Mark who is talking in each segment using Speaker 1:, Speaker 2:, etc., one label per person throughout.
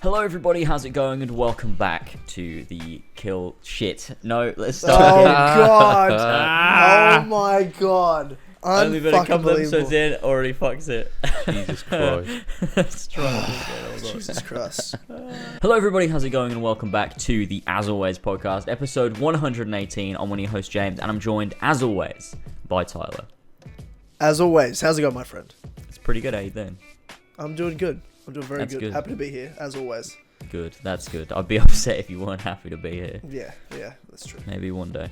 Speaker 1: Hello everybody, how's it going? And welcome back to the kill shit. No, let's start
Speaker 2: Oh
Speaker 1: again.
Speaker 2: god! Oh my god!
Speaker 1: Only been a couple
Speaker 2: Unfucking
Speaker 1: episodes in, already fucks it.
Speaker 3: Jesus Christ.
Speaker 1: Let's try this again, hold on.
Speaker 2: Jesus Christ.
Speaker 1: Hello everybody, how's it going? And welcome back to the As Always podcast, episode 118. I'm one of your hosts, James, and I'm joined, as always, by Tyler.
Speaker 2: As always, how's it going, my friend?
Speaker 1: It's pretty good, how you doing?
Speaker 2: I'm doing good. I'm doing very
Speaker 1: That's
Speaker 2: good.
Speaker 1: good.
Speaker 2: Happy to be here, as always.
Speaker 1: Good, that's good. I'd be upset if you weren't happy to be here.
Speaker 2: Yeah, that's true.
Speaker 1: Maybe one day.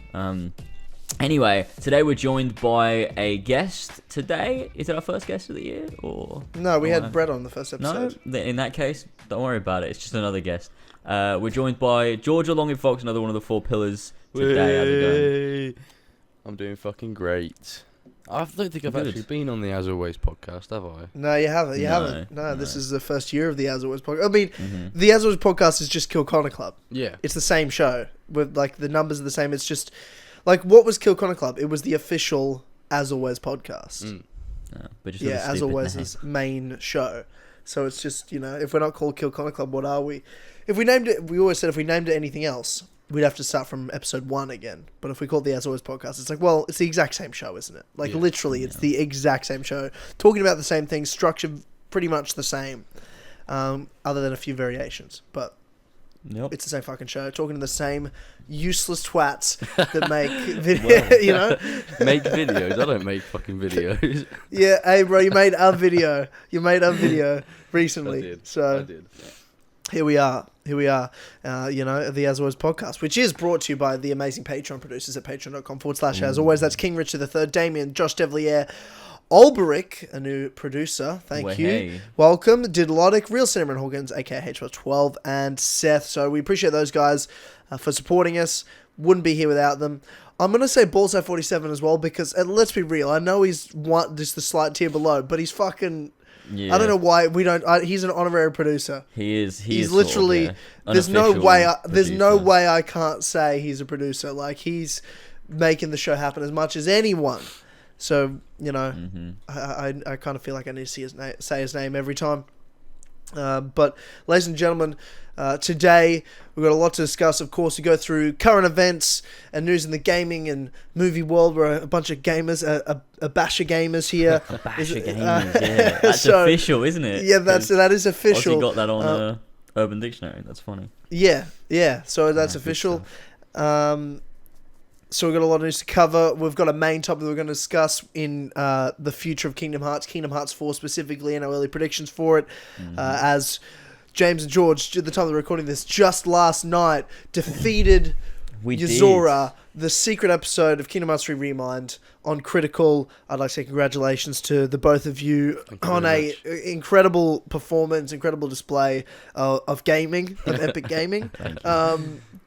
Speaker 1: Anyway, today we're joined by a guest today. Is it our first guest of the year? Or
Speaker 2: No, we had Brett on the first episode.
Speaker 1: No, in that case, don't worry about it. It's just another guest. We're joined by Georgia LongEaredFox, another one of the four pillars today. How's it going?
Speaker 3: I'm doing fucking great. I don't think I've
Speaker 1: Good.
Speaker 3: actually been on the As Always podcast, have I?
Speaker 2: No, you haven't. You
Speaker 1: No,
Speaker 2: haven't. No, this is the first year of the As Always podcast. I mean,
Speaker 1: Mm-hmm.
Speaker 2: the As Always podcast is just Kill Connor Club.
Speaker 3: Yeah.
Speaker 2: It's the same show with like the numbers are the same. It's just like what was Kill Connor Club? It was the official As Always podcast.
Speaker 3: Mm.
Speaker 1: But just with a
Speaker 2: Yeah, As
Speaker 1: stupid
Speaker 2: Always
Speaker 1: name.
Speaker 2: is main show. So it's just, you know, if we're not called Kill Connor Club, what are we? If we named it, we always said if we named it anything else, we'd have to start from episode 1 again. But if we called the As Always podcast, it's like, well, it's the exact same show, isn't it? Like,
Speaker 3: Yeah.
Speaker 2: literally, it's the exact same show. Talking about the same things, structure pretty much the same, other than a few variations. But
Speaker 1: Yep.
Speaker 2: it's the same fucking show. Talking to the same useless twats that make video, you know?
Speaker 3: Make videos. I don't make fucking videos.
Speaker 2: Yeah, hey, bro, you made a video. You made a video recently.
Speaker 3: I did.
Speaker 2: So
Speaker 3: I did.
Speaker 2: here we are. You know, the As Always podcast, which is brought to you by the amazing Patreon producers at patreon.com/as always. That's King Richard III, Damian, Josh Devillier, Olberik, a new producer. Thank you.
Speaker 1: Hey.
Speaker 2: Welcome. DIDDLOTIC, Real Cinema and Hawkins, aka H12, and Seth. So we appreciate those guys for supporting us. Wouldn't be here without them. I'm going to say Ballseye 47 as well because, let's be real, I know he's just the slight tier below, but he's fucking...
Speaker 1: Yeah.
Speaker 2: I don't know why we don't... he's an honorary producer.
Speaker 1: He is.
Speaker 2: He's
Speaker 1: is
Speaker 2: literally...
Speaker 1: Sort of, yeah,
Speaker 2: there's no
Speaker 1: unofficial
Speaker 2: way. There's no
Speaker 1: producer.
Speaker 2: way I can't say he's a producer. Like, he's making the show happen as much as anyone. So, you know, I kind of feel like I need to say his name every time. But, ladies and gentlemen, today we've got a lot to discuss. Of course, we go through current events and news in the gaming and movie world. We're a bunch of gamers, a bash of gamers here.
Speaker 1: A bash of gamers, yeah. That's
Speaker 2: so-
Speaker 1: official, isn't it?
Speaker 2: Yeah, that is official.
Speaker 1: Aussie got that on Urban Dictionary. That's funny.
Speaker 2: Yeah. So that's
Speaker 1: Yeah, good
Speaker 2: official. So we've got a lot of news to cover. We've got a main topic that we're going to discuss in the future of Kingdom Hearts 4 specifically, and our early predictions for it. As James and George, at the time of the recording this, just last night, defeated
Speaker 1: We
Speaker 2: Yuzora, the secret episode of Kingdom Hearts 3 ReMind on Critical. I'd like to say congratulations to the both of you on
Speaker 3: very
Speaker 2: a incredible performance, incredible display of gaming, of epic gaming.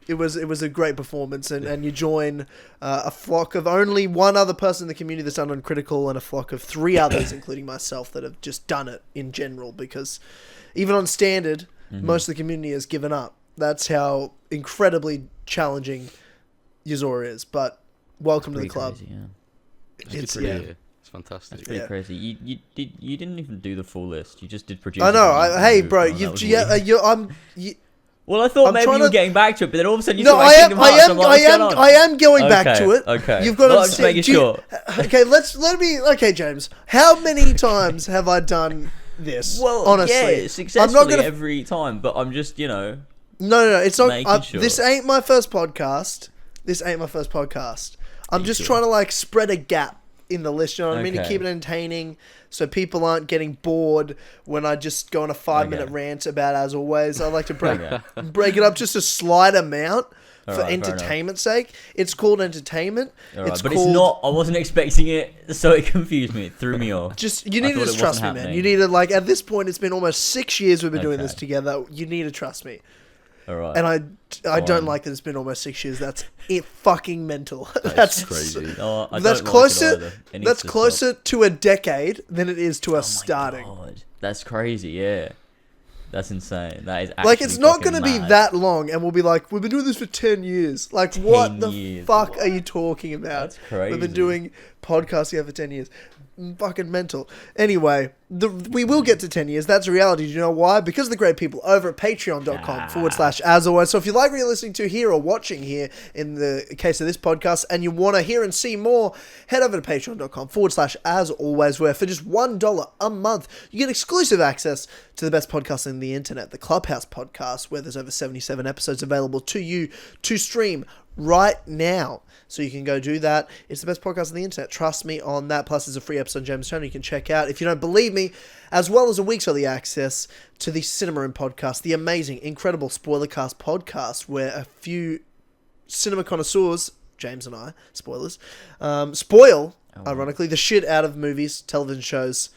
Speaker 2: It was a great performance, and you join a flock of only one other person in the community that's done on Critical, and a flock of 3 others, including myself, that have just done it in general, because even on Standard, most of the community has given up. That's how incredibly challenging Yuzora is, but welcome to the club.
Speaker 1: Crazy, yeah.
Speaker 3: It's
Speaker 2: yeah.
Speaker 3: It's fantastic.
Speaker 1: Pretty
Speaker 2: Yeah.
Speaker 1: crazy. You didn't even do the full list. You just did produce.
Speaker 2: I know. Hey, bro,
Speaker 1: Well, I thought
Speaker 2: I'm
Speaker 1: maybe
Speaker 2: trying
Speaker 1: you were
Speaker 2: to-
Speaker 1: getting back to it, but then all of a sudden you
Speaker 2: No,
Speaker 1: talk
Speaker 2: I
Speaker 1: about
Speaker 2: am,
Speaker 1: Kingdom Hearts. I'm like, what's going on?
Speaker 2: I am going back to it.
Speaker 1: Okay.
Speaker 2: You've got
Speaker 1: Well,
Speaker 2: to
Speaker 1: just making
Speaker 2: do you-
Speaker 1: sure.
Speaker 2: Okay, okay, James. How many times have I done this?
Speaker 1: Well,
Speaker 2: honestly,
Speaker 1: yeah, successfully every time, but I'm just,
Speaker 2: No. It's not.
Speaker 1: making sure.
Speaker 2: This ain't my first podcast. I'm just trying to like spread a gap in the list. You know what I mean? To
Speaker 1: Okay.
Speaker 2: keep it entertaining, so people aren't getting bored when I just go on a 5-minute
Speaker 1: Okay.
Speaker 2: rant about As Always. I like to break
Speaker 1: Okay.
Speaker 2: break it up just a slight amount. For
Speaker 1: Alright, fair enough.
Speaker 2: entertainment's sake, it's called entertainment.
Speaker 1: Alright, but it's not. I wasn't expecting it, so it confused me. It threw me off.
Speaker 2: Just you
Speaker 1: I
Speaker 2: need to
Speaker 1: thought
Speaker 2: just
Speaker 1: it
Speaker 2: trust me,
Speaker 1: wasn't
Speaker 2: man.
Speaker 1: happening.
Speaker 2: You need to like at this point. It's been almost 6 years we've been doing this
Speaker 1: Okay.
Speaker 2: together. You need to trust me.
Speaker 1: All right.
Speaker 2: And I don't
Speaker 1: Fine.
Speaker 2: like that it's been almost 6 years. That's it. Fucking mental.
Speaker 3: That's crazy.
Speaker 1: No, I
Speaker 2: That's
Speaker 1: don't like
Speaker 2: closer.
Speaker 1: it either. It needs
Speaker 2: That's
Speaker 1: to
Speaker 2: closer to a decade than it is to
Speaker 1: stop.
Speaker 2: us starting.
Speaker 1: Oh my God. That's crazy. Yeah. That's insane. That is
Speaker 2: Like, it's not
Speaker 1: going
Speaker 2: going to be that long, and we'll be like, we've been doing this for 10 years. Like, what the
Speaker 1: 10 years.
Speaker 2: fuck are you talking about?
Speaker 1: That's crazy.
Speaker 2: We've been doing podcast you have for 10 years. Fucking mental. Anyway, we will get to 10 years. That's a reality. Do you know why? Because of the great people over at patreon.com/as always. So if you like what you're listening to here or watching here in the case of this podcast and you want to hear and see more, head over to patreon.com/as always, where for just $1 a month, you get exclusive access to the best podcast on the internet, the Clubhouse podcast, where there's over 77 episodes available to you to stream right now. So you can go do that. It's the best podcast on the internet. Trust me on that. Plus, there's a free episode on James Turner you can check out if you don't believe me, as well as a week's early access to the Cinema Room podcast, the amazing, incredible Spoilercast podcast, where a few cinema connoisseurs, James and I, spoilers, spoil, ironically, the shit out of movies, television shows,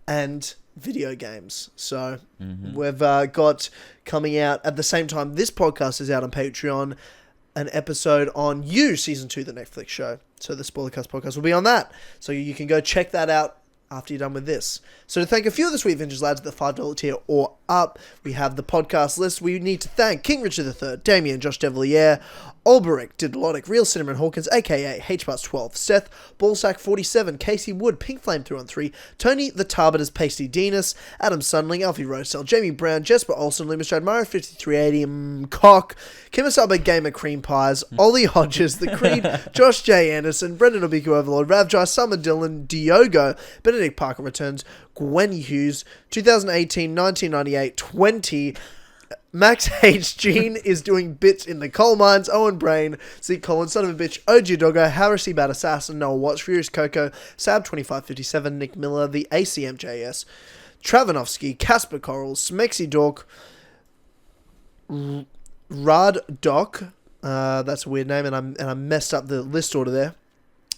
Speaker 2: and video games. So we've got coming out at the same time this podcast is out on Patreon, an episode on You, Season 2, the Netflix show. So the Spoilercast podcast will be on that. So you can go check that out after you're done with this. So to thank a few of the Sweet Vintage lads at the $5 tier or up, we have the podcast list. We need to thank King Richard III, Damian, Josh Devillier, Olberik, DIDDLOTIC, Real Cinema and Hawkins, a.k.a. HBus12, Seth, Ballsack47, Casey Wood, Pink Flame 313, Tony the Tarbiter's Pasty Denis, Adam Sundling, Alfie Rowsell, Jamie Brown, Jesper Olsen, Lumistrad, Mario 5380, Cock, KEMOSABE Gamer CREAMPIES, Olly Hodges, The Creed, Josh J. Anderson, Brendan Obiku Overlord, RAVJAI, Summer Dylan, Diogo, Benedict Parker Returns, Gwen Hughes, 2018, 1998, 20, Max H. Gene is doing bits in the coal mines. Owen Brayne, Zeek Collins, Son of a Bitch, Ogeaidogo, Harrissey, Batassassin, Noah Watts, Furious Coco, Sab2557, Nick Miller, the ACMJS, Travanovsky, Casper Corals, Smexy Dork, Rad Doc, that's a weird name, and I messed up the list order there.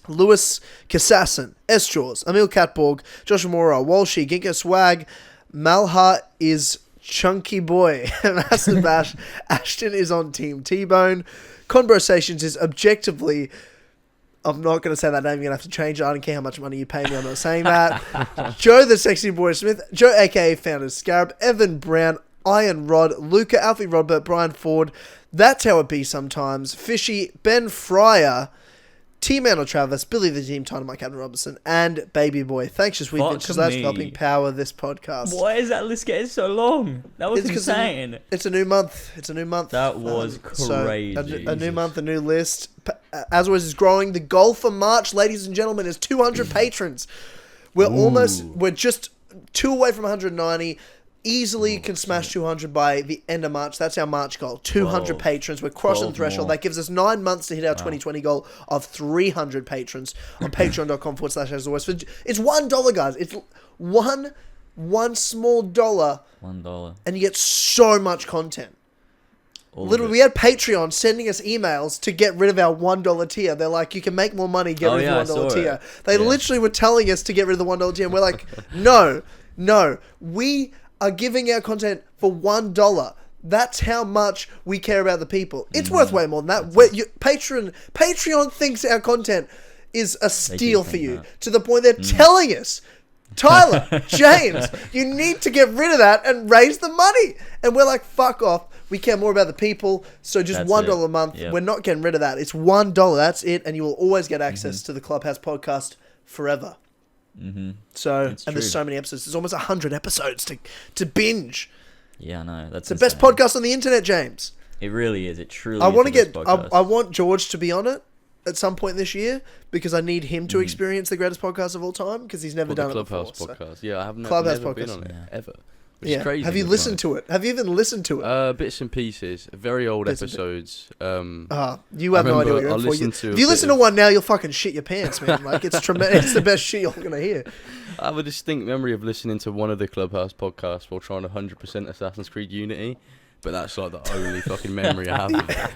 Speaker 2: Lewis Kassassin, S. Jaws, Emil Catborg, Joshua Mora, Walshy, Ginkgo Swag, Malha is Chunky Boy, Master Bash, Ashton is on Team T-Bone, Conversations is objectively, I'm not going to say that name, you're going to have to change it, I don't care how much money you pay me, I'm not saying that, Joe the Sexy Boy Smith, Joe aka Founders Scarab, Evan Brown, Iron Rod, Luca, Alfie Rodbert, Brian Ford, That's How It Be Sometimes, Fishy, Ben Fryer, T-Man or Travis, Billy the Team Titan, Mike Captain Robinson, and Baby Boy. Thanks, just we've just helping power this podcast.
Speaker 1: Why is that list getting so long? That was insane.
Speaker 2: It's a new month. It's a new month.
Speaker 1: That was crazy.
Speaker 2: So a new month, a new list. As always, is growing. The goal for March, ladies and gentlemen, is 200 patrons. We're just 2 away from 190. Easily can smash 200 by the end of March. That's our March goal. 200 patrons. We're crossing the threshold. That gives us 9 months to hit our 2020 goal of 300 patrons on patreon.com/as always. It's $1, guys. It's one small dollar.
Speaker 1: $1.
Speaker 2: And you get so much content. Literally, we had Patreon sending us emails to get rid of our $1 tier. They're like, you can make more money, get rid of the $1 tier. They literally were telling us to get rid of the $1 tier. And we're like, no. We are giving our content for $1. That's how much we care about the people. It's worth way more than that. Patreon thinks our content is a steal for you, to the point they're telling us, Tyler, James, you need to get rid of that and raise the money. And we're like, fuck off. We care more about the people. So just $1 a month. Yep. We're not getting rid of that. It's $1. That's it. And you will always get access to the Clubhouse podcast forever. So, and there's so many episodes. There's almost 100 episodes to binge.
Speaker 1: Yeah, I know. That's
Speaker 2: the best podcast on the internet, James.
Speaker 1: It really is. It truly.
Speaker 2: I want George to be on it at some point this year because I need him to experience the greatest podcast of all time because he's never done it before.
Speaker 3: Clubhouse podcast. So. Yeah, I haven't never been on it ever. Which is crazy.
Speaker 2: Have you listened to it? Have you even listened to it?
Speaker 3: Bits and pieces. Very old episodes.
Speaker 2: You have no idea what you're in for. If you listen to one now, you'll fucking shit your pants, man. Like, it's tremendous. It's the best shit you're going to hear.
Speaker 3: I have a distinct memory of listening to one of the Clubhouse podcasts while trying to 100% Assassin's Creed Unity, but that's like the only fucking memory I have of it.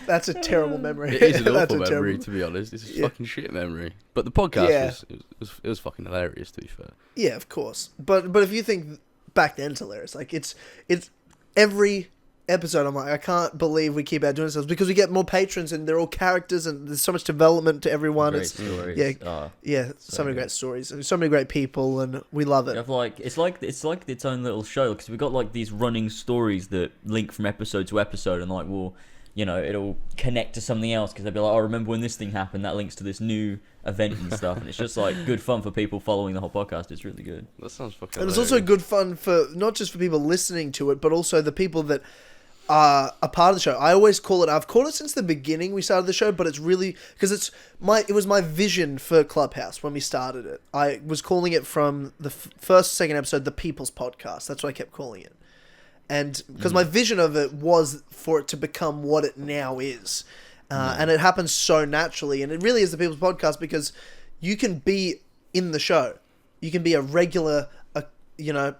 Speaker 2: That's a terrible memory.
Speaker 3: It is an awful memory, to be honest. It's a fucking shit memory. But the podcast was fucking hilarious, to be fair.
Speaker 2: Yeah, of course. But if you think back then, it's hilarious. Like, it's every episode, I'm like, I can't believe we keep out doing this because we get more patrons and they're all characters and there's so much development to everyone.
Speaker 1: Great stories.
Speaker 2: So many great stories and so many great people and we love it.
Speaker 1: It's like its own little show because we've got like these running stories that link from episode to episode and like it'll connect to something else because they'll be like, oh, remember when this thing happened? That links to this new event and stuff. And it's just like good fun for people following the whole podcast. It's really good.
Speaker 3: That sounds fucking
Speaker 2: And it's also good fun for not just for people listening to it, but also the people that are a part of the show. I always call it, I've called it since the beginning we started the show, but it's really, because it was my vision for Clubhouse when we started it. I was calling it from the second episode, the People's Podcast. That's what I kept calling it. And because my vision of it was for it to become what it now is. And it happens so naturally. And it really is the People's Podcast because you can be in the show. You can be a regular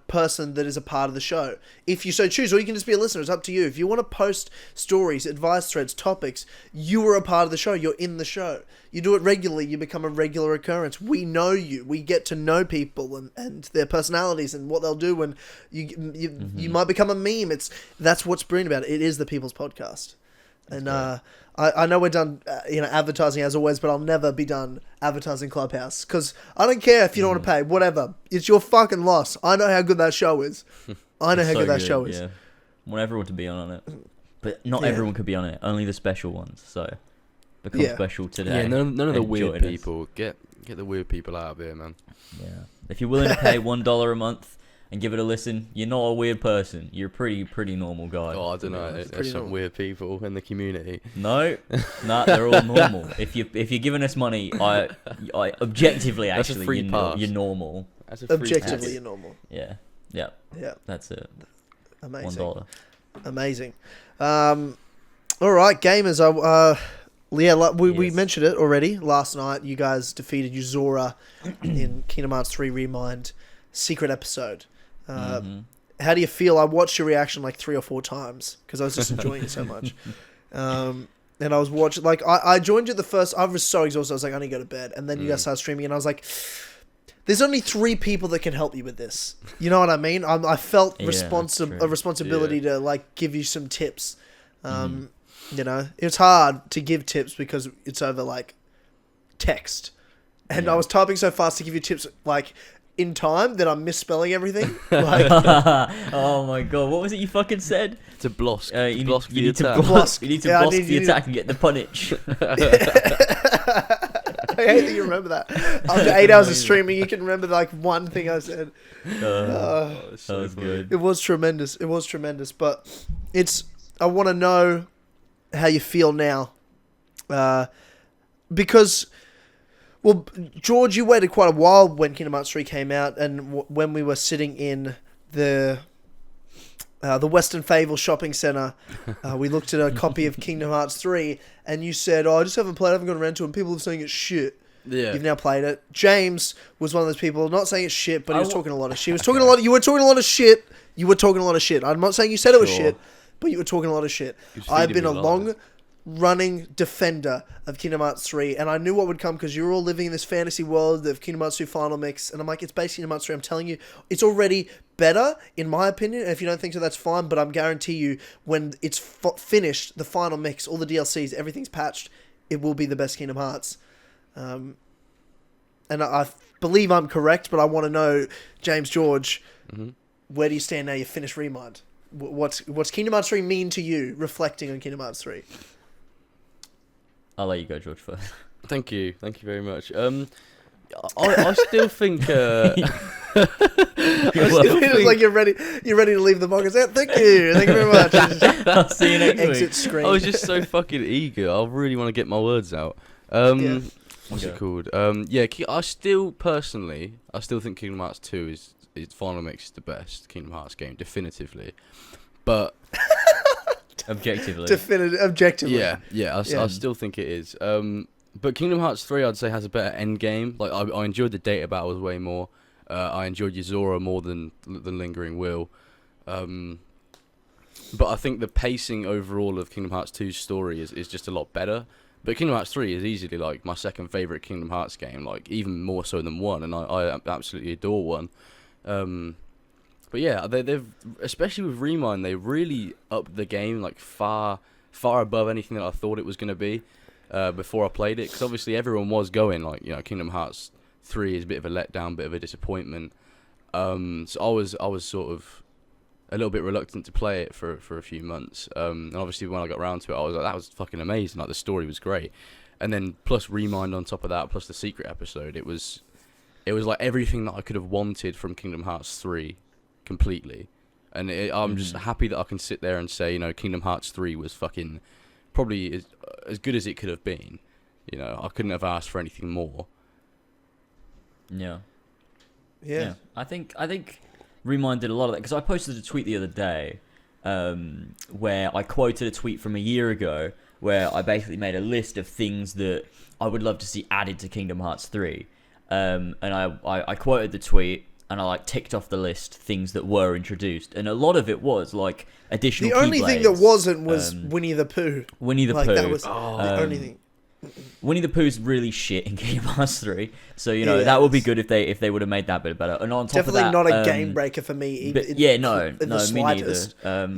Speaker 2: person that is a part of the show if you so choose, or you can just be a listener. It's up to you. If you want to post stories, advice threads, topics, you are a part of the show. You're in the show. You do it regularly, you become a regular occurrence. We know you. We get to know people and their personalities and what they'll do, and you might become a meme. That's what's brilliant about it. It is the People's Podcast. And I know we're done advertising as always, but I'll never be done advertising Clubhouse because I don't care if you don't want to pay. Whatever, it's your fucking loss. I know how good that show is. I know how good that show is.
Speaker 1: Yeah. I want everyone to be on it, but not everyone could be on it. Only the special ones. So become special today.
Speaker 3: Yeah, none of the weird people. Get the weird people out of here, man.
Speaker 1: Yeah, if you're willing to pay $1 a month and give it a listen, you're not a weird person. You're a pretty normal guy.
Speaker 3: Oh, I don't know. There's some weird people in the community.
Speaker 1: No, they're all normal. If you're giving us money, I objectively
Speaker 3: That's
Speaker 1: actually you're normal.
Speaker 3: That's a free
Speaker 2: Objectively,
Speaker 3: pass.
Speaker 2: you're normal.
Speaker 1: Yeah. That's it.
Speaker 2: Amazing.
Speaker 1: $1.
Speaker 2: Amazing. All right, gamers. We mentioned it already. Last night, you guys defeated Yuzora in Kingdom Hearts 3 ReMind secret episode. How do you feel? I watched your reaction like 3 or 4 times because I was just enjoying it so much. And I was watching, like, I joined you the first, I was so exhausted, I was like, I need to go to bed. And then you guys started streaming and I was like, there's only 3 people that can help you with this. You know what I mean? I felt a responsibility to, like, give you some tips. It's hard to give tips because it's over, like, text. And I was typing so fast to give you tips, like, in time that I'm misspelling everything. Like,
Speaker 1: oh my god, what was it you fucking said?
Speaker 3: To blosk.
Speaker 1: You need to
Speaker 3: blosk.
Speaker 1: You need to blosk the attack and get the punish.
Speaker 2: I hate that you remember that. After 8 hours of streaming, you can remember like one thing I said.
Speaker 1: That was good.
Speaker 2: It was tremendous. But I want to know how you feel now. Because... Well, George, you waited quite a while when Kingdom Hearts 3 came out, and when we were sitting in the Western Fable shopping centre, we looked at a copy of Kingdom Hearts 3, and you said, I just haven't played it, I haven't gone around to it, and people are saying it's shit.
Speaker 3: Yeah.
Speaker 2: You've now played it. James was one of those people, not saying it's shit, but he was talking a lot of shit. You were talking a lot of shit. I'm not saying you said it was shit, but you were talking a lot of shit. I've been a long-running defender of Kingdom Hearts 3, and I knew what would come because you're all living in this fantasy world of Kingdom Hearts 2 Final Mix, and I'm like, it's based Kingdom Hearts 3. I'm telling you, it's already better, in my opinion, and if you don't think so, that's fine, but I guarantee you, when it's finished, the Final Mix, all the DLCs, everything's patched, it will be the best Kingdom Hearts. And I believe I'm correct, but I want to know, James George, where do you stand now you finished ReMind? What's Kingdom Hearts 3 mean to you, reflecting on Kingdom Hearts 3?
Speaker 1: I'll let you go, George, first.
Speaker 3: Very much. I still think.
Speaker 2: It's like you're ready to leave the podcast. Thank you very much.
Speaker 1: I'll see you next
Speaker 2: Exit
Speaker 1: week.
Speaker 2: screen.
Speaker 3: I was just so fucking eager. I really want to get my words out. What's it called? I still think Kingdom Hearts 2 is Final Mix is the best Kingdom Hearts game, definitively. But
Speaker 1: objectively.
Speaker 3: I still think it is. But Kingdom Hearts 3, I'd say, has a better end game. Like I enjoyed the data battles way more. I enjoyed Yuzora more than Lingering Will. But I think the pacing overall of Kingdom Hearts 2's story is just a lot better. But Kingdom Hearts 3 is easily like my second favourite Kingdom Hearts game, like even more so than 1, and I absolutely adore 1. But yeah, they've especially with ReMind, they really upped the game like far above anything that I thought it was going to be before I played it. Because obviously everyone was going like, Kingdom Hearts 3 is a bit of a letdown, bit of a disappointment. So I was sort of a little bit reluctant to play it for a few months. And obviously when I got around to it, I was like, that was fucking amazing. Like the story was great, and then plus ReMind on top of that, plus the secret episode. It was like everything that I could have wanted from Kingdom Hearts 3, completely. And I'm just happy that I can sit there and say, you know, Kingdom Hearts 3 was fucking probably as good as it could have been. You know, I couldn't have asked for anything more.
Speaker 1: Yeah.
Speaker 2: Yeah.
Speaker 1: I think ReMind did a lot of that, because I posted a tweet the other day where I quoted a tweet from a year ago where I basically made a list of things that I would love to see added to Kingdom Hearts 3. And I quoted the tweet, and I like ticked off the list things that were introduced, and a lot of it was like additional.
Speaker 2: The only thing that wasn't was Winnie the Pooh.
Speaker 1: Winnie the Pooh.
Speaker 2: That was the only thing.
Speaker 1: Winnie the Pooh's really shit in Kingdom Hearts 3, so you know that would be good if they would have made that bit better. And on top
Speaker 2: definitely
Speaker 1: of that,
Speaker 2: not a game breaker for me.
Speaker 1: No, me neither.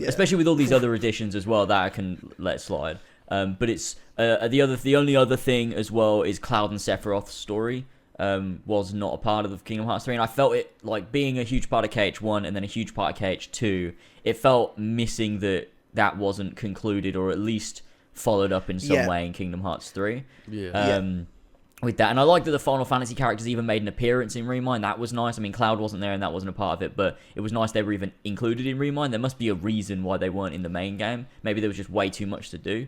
Speaker 1: Especially with all these other additions as well that I can let slide. But it's the only other thing as well is Cloud and Sephiroth's story. Was not a part of the Kingdom Hearts 3, and I felt it like being a huge part of KH1 and then a huge part of KH2. It felt missing that wasn't concluded, or at least followed up in some way in Kingdom Hearts 3. With that, and I like that the Final Fantasy characters even made an appearance in ReMind. That was nice. I mean, Cloud wasn't there, and that wasn't a part of it, but it was nice they were even included in ReMind. There must be a reason why they weren't in the main game. Maybe there was just way too much to do.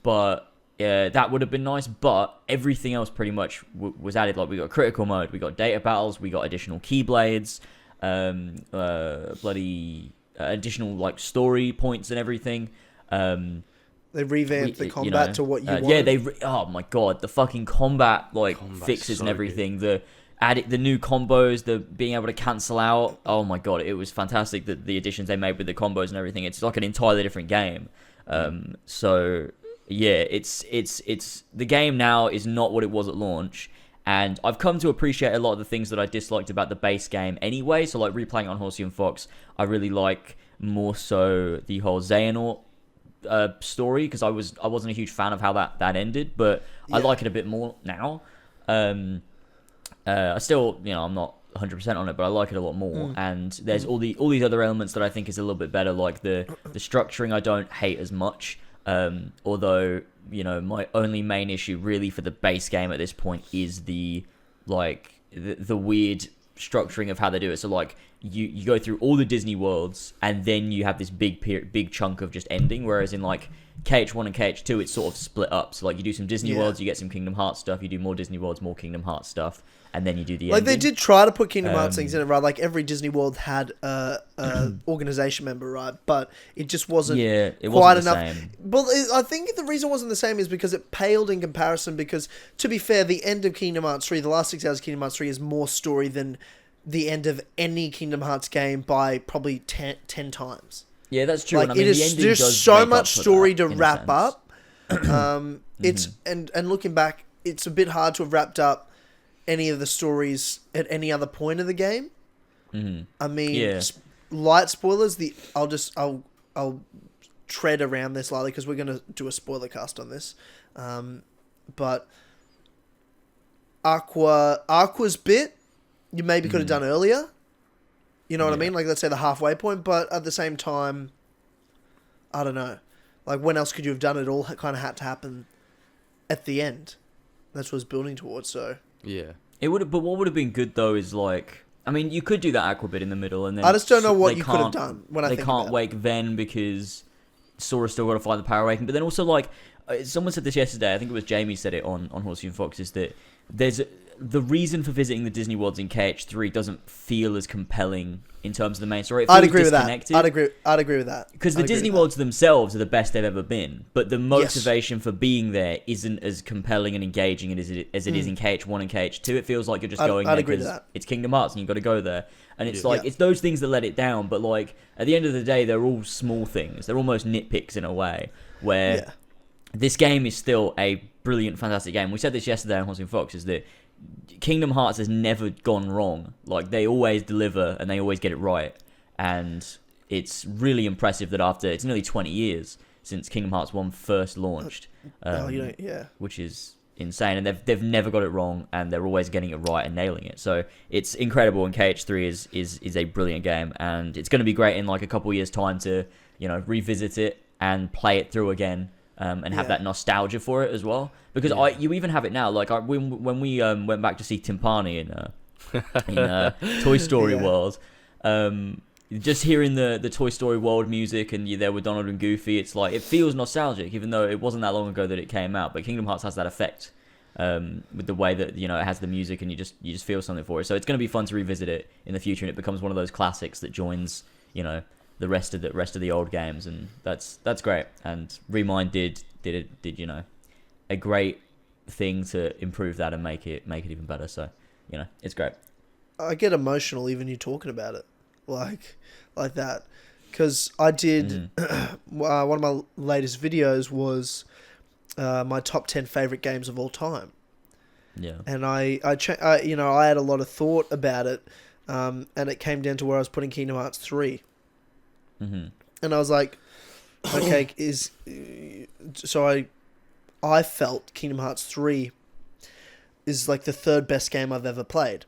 Speaker 1: But that would have been nice, but everything else pretty much was added. Like, we got critical mode, we got data battles, we got additional keyblades, additional like story points and everything.
Speaker 2: They revamped the combat to what you wanted.
Speaker 1: Oh my god, the fucking combat fixes and everything. Good. The new combos, the being able to cancel out. Oh my god, it was fantastic. The additions they made with the combos and everything. It's like an entirely different game. So yeah, it's the game now is not what it was at launch, and I've come to appreciate a lot of the things that I disliked about the base game anyway. So like replaying on Horsey and Fox, I really like more so the whole Xehanort story, because I wasn't a huge fan of how that ended, but I like it a bit more now. I still, I'm not 100% on it, but I like it a lot more. And there's all these other elements that I think is a little bit better, like the structuring I don't hate as much. Although, my only main issue really for the base game at this point is the weird structuring of how they do it. So like you go through all the Disney worlds, and then you have this big chunk of just ending, whereas in like KH1 and KH2 it's sort of split up. So like you do some Disney worlds, you get some Kingdom Hearts stuff, you do more Disney worlds, more Kingdom Hearts stuff, and then you do the ending.
Speaker 2: They did try to put Kingdom Hearts things in it, right? Like every Disney world had a organization member, right? But it just wasn't quite enough. Same. Well, I think the reason it wasn't the same is because it paled in comparison, because to be fair, the end of Kingdom Hearts 3, the last 6 hours of Kingdom Hearts 3 is more story than the end of any Kingdom Hearts game by probably 10 times.
Speaker 1: Yeah, that's true.
Speaker 2: Like, it is just so much story to wrap up. It's and looking back, it's a bit hard to have wrapped up any of the stories at any other point of the game. I mean, light spoilers. I'll tread around this lightly because we're going to do a spoiler cast on this. But Aqua's bit, you maybe could have done earlier. You know what I mean? Like, let's say the halfway point, but at the same time, I don't know. Like, when else could you have done it? All kind of had to happen at the end. That's what it's building towards, so.
Speaker 3: Yeah.
Speaker 1: It would have, but what would have been good, though, is like, I mean, you could do that Aqua bit in the middle, and then...
Speaker 2: I just don't know what you could have done when I think
Speaker 1: about it. They can't wake Ven because Sora's still got to find the power awakening. But then also, like, someone said this yesterday, I think it was Jamie said it on Horsey and Fox, is that there's... the reason for visiting the Disney worlds in KH3 doesn't feel as compelling in terms of the main story. It feels
Speaker 2: I'd agree with that. I'd agree with that.
Speaker 1: Because the Disney worlds themselves are the best they've ever been, but the motivation for being there isn't as compelling and engaging as it is in KH1 and KH2. It feels like you're just going there because it's Kingdom Hearts and you've got to go there. And it's it's those things that let it down, but like at the end of the day, they're all small things. They're almost nitpicks in a way, where this game is still a brilliant, fantastic game. We said this yesterday on Horsey and Fox, is that Kingdom Hearts has never gone wrong. Like, they always deliver and they always get it right. And it's really impressive that after, it's nearly 20 years since Kingdom Hearts 1 first launched. Which is insane, and they've never got it wrong, and they're always getting it right and nailing it. So it's incredible, and KH3 is a brilliant game, and it's going to be great in like a couple of years' time to revisit it and play it through again, and have that nostalgia for it as well. Because you even have it now. Like when we went back to see Timpani in Toy Story World, just hearing the Toy Story World music and you're there with Donald and Goofy, it's like it feels nostalgic, even though it wasn't that long ago that it came out. But Kingdom Hearts has that effect with the way that it has the music, and you just feel something for it. So it's going to be fun to revisit it in the future, and it becomes one of those classics that joins the rest of the old games, and that's great. And ReMind did a great thing to improve that and make it even better. So it's great.
Speaker 2: I get emotional even you talking about it, like that, because I did one of my latest videos was my top 10 favorite games of all time.
Speaker 1: Yeah, and
Speaker 2: I had a lot of thought about it, and it came down to where I was putting Kingdom Hearts 3. And I was like, okay, I felt Kingdom Hearts 3 is like the third best game I've ever played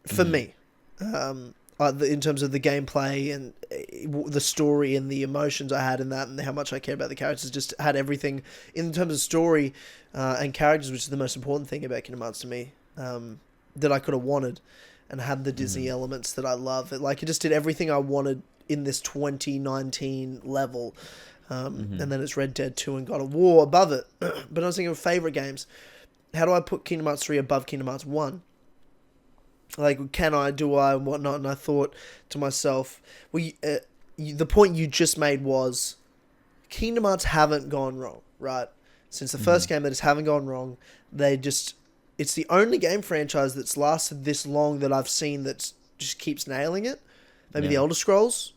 Speaker 2: for me, in terms of the gameplay and the story and the emotions I had in that, and how much I care about the characters. Just had everything in terms of story and characters, which is the most important thing about Kingdom Hearts to me, that I could have wanted, and had the Disney elements that I love. It just did everything I wanted in this 2019 level, and then it's Red Dead 2 and God of War above it. But I was thinking of favourite games. How do I put Kingdom Hearts 3 above Kingdom Hearts 1? Like, can I, do I, and whatnot? And I thought to myself, well, the point you just made was Kingdom Hearts haven't gone wrong, right? Since the first game, they just haven't gone wrong. It's the only game franchise that's lasted this long that I've seen that just keeps nailing it. Maybe the Elder Scrolls.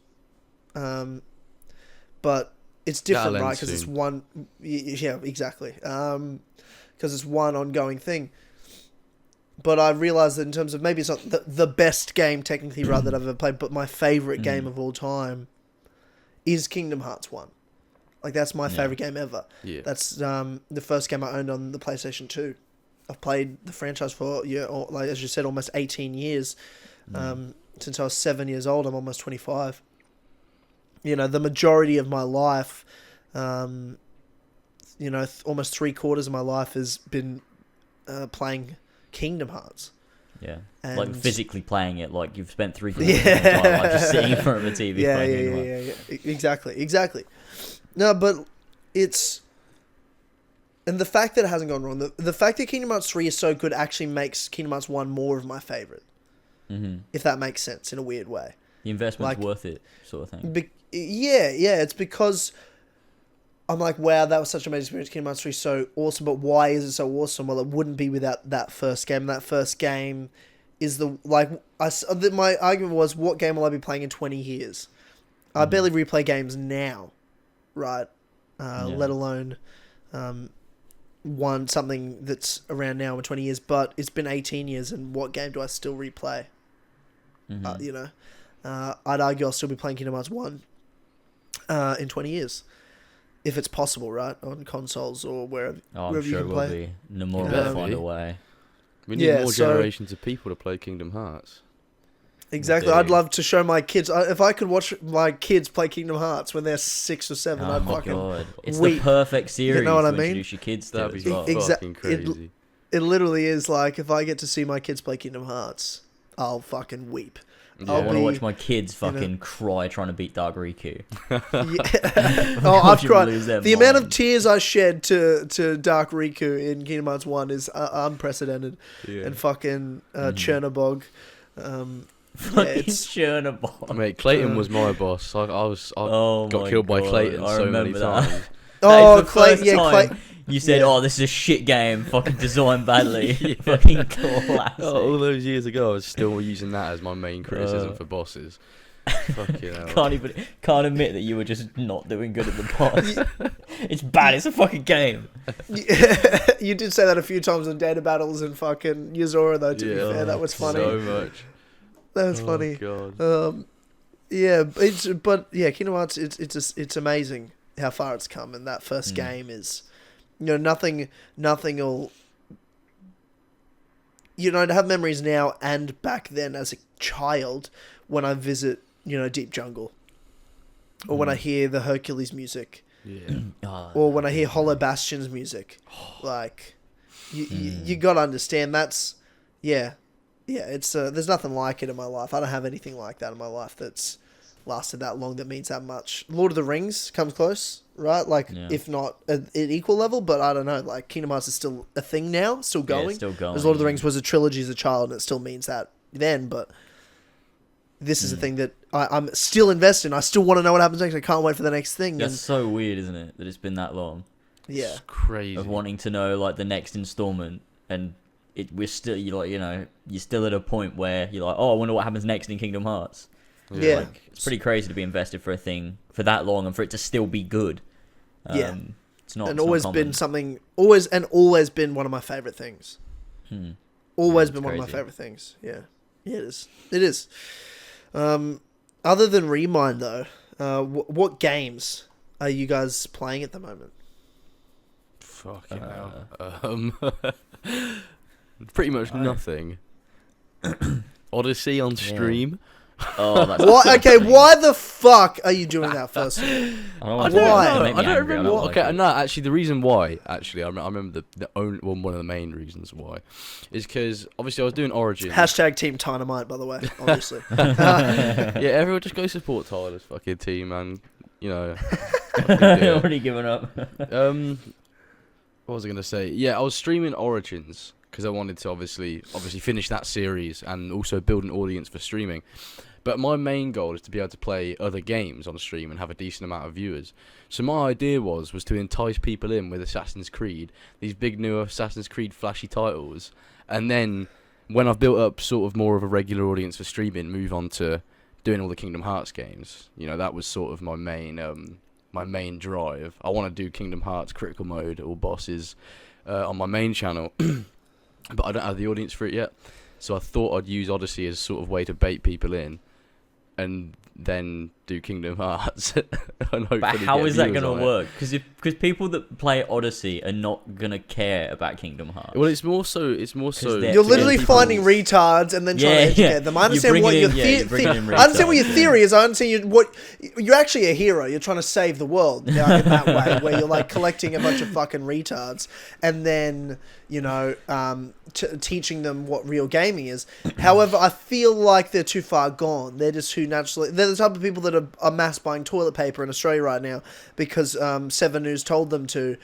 Speaker 2: But it's different, right? Because it's one... Yeah, exactly. Because it's one ongoing thing. But I realised that in terms of... Maybe it's not the best game, technically, right, that I've ever played, but my favourite game of all time is Kingdom Hearts 1. Like, that's my favourite game ever. Yeah. That's the first game I owned on the PlayStation 2. I've played the franchise for, as you said, almost 18 years. Since I was 7 years old. I'm almost 25. The majority of my life, almost 3/4 of my life has been playing Kingdom Hearts.
Speaker 1: Yeah, and like physically playing it. Like you've spent 3/4 of your time like just sitting in front of a TV playing Kingdom Hearts. Exactly. No, but it's... And the fact that it hasn't gone wrong, the fact that Kingdom Hearts 3 is so good actually makes Kingdom Hearts 1 more of my favourite. If that makes sense in a weird way. The investment's worth it, sort of thing.
Speaker 2: It's because I'm like, wow, that was such an amazing experience. Kingdom Hearts 3 is so awesome, but why is it so awesome? Well, it wouldn't be without that first game. That first game is my argument was, what game will I be playing in 20 years? I barely replay games now, right? Let alone something that's around now in 20 years, but it's been 18 years, and what game do I still replay? I'd argue I'll still be playing Kingdom Hearts 1 in 20 years, if it's possible, right? On consoles or wherever you can play.
Speaker 1: Nomura will find a way.
Speaker 3: We need more generations of people to play Kingdom Hearts.
Speaker 2: Exactly. I'd love to show my kids. If I could watch my kids play Kingdom Hearts when they're 6 or 7, I'd fucking
Speaker 1: It's
Speaker 2: weep.
Speaker 1: the perfect series.
Speaker 2: You know what I mean?
Speaker 1: Introduce your kids to.
Speaker 3: That'd be fucking crazy.
Speaker 2: It literally is like, if I get to see my kids play Kingdom Hearts, I'll fucking weep.
Speaker 1: Yeah. I want to watch my kids fucking cry trying to beat Dark Riku.
Speaker 2: I've cried. The amount of tears I shed to Dark Riku in Kingdom Hearts 1 is unprecedented. Yeah. And fucking Chernobog.
Speaker 1: Fucking Chernobog.
Speaker 3: Mate, Clayton was my boss. I got killed by Clayton so many times.
Speaker 2: Clayton.
Speaker 1: You said, "Oh, this is a shit game, fucking designed badly." Fucking classic.
Speaker 3: All those years ago, I was still using that as my main criticism for bosses. Fucking hell.
Speaker 1: Can't admit that you were just not doing good at the boss. It's bad. It's a fucking game.
Speaker 2: You did say that a few times in data battles and fucking Yuzora, though. To be fair, that was funny.
Speaker 3: So much.
Speaker 2: That was funny.
Speaker 3: God.
Speaker 2: Kingdom Hearts. It's amazing how far it's come, and that first game is nothing will. To have memories now and back then as a child when I visit, Deep Jungle, or when I hear the Hercules music, or when I hear Hollow Bastion's music, like you gotta understand that's it's there's nothing like it in my life. I don't have anything like that in my life that's lasted that long that means that much. Lord of the Rings comes close, right? Like if not at equal level, but I don't know. Like Kingdom Hearts is still a thing now, still going.
Speaker 1: Yeah, it's still going.
Speaker 2: Because Lord of the Rings was a trilogy as a child, and it still means that then. But this is a thing that I'm still invested in. I still want to know what happens next. I can't wait for the next thing.
Speaker 1: That's so weird, isn't it? That it's been that long.
Speaker 2: Yeah,
Speaker 3: it's crazy.
Speaker 1: Of wanting to know like the next installment, and we're still you're still at a point where you're like, oh, I wonder what happens next in Kingdom Hearts.
Speaker 2: Yeah.
Speaker 1: Like, it's pretty crazy to be invested for a thing for that long and for it to still be good. It's not.
Speaker 2: And
Speaker 1: it's
Speaker 2: always
Speaker 1: not
Speaker 2: been something. Always been one of my favorite things. Always been one of my favorite things. Yeah, it is. It is. Other than ReMind though, what games are you guys playing at the moment?
Speaker 3: Fucking hell. Pretty much nothing. Odyssey on stream.
Speaker 1: Oh, that's
Speaker 2: what? Okay, why the fuck are you doing that first?
Speaker 3: I don't remember. Actually, the reason why, I remember one of the main reasons why, is because obviously I was doing Origins.
Speaker 2: Hashtag Team Dynamite, by the way, obviously.
Speaker 3: Yeah, everyone just go support Tyler's fucking team, and
Speaker 1: already given up.
Speaker 3: What was I gonna say? Yeah, I was streaming Origins because I wanted to obviously finish that series and also build an audience for streaming. But my main goal is to be able to play other games on stream and have a decent amount of viewers. So my idea was to entice people in with Assassin's Creed, these big new Assassin's Creed flashy titles, and then when I've built up sort of more of a regular audience for streaming, move on to doing all the Kingdom Hearts games. That was sort of my main drive. I want to do Kingdom Hearts Critical Mode or bosses on my main channel, but I don't have the audience for it yet. So I thought I'd use Odyssey as a sort of way to bait people in, and then do Kingdom Hearts. And
Speaker 1: but how is that going to work? Because people that play Odyssey are not going to care about Kingdom Hearts.
Speaker 3: Well, it's more so.
Speaker 2: You're literally finding retards and then trying to educate them. I understand what your theory is. I understand you're actually a hero. You're trying to save the world in that way, where you're like collecting a bunch of fucking retards and then teaching them what real gaming is. However, I feel like they're too far gone. They're just too naturally. They're the type of people that are mass buying toilet paper in Australia right now because Seven News told them to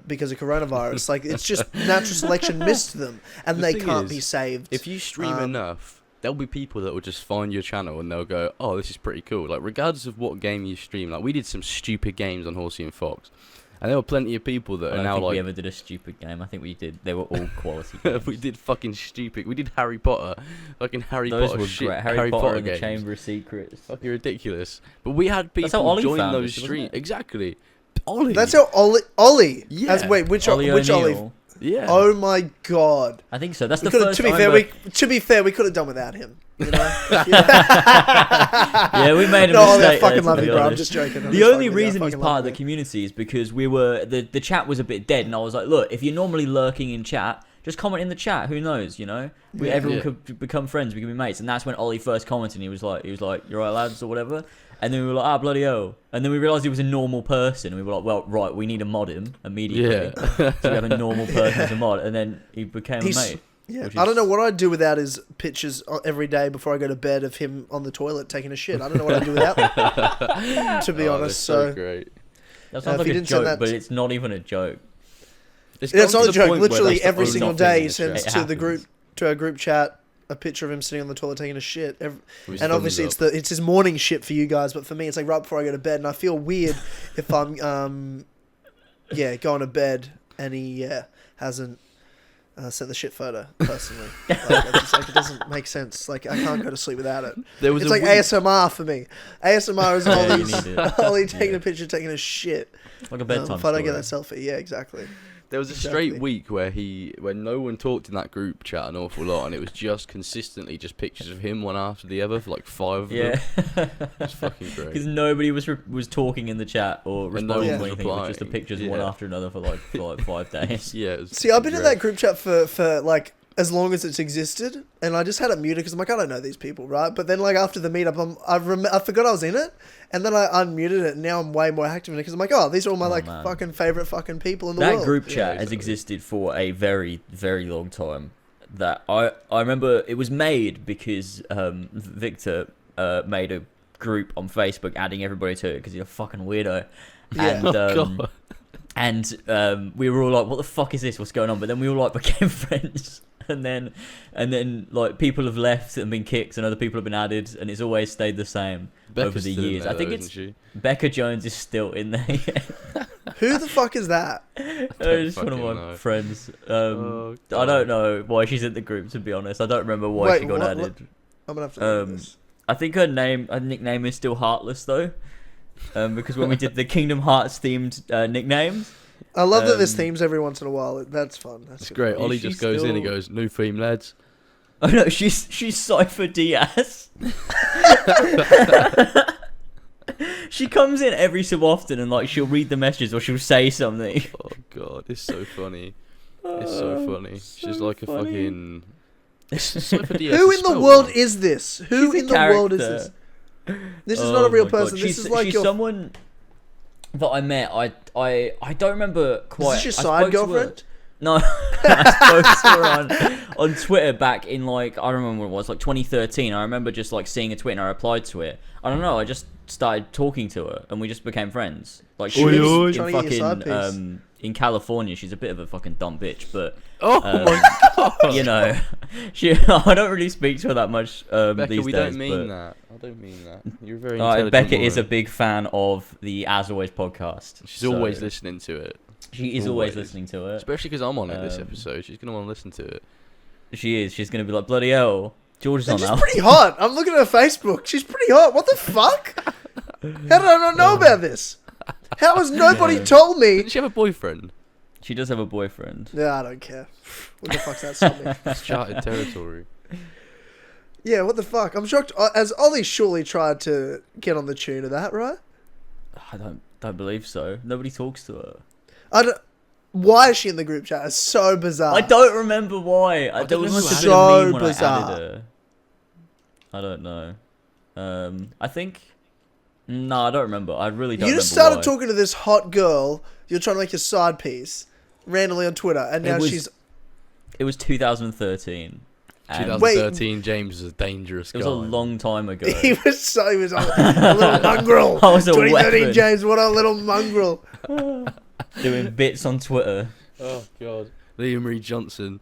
Speaker 2: because of coronavirus. Like, it's just natural selection missed them, and they can't be saved.
Speaker 3: If you stream enough, there'll be people that will just find your channel and they'll go, "Oh, this is pretty cool." Like, regardless of what game you stream, like we did some stupid games on Horsey and Fox. And there were plenty of people that are now like...
Speaker 1: we ever did a stupid game. I think we did. They were all quality games.
Speaker 3: We did fucking stupid. We did Harry Potter. Fucking Harry
Speaker 1: Those
Speaker 3: Potter
Speaker 1: were
Speaker 3: shit.
Speaker 1: Great. Harry Potter and
Speaker 3: games.
Speaker 1: the Chamber of Secrets.
Speaker 3: Fucking ridiculous. But we had people join those streams. Exactly. Ollie.
Speaker 2: That's how Ollie.
Speaker 3: Yeah.
Speaker 2: Which
Speaker 1: Ollie?
Speaker 3: Yeah.
Speaker 2: Oh my god.
Speaker 1: I think so. That's the first time.
Speaker 2: To be fair, we could have done without him.
Speaker 1: Yeah, we made a mistake.
Speaker 2: I fucking love you, bro. I'm just joking.
Speaker 1: The only reason he's part of the community is because we were the chat was a bit dead, and I was like, look, if you're normally lurking in chat, just comment in the chat. Who knows? Everyone could become friends. We could be mates. And that's when Ollie first commented. And he was like, "You're right, lads," or whatever. And then we were like, bloody hell. And then we realised he was a normal person. And we were like, well, right, we need to mod him immediately. Yeah. So we have a normal person to mod. And then he became a mate.
Speaker 2: Yeah. I don't know what I'd do without his pictures every day before I go to bed of him on the toilet taking a shit. I don't know what I'd do without them, to be honest.
Speaker 3: So great.
Speaker 1: That sounds like a joke, but it's not even a joke.
Speaker 2: It's not a joke. Literally every single day he sends to our group chat a picture of him sitting on the toilet taking a shit. And obviously it's his morning shit for you guys, but for me it's like right before I go to bed, and I feel weird if I'm going to bed and he hasn't sent the shit photo personally. It doesn't make sense. Like, I can't go to sleep without it. It's like ASMR for me. ASMR is Ollie taking a picture, taking a shit.
Speaker 1: Like a bedtime
Speaker 2: if I don't get that selfie, yeah, exactly.
Speaker 3: There was a straight week where no one talked in that group chat an awful lot, and it was just consistently just pictures of him one after the other for like 5 of them. It's fucking great.
Speaker 1: Because nobody was talking in the chat or responding to anything. It was just the pictures one after another for like 5 days.
Speaker 3: Yeah.
Speaker 2: See, I've been in that group chat for like as long as it's existed, and I just had it muted because I'm like, I don't know these people, right? But then like after the meetup, I forgot I was in it, and then I unmuted it, and now I'm way more active in it because I'm like, oh, these are all my fucking favorite fucking people in the world.
Speaker 1: That group chat has existed for a very, very long time. That I remember it was made because Victor made a group on Facebook, adding everybody to it because he's a fucking weirdo.
Speaker 2: Yeah.
Speaker 1: And we were all like, what the fuck is this? What's going on? But then we all like became friends. And then like people have left and been kicked, and other people have been added, and it's always stayed the same over the years.
Speaker 3: There,
Speaker 1: I think it's Becca Jones is still in there.
Speaker 2: Who the fuck is that?
Speaker 1: It's one of my friends. I don't know why she's in the group, to be honest. I don't remember why she got added.
Speaker 2: I'm gonna have to look at this.
Speaker 1: I think her nickname is still Heartless though, because when we did the Kingdom Hearts themed nicknames.
Speaker 2: I love that there's themes every once in a while. That's fun. That's
Speaker 3: great. Ollie just goes in and goes, new theme, lads.
Speaker 1: Oh no, she's Cypher Diaz. She comes in every so often and like she'll read the messages or she'll say something.
Speaker 3: Oh god, it's so funny. It's so funny. She's like a fucking... Cypher Diaz.
Speaker 2: Who in the world is this? Who in the world is this? This is not a real person. This is like
Speaker 1: she's someone that I met. I don't remember quite.
Speaker 2: Is this your side girlfriend?
Speaker 1: No, I spoke to her on Twitter back in like, I remember what it was, like 2013. I remember just like seeing a tweet and I replied to it. I don't know, I just started talking to her and we just became friends. Like she lives in fucking in California. She's a bit of a fucking dumb bitch, but
Speaker 3: my god,
Speaker 1: you know, I don't really speak to her that much
Speaker 3: Becca,
Speaker 1: these days.
Speaker 3: We don't mean that. I don't mean that. You're very intelligent.
Speaker 1: Becca is a big fan of the As Always podcast.
Speaker 3: She's always listening to it.
Speaker 1: She is always listening to it.
Speaker 3: Especially because I'm on it this episode. She's going to want to listen to it.
Speaker 1: She is. She's going to be like, bloody hell. George is on now.
Speaker 2: She's pretty hot. I'm looking at her Facebook. She's pretty hot. What the fuck? How did I not know about this? How has nobody told me?
Speaker 3: Does she have a boyfriend?
Speaker 1: She does have a boyfriend.
Speaker 2: Yeah, I don't care. What the fuck's that something?
Speaker 3: It's charted territory.
Speaker 2: Yeah, what the fuck? I'm shocked. As Ollie surely tried to get on the tune of that, right?
Speaker 1: I don't believe so. Nobody talks to her.
Speaker 2: Why is she in the group chat? It's so bizarre.
Speaker 1: I don't remember why. There was so bizarre. I don't know. I think. No, I don't remember. I really don't.
Speaker 2: You just started talking to this hot girl. You're trying to make your side piece randomly on Twitter, and now she's.
Speaker 1: It was 2013.
Speaker 3: 2013, James was a dangerous guy.
Speaker 1: It was a long time ago.
Speaker 2: He was a little mongrel.
Speaker 1: I was a
Speaker 2: 2013
Speaker 1: weapon.
Speaker 2: James, what a little mongrel.
Speaker 1: Doing bits on Twitter.
Speaker 3: Oh god, Liam Marie Johnson.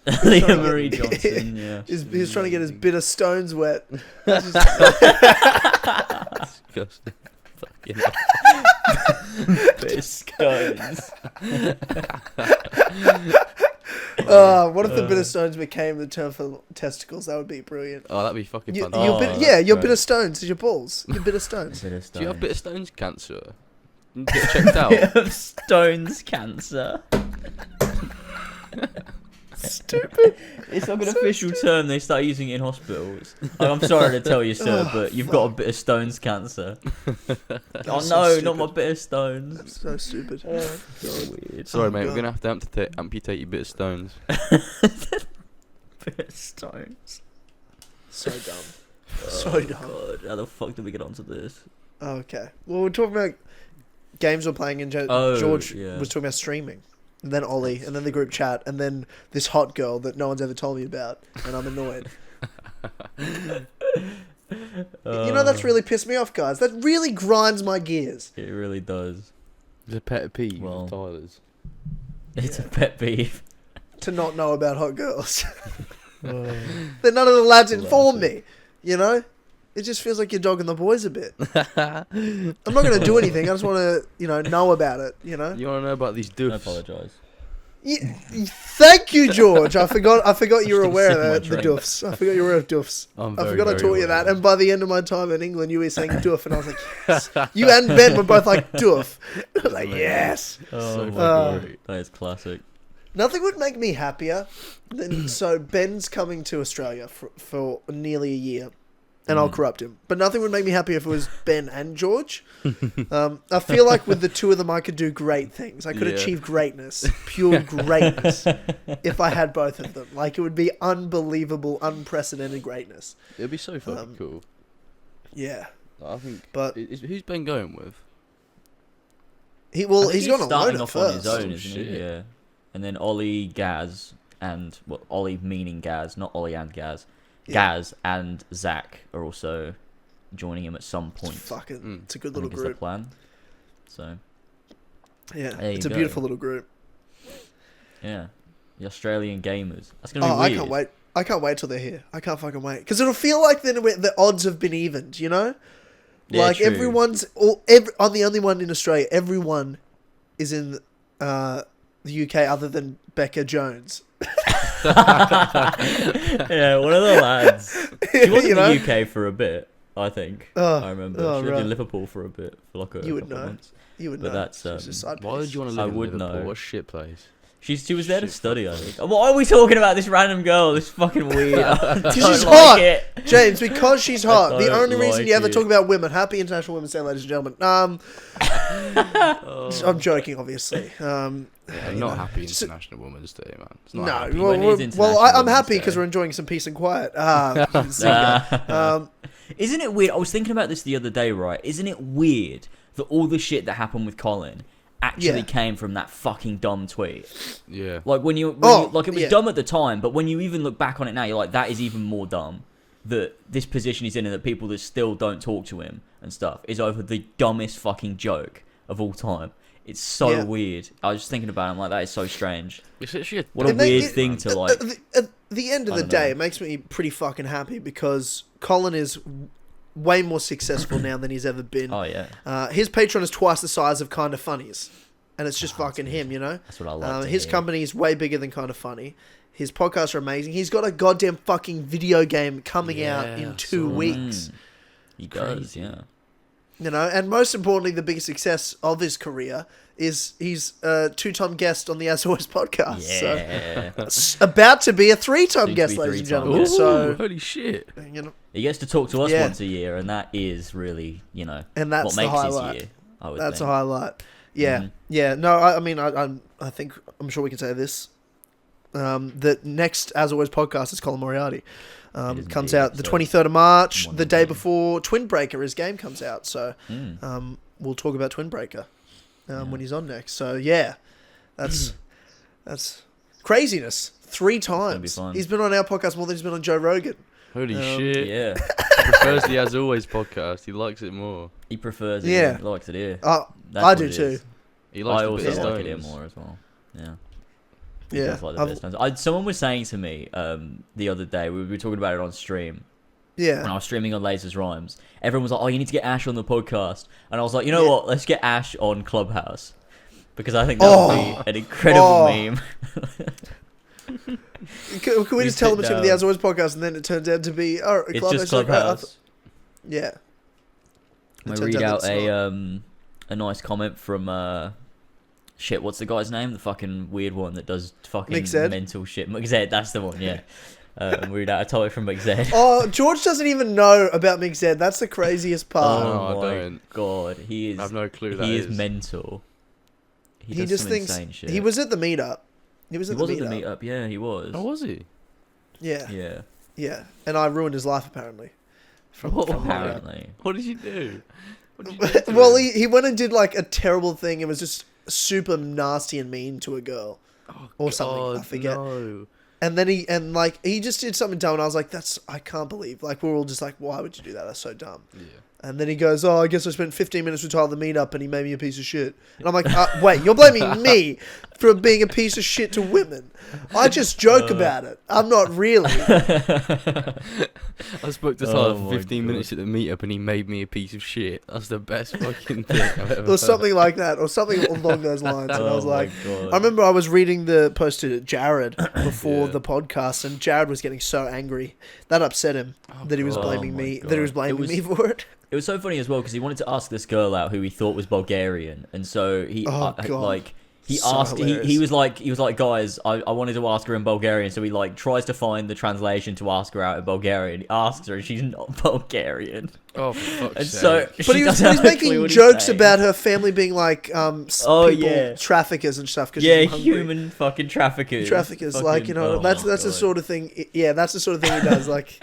Speaker 1: Liam Marie Johnson, yeah.
Speaker 2: He was trying to get his bitter stones wet.
Speaker 3: Disgusting. Fucking
Speaker 1: bitter stones.
Speaker 2: What if the bitter stones became the term for testicles? That would be brilliant.
Speaker 3: Oh, that'd be fucking fun.
Speaker 2: Your bitter stones is your balls. Your bitter stones.
Speaker 3: Do you have bitter stones cancer? Get checked out.
Speaker 1: Stones cancer.
Speaker 2: Stupid.
Speaker 1: It's like an official term they start using it in hospitals. I'm sorry to tell you, sir, but you've got a bit of stones cancer. Oh no, not my bit of stones.
Speaker 2: That's so stupid.
Speaker 1: So weird.
Speaker 3: Sorry, mate. We're gonna have to amputate your bit of stones.
Speaker 1: Bit of stones.
Speaker 2: So dumb.
Speaker 1: So dumb. God, how the fuck did we get onto this?
Speaker 2: Okay. Well, we're talking about games we're playing, and George was talking about streaming. And then Ollie, and then the group chat, and then this hot girl that no one's ever told me about, and I'm annoyed. You know, that's really pissed me off, guys. That really grinds my gears.
Speaker 1: It really does.
Speaker 3: It's a pet peeve of Tyler's.
Speaker 1: It's a pet peeve.
Speaker 2: To not know about hot girls. That none of the lads inform me, you know? It just feels like you're dogging the boys a bit. I'm not going to do anything. I just want to, know about it, you know?
Speaker 3: You want to know about these doofs?
Speaker 1: I apologise.
Speaker 2: Thank you, George. I forgot you were aware of the doofs. I forgot you were aware of doofs. I forgot I taught you that. And by the end of my time in England, you were saying doof, and I was like, yes. You and Ben were both like doof. I was like, yes.
Speaker 1: Oh my god, that is classic.
Speaker 2: Nothing would make me happier than so Ben's coming to Australia for nearly a year. And I'll corrupt him. But nothing would make me happier if it was Ben and George. I feel like with the two of them, I could do great things. I could achieve greatness, pure greatness, if I had both of them. Like, it would be unbelievable, unprecedented greatness.
Speaker 3: It'd be so fucking cool.
Speaker 2: Yeah.
Speaker 3: I think.
Speaker 2: But
Speaker 3: who's Ben going with?
Speaker 2: He's gone
Speaker 1: starting
Speaker 2: off
Speaker 1: off
Speaker 2: first.
Speaker 1: on his own, isn't he? Yeah. And then Ollie, Gaz, and Ollie meaning Gaz, not Ollie and Gaz. Gaz and Zach are also joining him at some point.
Speaker 2: It's a good little group.
Speaker 1: Is the plan. So,
Speaker 2: yeah, it's a beautiful little group.
Speaker 1: Yeah, the Australian gamers. That's gonna be weird.
Speaker 2: I can't wait. I can't wait till they're here. I can't fucking wait because it'll feel like then the odds have been evened. You know,
Speaker 1: yeah,
Speaker 2: like
Speaker 1: true.
Speaker 2: I'm the only one in Australia. Everyone is in the UK other than Becca Jones.
Speaker 1: Yeah, one of the lads. She was in the UK for a bit, I think. I remember. She lived in Liverpool for a bit, for like a couple of months.
Speaker 2: You would know.
Speaker 1: That's
Speaker 3: why would you want to live in Liverpool? What a shit place.
Speaker 1: She was there to study, I think. Why are we talking about this random girl? This fucking weird.
Speaker 2: Because she's hot, James. Because she's hot. The only reason you ever talk about women. Happy International Women's Day, ladies and gentlemen. I'm joking, obviously.
Speaker 3: Not happy International Women's Day, man. It's not
Speaker 2: I'm happy because we're enjoying some peace and quiet.
Speaker 1: Isn't it weird? I was thinking about this the other day, right? Isn't it weird that all the shit that happened with Colin actually came from that fucking dumb tweet?
Speaker 3: Yeah.
Speaker 1: Like when it was dumb at the time, but when you even look back on it now, you're like, that is even more dumb. That this position he's in and that people that still don't talk to him and stuff is over the dumbest fucking joke of all time. It's so weird. I was just thinking about it. I'm like, that is so strange. What a weird thing to like.
Speaker 2: At the end of the day, it makes me pretty fucking happy because Colin is way more successful now than he's ever been.
Speaker 1: Oh yeah.
Speaker 2: His Patreon is twice the size of Kinda Funnies, and it's just fucking him. You know.
Speaker 1: That's what I love.
Speaker 2: His company is way bigger than Kinda Funny. His podcasts are amazing. He's got a goddamn fucking video game coming out in 2 weeks.
Speaker 1: He does, yeah.
Speaker 2: You know, and most importantly, the biggest success of his career is he's a 2-time guest on the As Always podcast.
Speaker 1: Yeah.
Speaker 2: So, about to be a 3-time guest, ladies and gentlemen.
Speaker 3: Ooh,
Speaker 2: so
Speaker 3: holy shit.
Speaker 2: You know,
Speaker 1: he gets to talk to us once a year, and that is really, and
Speaker 2: that's
Speaker 1: what makes
Speaker 2: the highlight.
Speaker 1: his year.
Speaker 2: That's a highlight. Yeah, yeah. No, I think I'm sure we can say this. The next As Always podcast is Colin Moriarty. Comes out the 23rd of March, the day before Twin Breaker, his game comes out. So we'll talk about Twin Breaker when he's on next. So yeah, that's craziness. 3 times. He's been on our podcast more than he's been on Joe Rogan.
Speaker 3: Holy shit.
Speaker 1: Yeah.
Speaker 3: He prefers the As Always podcast. He likes it more.
Speaker 1: He prefers it. Yeah. He likes it here.
Speaker 2: I do too.
Speaker 3: He likes
Speaker 1: I also like it here more as well. Yeah.
Speaker 2: Yeah,
Speaker 1: like someone was saying to me the other day, we were talking about it on stream.
Speaker 2: Yeah,
Speaker 1: when I was streaming on Lasers Rhymes, everyone was like, "Oh, you need to get Ash on the podcast," and I was like, "You know what? Let's get Ash on Clubhouse because I think that would be an incredible meme."
Speaker 2: Can we just tell them it's going to be the As Always podcast, and then it turns out to be
Speaker 1: it's just Clubhouse.
Speaker 2: Yeah.
Speaker 1: I read out a nice comment from. Shit, what's the guy's name? The fucking weird one that does fucking mental shit. McZed, that's the one, yeah. Read out a topic from McZed.
Speaker 2: Oh, George doesn't even know about McZed. That's the craziest part.
Speaker 1: Oh my god, he is.
Speaker 3: I have no clue.
Speaker 1: He is mental. He just thinks insane shit.
Speaker 2: He was at the meetup. He was at the
Speaker 1: meetup. Yeah, he was.
Speaker 3: Oh, was he?
Speaker 2: Yeah.
Speaker 1: Yeah.
Speaker 2: Yeah, and I ruined his life apparently.
Speaker 1: Apparently.
Speaker 3: What did you do?
Speaker 2: Well, he went and did like a terrible thing. It was just super nasty and mean to a girl or something. I forget. No. And then he just did something dumb, and I was like, I can't believe. Like, we're all just like, why would you do that? That's so dumb. And then he goes, I guess I spent 15 minutes with Tyler the meetup and he made me a piece of shit. And I'm like, wait, you're blaming me for being a piece of shit to women. I just joke about it. I'm not really.
Speaker 3: I spoke to Tyler for 15 minutes at the meetup and he made me a piece of shit. That's the best fucking thing I've ever
Speaker 2: Or something like that. Or something along those lines. And I was like,
Speaker 1: God.
Speaker 2: I remember I was reading the post to Jared before the podcast and Jared was getting so angry. That upset him that he was blaming me. That he was blaming me for it.
Speaker 1: It was so funny as well because he wanted to ask this girl out who he thought was Bulgarian, and so he he was like, guys, I wanted to ask her in Bulgarian, so he like tries to find the translation to ask her out in Bulgarian. He asks her, and she's not Bulgarian.
Speaker 3: Oh, for fuck's sake.
Speaker 1: So,
Speaker 2: but he was making jokes about her family being like traffickers and stuff. Cause
Speaker 1: human fucking traffickers.
Speaker 2: Fucking, like, you know, that's the sort of thing. Yeah, that's the sort of thing he does. Like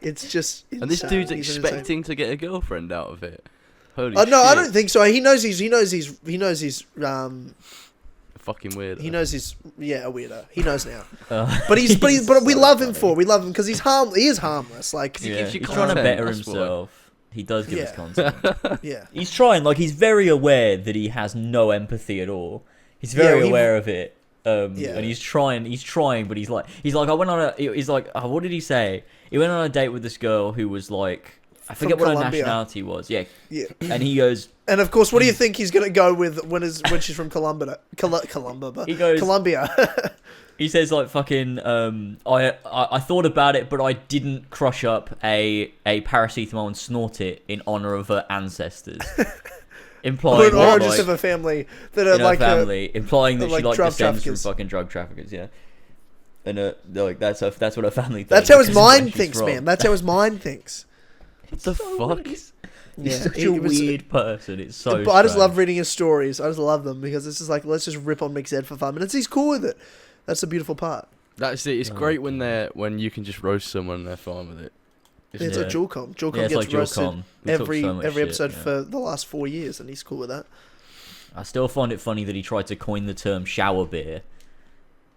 Speaker 2: it's just insane.
Speaker 3: And this dude's expecting to get a girlfriend out of it. Holy
Speaker 2: no,
Speaker 3: shit.
Speaker 2: I don't think so. He knows he's
Speaker 3: fucking weird.
Speaker 2: He knows he's a weirdo. He knows now. But we love him for it. We love him because he is harmless. Like
Speaker 1: he's trying to better himself. He does give us content.
Speaker 2: Yeah.
Speaker 1: He's trying. Like he's very aware that he has no empathy at all. He's very aware of it. And he's trying, but he's like, what did he say? He went on a date with this girl who was like, I forget what her nationality was. Yeah. And he goes,
Speaker 2: and of course, what do you think he's gonna go with when she's from Colombia? He goes, Colombia.
Speaker 1: He says like fucking, I thought about it, but I didn't crush up a paracetamol and snort it in honor of her ancestors. Implying
Speaker 2: the origins of a family that are like
Speaker 1: implying that she like descends from fucking drug traffickers, and like that's what her family thinks.
Speaker 2: That's how his mind thinks, man. That's how his mind thinks.
Speaker 1: What the fuck?
Speaker 2: Yeah,
Speaker 1: such a weird person. It's so.
Speaker 2: But I just love reading his stories. I just love them because it's just like, let's just rip on McZed for 5 minutes. He's cool with it. That's the beautiful part.
Speaker 3: That's it. It's great when you can just roast someone and they're fine with it.
Speaker 2: It's like Jewelcom. Jewelcom gets roasted every episode for the last 4 years, and he's cool with that.
Speaker 1: I still find it funny that he tried to coin the term shower beer,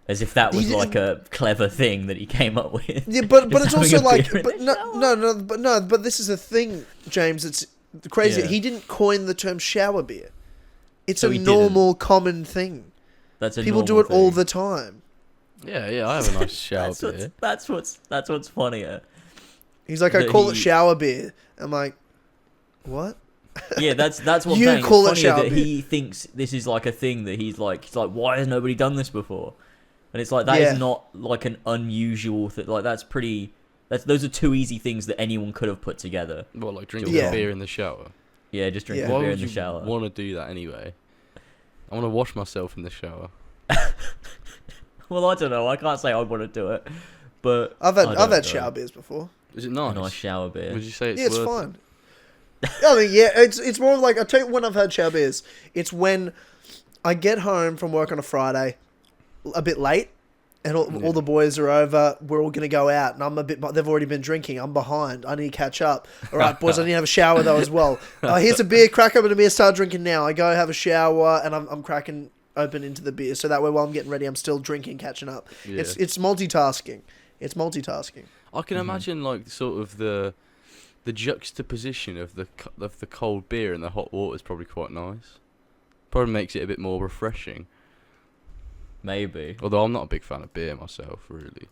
Speaker 1: as if that was like a clever thing that he came up with.
Speaker 2: Yeah, but it's also like, but this is the thing, James. It's crazy. Yeah. He didn't coin the term shower beer. It's a normal, common thing. People do it all the time.
Speaker 3: Yeah. I have a nice shower beer.
Speaker 1: That's what's funnier.
Speaker 2: He's like, I call it shower beer. I'm like, what?
Speaker 1: Yeah, that's what I'm saying.
Speaker 2: Call it
Speaker 1: funny
Speaker 2: shower
Speaker 1: that
Speaker 2: beer.
Speaker 1: he thinks this is like a thing that he's like, why has nobody done this before? And it's like, that is not like an unusual thing. Like those are two easy things that anyone could have put together.
Speaker 3: Well, like drinking a beer in the shower.
Speaker 1: Yeah, just drinking a beer in the shower.
Speaker 3: Why would you want to do that anyway? I want to wash myself in the shower.
Speaker 1: Well, I don't know. I can't say I want to do it, but
Speaker 2: I've had shower beers before.
Speaker 3: Is it nice?
Speaker 1: A nice shower beer.
Speaker 3: Would you say it's
Speaker 2: it's fine. I mean, it's more of like, I tell you when I've had shower beers. It's when I get home from work on a Friday, a bit late, and all the boys are over. We're all gonna go out, and they've already been drinking. I'm behind. I need to catch up. All right, boys, I need to have a shower though as well. Here's a beer. Crack open a beer. Start drinking now. I go have a shower, and I'm cracking open into the beer, so that way while I'm getting ready, I'm still drinking, catching up. Yeah. It's multitasking. It's multitasking.
Speaker 3: I can imagine like sort of the juxtaposition of the cold beer and the hot water is probably quite nice. Probably makes it a bit more refreshing.
Speaker 1: Maybe.
Speaker 3: Although I'm not a big fan of beer myself, really.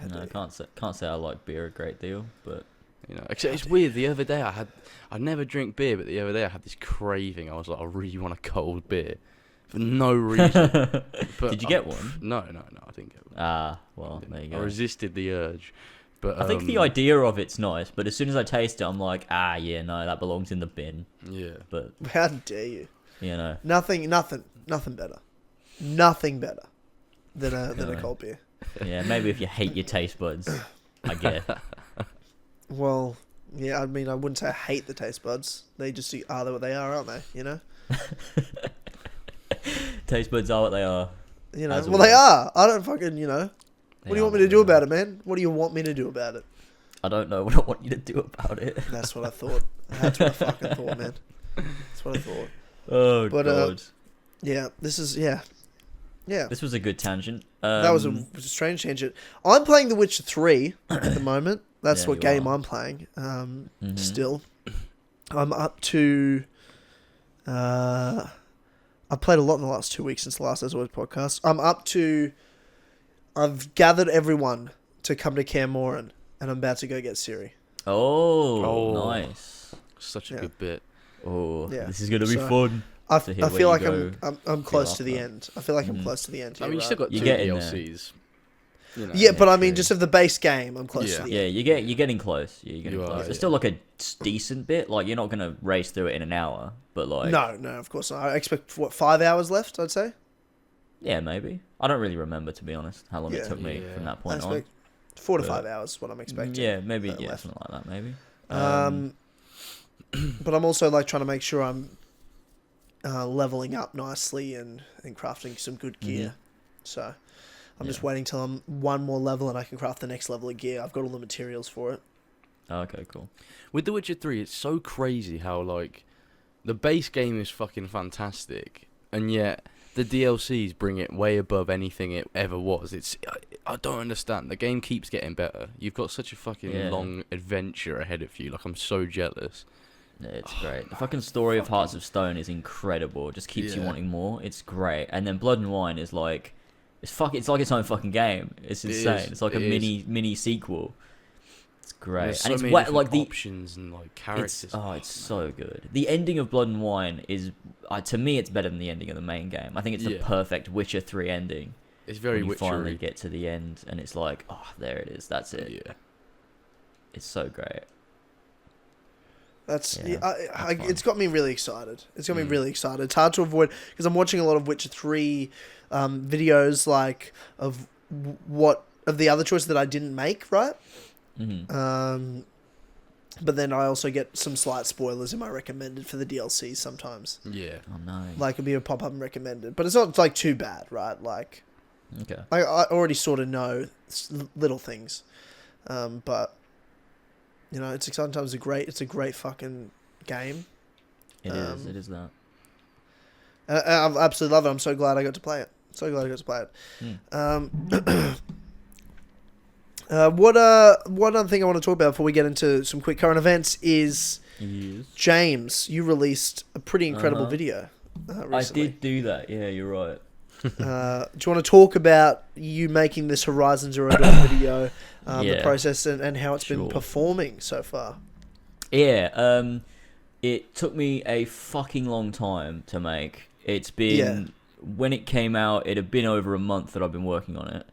Speaker 1: No, I can't say I like beer a great deal, but
Speaker 3: you know, except it's weird. The other day I never drink beer, but the other day I had this craving. I was like, I really want a cold beer for no reason. But
Speaker 1: did you get one?
Speaker 3: No, I didn't get one.
Speaker 1: Well, there you go.
Speaker 3: I resisted the urge. But
Speaker 1: I think the idea of it's nice, but as soon as I taste it, I'm like, yeah, no, that belongs in the bin.
Speaker 3: Yeah.
Speaker 2: But how dare you?
Speaker 1: You know.
Speaker 2: Nothing better. Nothing better than a cold beer.
Speaker 1: Yeah, maybe if you hate your taste buds, I get it.
Speaker 2: Well, yeah, I mean, I wouldn't say I hate the taste buds. They just are what they are, aren't they? You know.
Speaker 1: Taste buds are what they are.
Speaker 2: You know. Well, they are. I don't fucking. You know. What do you want me to do about it, man? What do you want me to do about it?
Speaker 1: I don't know what I want you to do about it.
Speaker 2: That's what I thought. That's what I fucking thought, man. That's what I thought.
Speaker 1: Oh, God.
Speaker 2: Yeah, this is... Yeah.
Speaker 1: This was a good tangent.
Speaker 2: That was a strange tangent. I'm playing The Witcher 3 at the moment. That's what game
Speaker 1: are.
Speaker 2: I'm playing. Still, I'm up to. I've played a lot in the last 2 weeks since the last As Always podcast. I'm up to. I've gathered everyone to come to Cairnmorran, and I'm about to go get Siri.
Speaker 1: Oh, nice.
Speaker 3: Such a good bit.
Speaker 1: Oh, this is gonna be fun.
Speaker 2: I feel like I'm close to the end. I feel like I'm close to the end.
Speaker 3: I mean, you still got 2 DLCs. You know,
Speaker 2: yeah, but I mean, just of the base game, I'm close to the end.
Speaker 1: Yeah, you're getting close. Yeah, you're getting close. It's still like a decent bit. Like, you're not gonna race through it in an hour, but like
Speaker 2: no, of course not. I expect 5 hours left. I'd say.
Speaker 1: Yeah, maybe. I don't really remember, to be honest, how long it took me from that point on.
Speaker 2: 4 to 5 hours is what I'm expecting.
Speaker 1: Yeah, maybe. Yeah, something like that. Maybe.
Speaker 2: But I'm also like trying to make sure I'm leveling up nicely and crafting some good gear. So I'm just waiting till I'm one more level and I can craft the next level of gear. I've got all the materials for it.
Speaker 1: Okay, cool.
Speaker 3: With The Witcher 3, it's so crazy how like the base game is fucking fantastic, and yet the DLCs bring it way above anything it ever was. I don't understand. The game keeps getting better. You've got such a fucking long adventure ahead of you. Like, I'm so jealous.
Speaker 1: Yeah, it's great. The fucking story of Hearts of Stone is incredible. It just keeps you wanting more. It's great. And then Blood and Wine is like, it's like its own fucking game. It's insane. It's like a mini sequel. It's great.
Speaker 3: There's
Speaker 1: and
Speaker 3: so
Speaker 1: it's
Speaker 3: many
Speaker 1: like the
Speaker 3: options and like characters.
Speaker 1: It's so good. The ending of Blood and Wine is, to me, it's better than the ending of the main game. I think it's the perfect Witcher 3 ending.
Speaker 3: It's very
Speaker 1: Witcher. You finally
Speaker 3: Witchery.
Speaker 1: get to the end, and it's like, oh, there it is. That's it.
Speaker 3: Yeah.
Speaker 1: It's so great.
Speaker 2: It's got me really excited. It's got me really excited. It's hard to avoid because I'm watching a lot of Witcher 3 videos, like of the other choices that I didn't make, right?
Speaker 1: Mm-hmm.
Speaker 2: But then I also get some slight spoilers in my recommended for the DLCs sometimes.
Speaker 3: Yeah.
Speaker 1: Oh no.
Speaker 2: Like it'll be a pop up and recommended, but it's not like too bad, right? Like,
Speaker 1: okay.
Speaker 2: I already sort of know little things, but you know, it's sometimes it's a great fucking game.
Speaker 1: It is that.
Speaker 2: I absolutely love it. I'm so glad I got to play it. What other thing I want to talk about before we get into some quick current events is James, you released a pretty incredible video recently.
Speaker 1: I did do that. Yeah, you're right.
Speaker 2: Do you want to talk about you making this Horizon Zero Dawn video, the process and how it's been performing so far?
Speaker 1: Yeah, it took me a fucking long time to make. It's been, when it came out, it had been over a month that I've been working on it.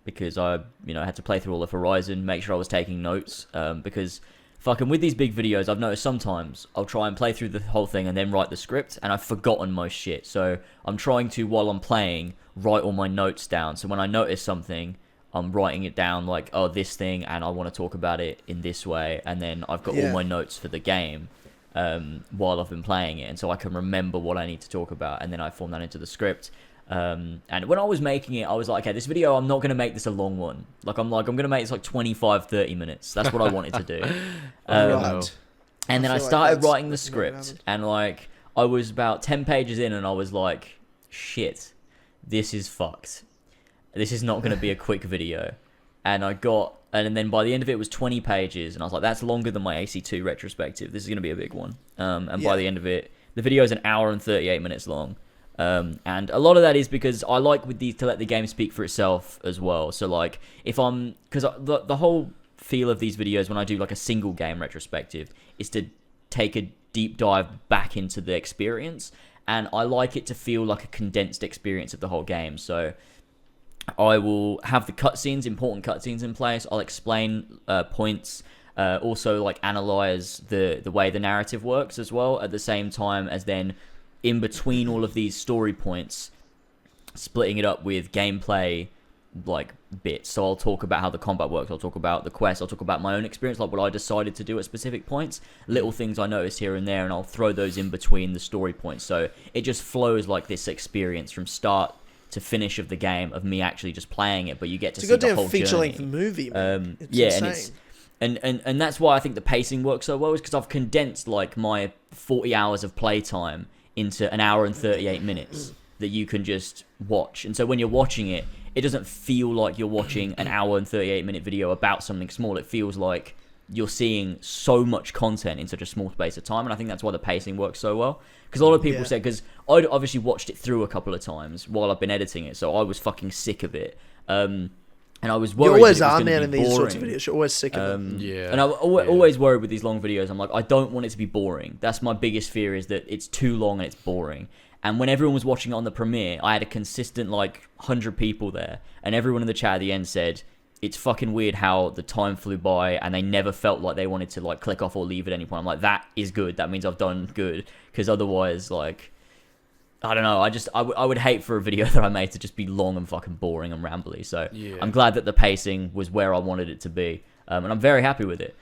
Speaker 1: Because I had to play through all of Horizon, make sure I was taking notes, because fucking with these big videos, I've noticed sometimes I'll try and play through the whole thing and then write the script, and I've forgotten most shit, so I'm trying to, while I'm playing, write all my notes down, so when I notice something, I'm writing it down, like, oh, this thing, and I want to talk about it in this way, and then I've got all my notes for the game, while I've been playing it, and so I can remember what I need to talk about, and then I form that into the script. And when I was making it, I was like, okay, this video, I'm not going to make this a long one. I'm going to make this like 25, 30 minutes. That's what I wanted to do.
Speaker 2: Right.
Speaker 1: And then I started writing the script, and like, I was about 10 pages in, and I was like, shit, this is fucked. This is not going to be a quick video. And then by the end of it was 20 pages, and I was like, that's longer than my AC2 retrospective. This is going to be a big one. By the end of it, the video is an hour and 38 minutes long. And a lot of that is because I like with these to let the game speak for itself as well. So like, because the whole feel of these videos when I do like a single game retrospective is to take a deep dive back into the experience, and I like it to feel like a condensed experience of the whole game. So I will have the cutscenes, important cutscenes in place. I'll explain points, also like analyze the way the narrative works as well, at the same time as then in between all of these story points, splitting it up with gameplay like bits. So I'll talk about how the combat works, I'll talk about the quest, I'll talk about my own experience, like what I decided to do at specific points, little things I noticed here and there, and I'll throw those in between the story points. So it just flows like this experience from start to finish of the game, of me actually just playing it, but you get to see the whole
Speaker 2: feature
Speaker 1: journey.
Speaker 2: length movie, man. It's insane.
Speaker 1: And that's why I think the pacing works so well, is because I've condensed like my 40 hours of playtime into an hour and 38 minutes that you can just watch. And so when you're watching it, it doesn't feel like you're watching an hour and 38-minute video about something small. It feels like you're seeing so much content in such a small space of time, and I think that's why the pacing works so well. Because a lot of people said, because I'd obviously watched it through a couple of times while I've been editing it, so I was fucking sick of it. And I was worried. You always are, man, in these sorts of
Speaker 2: videos. You're always sick of them.
Speaker 1: And I'm always worried with these long videos. I'm like, I don't want it to be boring. That's my biggest fear, is that it's too long and it's boring. And when everyone was watching it on the premiere, I had a consistent, 100 people there. And everyone in the chat at the end said, it's fucking weird how the time flew by and they never felt like they wanted to, click off or leave at any point. I'm like, that is good. That means I've done good. Because otherwise, I don't know. I would hate for a video that I made to just be long and fucking boring and rambly. So I'm glad that the pacing was where I wanted it to be. And I'm very happy with it.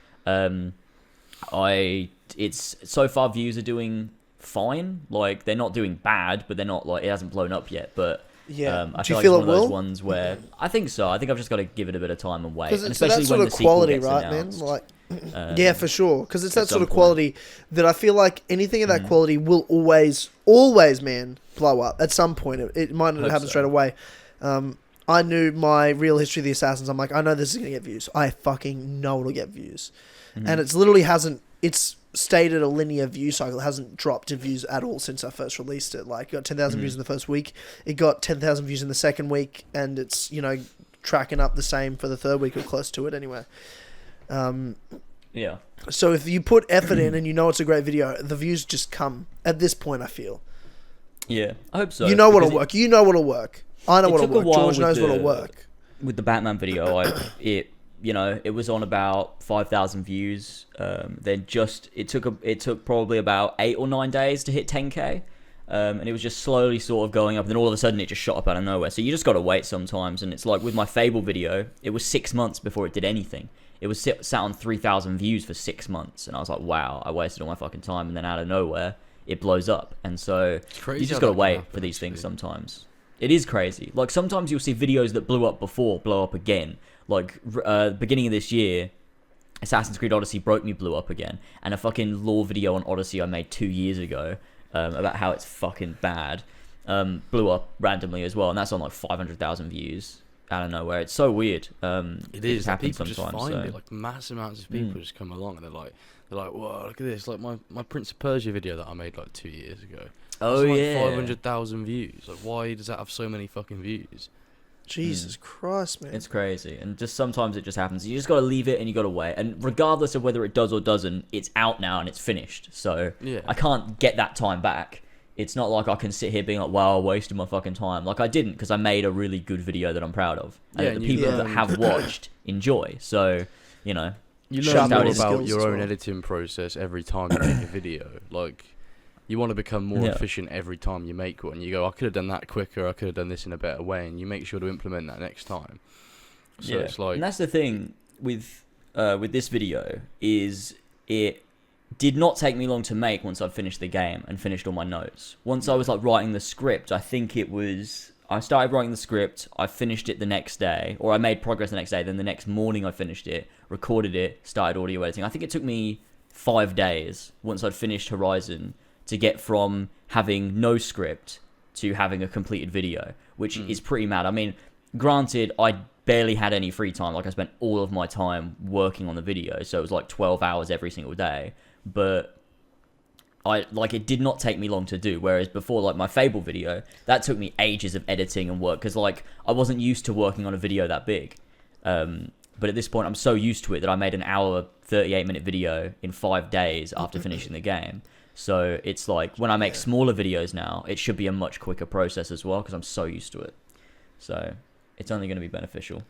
Speaker 1: It's so far, views are doing fine. They're not doing bad, but they're not it hasn't blown up yet. But I
Speaker 2: do you
Speaker 1: feel
Speaker 2: feel
Speaker 1: it's one of those ones where I think so. I think I've just got to give it a bit of time and wait. And especially when the sequel gets announced.
Speaker 2: Yeah, for sure. Because it's that sort of quality that I feel like anything of that quality will always, man, blow up at some point. It might not happen straight away. I knew my real history of the Assassins. I'm like, I know this is going to get views. I fucking know it'll get views. And it's literally it's stayed at a linear view cycle. It hasn't dropped in views at all since I first released it. It got 10,000 views in the first week. It got 10,000 views in the second week. And it's, tracking up the same for the third week or close to it anyway. So if you put effort in and you know it's a great video, the views just come at this point, I feel.
Speaker 1: Yeah, I hope so.
Speaker 2: You know what'll work. You know what'll work. I know what'll work. George knows what'll work.
Speaker 1: With the Batman video, it was on about 5,000 views. Then it took probably about 8 or 9 days to hit 10k. And it was just slowly sort of going up, and then all of a sudden it just shot up out of nowhere. So you just got to wait sometimes. And it's like with my Fable video, it was 6 months before it did anything. It was sat on 3,000 views for 6 months, and I was like, wow, I wasted all my fucking time. And then out of nowhere, it blows up. And so you just got to wait for these things sometimes. It is crazy. Sometimes you'll see videos that blew up before blow up again. Beginning of this year, Assassin's Creed Odyssey Broke Me blew up again. And a fucking lore video on Odyssey I made 2 years ago about how it's fucking bad blew up randomly as well. And that's on 500,000 views. Out of nowhere. It's so weird.
Speaker 3: It is.
Speaker 1: Happens
Speaker 3: people
Speaker 1: sometimes,
Speaker 3: just find it. Massive amounts of people just come along and they're like, whoa, look at this. My Prince of Persia video that I made 2 years ago.
Speaker 1: Oh, yeah.
Speaker 3: 500,000 views. Why does that have so many fucking views?
Speaker 2: Jesus Christ, man.
Speaker 1: It's crazy. And just sometimes it just happens. You just got to leave it and you got to wait. And regardless of whether it does or doesn't, it's out now and it's finished. So I can't get that time back. It's not like I can sit here being like, wow, I wasted my fucking time. I didn't, because I made a really good video that I'm proud of. And the people that have watched enjoy. So,
Speaker 3: You learn more about your own editing process every time you make a video. You want to become more efficient every time you make one. You go, I could have done that quicker, I could have done this in a better way, and you make sure to implement that next time. So it's
Speaker 1: and that's the thing with this video, is it did not take me long to make once I'd finished the game and finished all my notes. Once I was writing the script, I started writing the script, I finished it the next day, or I made progress the next day, then the next morning I finished it, recorded it, started audio editing. I think it took me 5 days once I'd finished Horizon to get from having no script to having a completed video, which is pretty mad. I mean, granted, I barely had any free time. I spent all of my time working on the video, so it was 12 hours every single day. But it did not take me long to do, whereas before, my Fable video, that took me ages of editing and work, because I wasn't used to working on a video that big. But at this point, I'm so used to it that I made an hour 38-minute video in 5 days after finishing the game. So it's when I make smaller videos now, it should be a much quicker process as well, because I'm so used to it. So it's only going to be beneficial.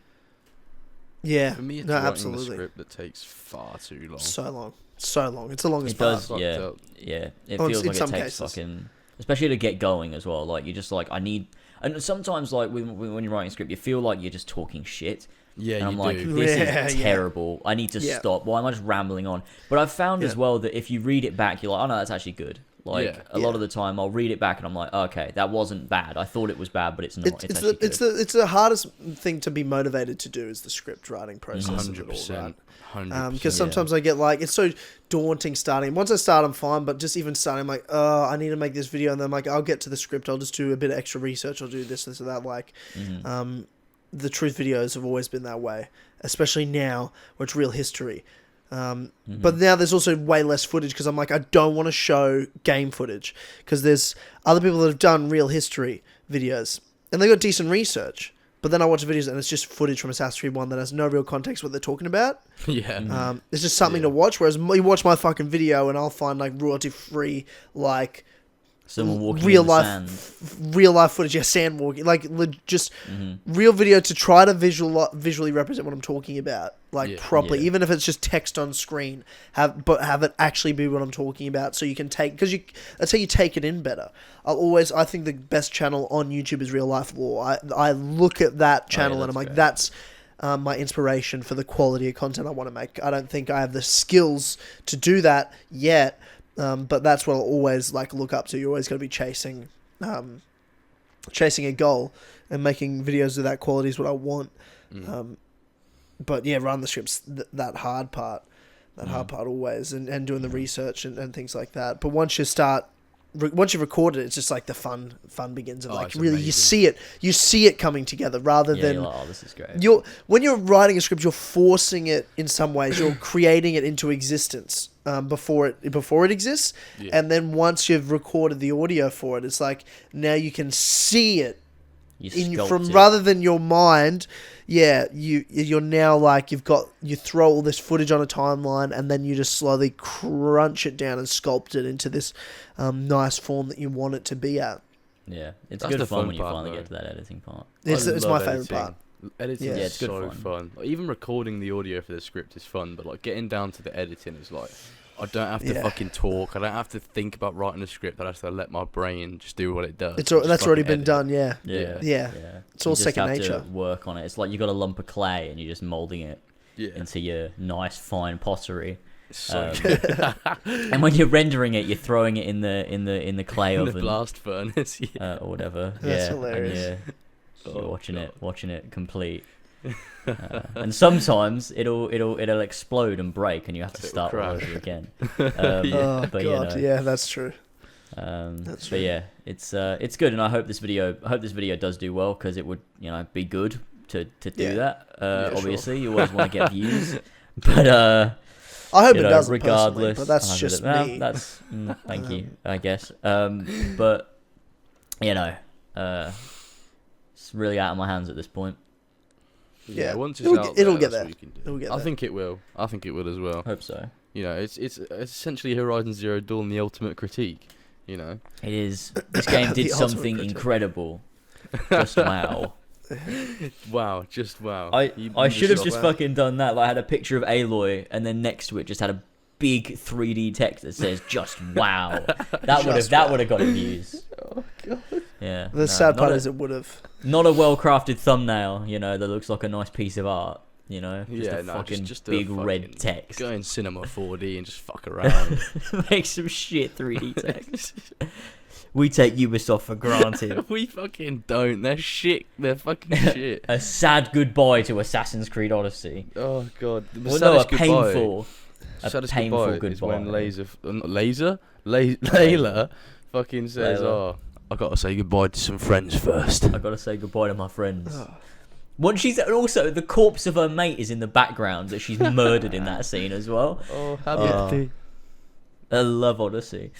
Speaker 2: Yeah,
Speaker 3: for me, it's
Speaker 2: absolutely.
Speaker 3: The script that takes far too long.
Speaker 2: So long. It's the longest
Speaker 1: part. It
Speaker 2: does,
Speaker 1: yeah. It feels like it takes fucking... Especially to get going as well. You're just I need... And sometimes, when you're writing a script, you feel like you're just talking shit.
Speaker 3: Yeah,
Speaker 1: and I'm
Speaker 3: do.
Speaker 1: This is terrible. I need to stop. Why am I just rambling on? But I've found as well that if you read it back, you're like, oh no, that's actually good. A lot of the time, I'll read it back and I'm like, okay, that wasn't bad. I thought it was bad, but it's not.
Speaker 2: It's the hardest thing to be motivated to do, is the script writing process.
Speaker 3: 100%.
Speaker 2: Because sometimes I get it's so daunting starting. Once I start, I'm fine, but just even starting, I'm like, oh, I need to make this video, and then I'm like, I'll get to the script. I'll just do a bit of extra research. I'll do this or that. the truth videos have always been that way, especially now where it's real history. But now there's also way less footage because I'm like, I don't want to show game footage because there's other people that have done real history videos and they got decent research. But then I watch the videos and it's just footage from Assassin's Creed 1 that has no real context what they're talking about.
Speaker 3: Yeah.
Speaker 2: It's just something to watch. Whereas you watch my fucking video and I'll find like royalty free, like
Speaker 1: someone walking
Speaker 2: real
Speaker 1: in the
Speaker 2: life,
Speaker 1: sand.
Speaker 2: real life footage. Yeah, sand walking, like just real video to try to visually represent what I'm talking about, like properly. Even if it's just text on screen, have it actually be what I'm talking about, so you can take that's how you take it in better. I think the best channel on YouTube is Real Life Lore. I look at that channel and I'm like, great. That's my inspiration for the quality of content I want to make. I don't think I have the skills to do that yet. But that's what I'll always like look up to. You're always going to be chasing a goal, and making videos of that quality is what I want. But yeah, run the scripts, that hard part always, and doing the research and things like that. But once you've recorded it, it's just like the fun begins. Of like really, amazing. You see it coming together rather than
Speaker 1: you're like, oh, this is great.
Speaker 2: When you're writing a script, you're forcing it in some ways. You're creating it into existence. Before it exists, and then once you've recorded the audio for it, it's like now you can see it rather than your mind. You're now like you throw all this footage on a timeline, and then you just slowly crunch it down and sculpt it into this nice form that you want it to be at.
Speaker 1: Yeah, it's good fun when you finally get to that editing part.
Speaker 2: It's my favorite part.
Speaker 3: Editing is so fun. Like, even recording the audio for the script is fun, but like getting down to the editing is like, I don't have to fucking talk. I don't have to think about writing a script. I just have to let my brain just do what it does.
Speaker 2: That's already been done.
Speaker 1: Yeah.
Speaker 2: It's all second nature.
Speaker 1: You just have to work on it. It's like you got a lump of clay and you're just molding it into your nice fine pottery. And when you're rendering it, you're throwing it in the clay oven,
Speaker 3: the blast furnace,
Speaker 1: or whatever.
Speaker 2: That's hilarious.
Speaker 1: You're watching it complete. And sometimes it'll explode and break, and you have to start all over again.
Speaker 2: That's true.
Speaker 1: But yeah, it's good, and I hope this video does do well, because it would be good to do that. Obviously, you always want to get views, but
Speaker 2: I hope it doesn't,
Speaker 1: regardless.
Speaker 2: But that's just me.
Speaker 1: That's thank you, I guess. But it's really out of my hands at this point.
Speaker 3: Once it's out there,
Speaker 2: it'll get there.
Speaker 3: I think it will. I think it will as well.
Speaker 1: Hope so.
Speaker 3: It's essentially Horizon Zero Dawn, the ultimate critique. It
Speaker 1: is. This game did something incredible. Just wow.
Speaker 3: Wow, just wow.
Speaker 1: I should have just fucking done that. Like, I had a picture of Aloy, and then next to it just had a big 3D text that says "just wow." That would have got views.
Speaker 2: Oh god.
Speaker 1: Yeah.
Speaker 2: The sad part is it would have.
Speaker 1: Not a well-crafted thumbnale, that looks like a nice piece of art. Just big red text.
Speaker 3: Go in Cinema 4D and just fuck around.
Speaker 1: Make some shit 3D text. We take Ubisoft for granted.
Speaker 3: We fucking don't. They're shit. They're fucking shit.
Speaker 1: A sad goodbye to Assassin's Creed Odyssey.
Speaker 3: Oh god.
Speaker 1: A painful goodbye.
Speaker 3: Is when Layla fucking says, "Oh, I gotta say goodbye to some friends first.
Speaker 1: I gotta say goodbye to my friends." Once she's also, the corpse of her mate is in the background that she's murdered in that scene as well.
Speaker 3: Oh, happy.
Speaker 1: I love Odyssey.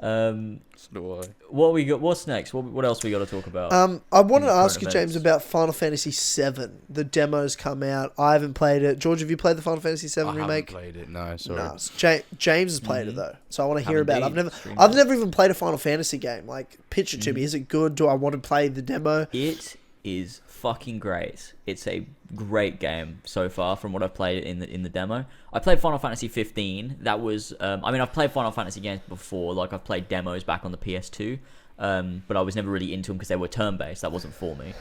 Speaker 3: So do I.
Speaker 1: What we got? What's next? What else we got to talk about?
Speaker 2: I wanted to ask you, James, about Final Fantasy VII. The demo's come out. I haven't played it. George, have you played the Final Fantasy VII remake?
Speaker 3: I haven't played it. No, sorry.
Speaker 2: No. James has played it though, so I want to hear about it. I've never even played a Final Fantasy game. Like, pitch it to me. Is it good? Do I want to play the demo?
Speaker 1: It is fucking great. It's a great game so far from what I've played in the demo. I played Final Fantasy 15. That was I've played Final Fantasy games before. Like, I've played demos back on the PS2, but I was never really into them because they were turn-based. That wasn't for me.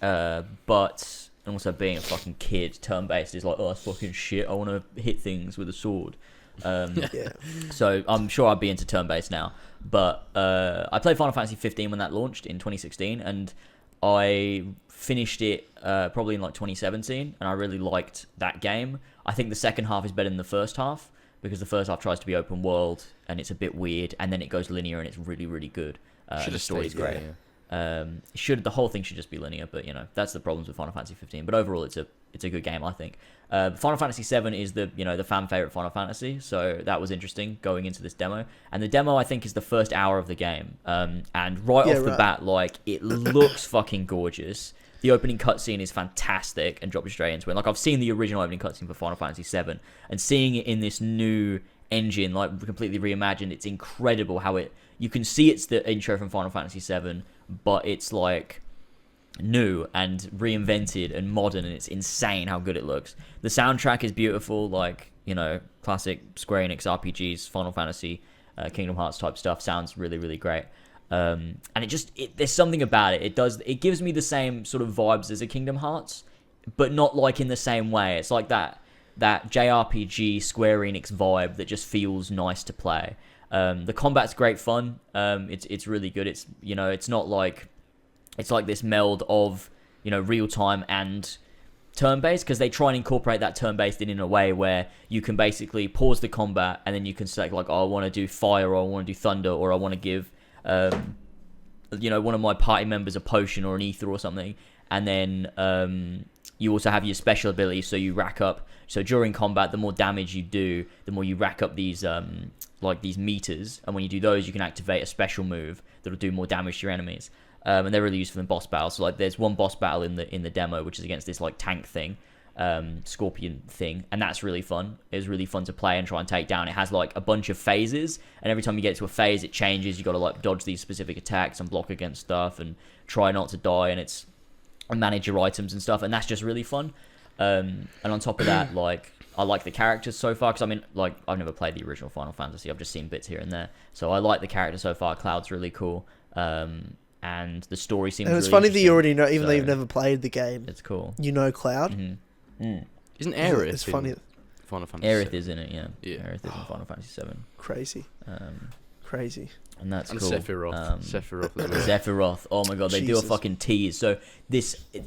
Speaker 1: But also being a fucking kid, turn-based is like, oh, that's fucking shit. I want to hit things with a sword. So I'm sure I'd be into turn-based now. But I played Final Fantasy 15 when that launched in 2016, and I finished it probably in like 2017, and I really liked that game. I think the second half is better than the first half, because the first half tries to be open world and it's a bit weird, and then it goes linear and it's really, really good. The story's great. The whole thing should just be linear, but that's the problems with Final Fantasy 15. But overall, it's a good game, I think. Final Fantasy 7 is the fan favorite Final Fantasy, so that was interesting going into this demo. And the demo, I think, is the first hour of the game, and off the bat, like, it looks fucking gorgeous. The opening cutscene is fantastic and drops you straight into it. Like, I've seen the original opening cutscene for Final Fantasy 7, and seeing it in this new engine, like completely reimagined, it's incredible how you can see it's the intro from Final Fantasy 7, but it's like new and reinvented and modern, and it's insane how good it looks. The soundtrack is beautiful, like, classic Square Enix RPGs, Final Fantasy, Kingdom Hearts type stuff. Sounds really, really great. And there's something about it. It gives me the same sort of vibes as a Kingdom Hearts, but not like in the same way. It's like that JRPG Square Enix vibe that just feels nice to play. The combat's great fun. It's really good. It's it's not like it's like this meld of real time and turn-based, because they try and incorporate that turn-based in a way where you can basically pause the combat and then you can select like, oh, I want to do fire, or I want to do thunder, or I want to give one of my party members a potion or an ether or something. And then you also have your special abilities, so you rack up. So during combat, the more damage you do, the more you rack up these these meters. And when you do those, you can activate a special move that'll do more damage to your enemies. And they're really useful in boss battles. So like, there's one boss battle in the demo, which is against this like tank thing, scorpion thing, and that's really fun. It's really fun to play and try and take down. It has like a bunch of phases, and every time you get to a phase, it changes. You got to like dodge these specific attacks and block against stuff and try not to die, and manage your items and stuff, and that's just really fun. And on top of that, like, I like the characters so far, because I mean, like, I've never played the original Final Fantasy. I've just seen bits here and there, so I like the character so far. Cloud's really cool, and the story seems.
Speaker 2: And it's
Speaker 1: really
Speaker 2: funny that you already know, even though you've never played the game.
Speaker 1: It's cool.
Speaker 2: You know Cloud.
Speaker 1: Mm-hmm. Mm.
Speaker 3: Isn't Aerith?
Speaker 2: It's funny.
Speaker 3: Final Fantasy.
Speaker 1: Aerith is in it, yeah. Aerith is in Final Fantasy 7.
Speaker 2: Crazy. Crazy.
Speaker 1: And that's
Speaker 3: and
Speaker 1: cool.
Speaker 3: Sephiroth.
Speaker 1: Sephiroth. Oh my god, they do a fucking tease. So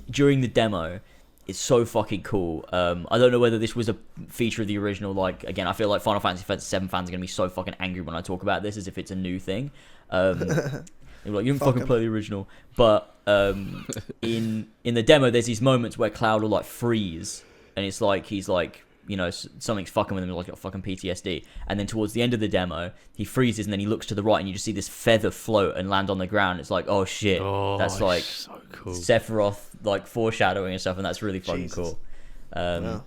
Speaker 1: during the demo, it's so fucking cool. I don't know whether this was a feature of the original. Like, again, I feel like Final Fantasy 7 fans are gonna be so fucking angry when I talk about this, as if it's a new thing. They're like, you didn't fucking play the original. But in the demo, there's these moments where Cloud will like freeze, and it's like he's like, something's fucking with him, like a fucking PTSD. And then towards the end of the demo, he freezes, and then he looks to the right, and you just see this feather float and land on the ground. It's like, oh shit, that's like
Speaker 3: so cool.
Speaker 1: Sephiroth, like foreshadowing and stuff, and that's really fucking cool.
Speaker 2: Wow.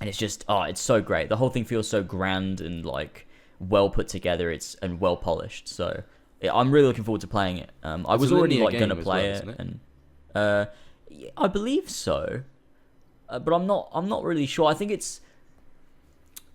Speaker 1: And it's just, it's so great. The whole thing feels so grand and like well put together. And well polished. So I'm really looking forward to playing it. I was already like gonna play it, and I believe so, but I'm not really sure. I think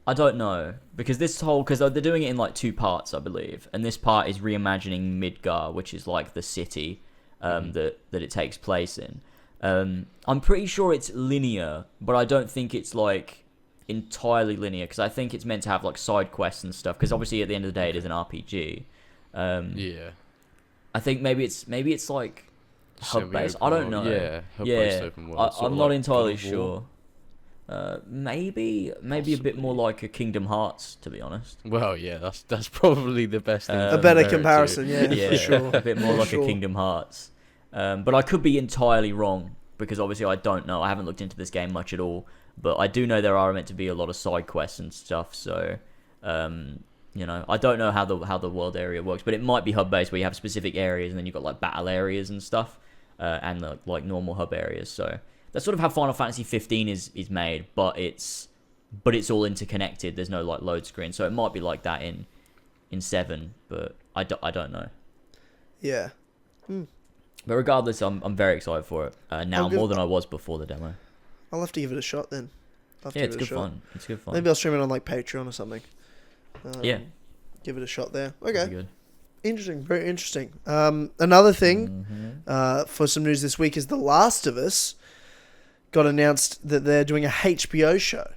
Speaker 1: I don't know, because they're doing it in like two parts, I believe, and this part is reimagining Midgar, which is like the city that it takes place in. I'm pretty sure it's linear, but I don't think it's like entirely linear, because I think it's meant to have like side quests and stuff, because obviously at the end of the day it is an RPG. I think maybe it's like hub based. I don't know.
Speaker 3: Yeah, hub based open world.
Speaker 1: I'm not entirely sure. Maybe a bit more like a Kingdom Hearts, to be honest.
Speaker 3: Well, yeah, that's probably the best thing.
Speaker 2: A better comparison, yeah, for sure.
Speaker 1: A bit more like a Kingdom Hearts. But I could be entirely wrong, because obviously I don't know. I haven't looked into this game much at all, but I do know there are meant to be a lot of side quests and stuff. So, I don't know how the world area works, but it might be hub based, where you have specific areas, and then you've got like battle areas and stuff, and like normal hub areas. So that's sort of how Final Fantasy 15 is made, but it's all interconnected. There's no like load screen, so it might be like that in 7, but I don't know.
Speaker 2: Yeah.
Speaker 1: But regardless, I'm very excited for it now, more than I was before the demo.
Speaker 2: I'll have to give it a shot then.
Speaker 1: It's good fun. It's good fun.
Speaker 2: Maybe I'll stream it on like Patreon or something. Give it a shot there. Okay.
Speaker 1: Good.
Speaker 2: Interesting. Very interesting. Another thing for some news this week is The Last of Us got announced that they're doing a HBO show.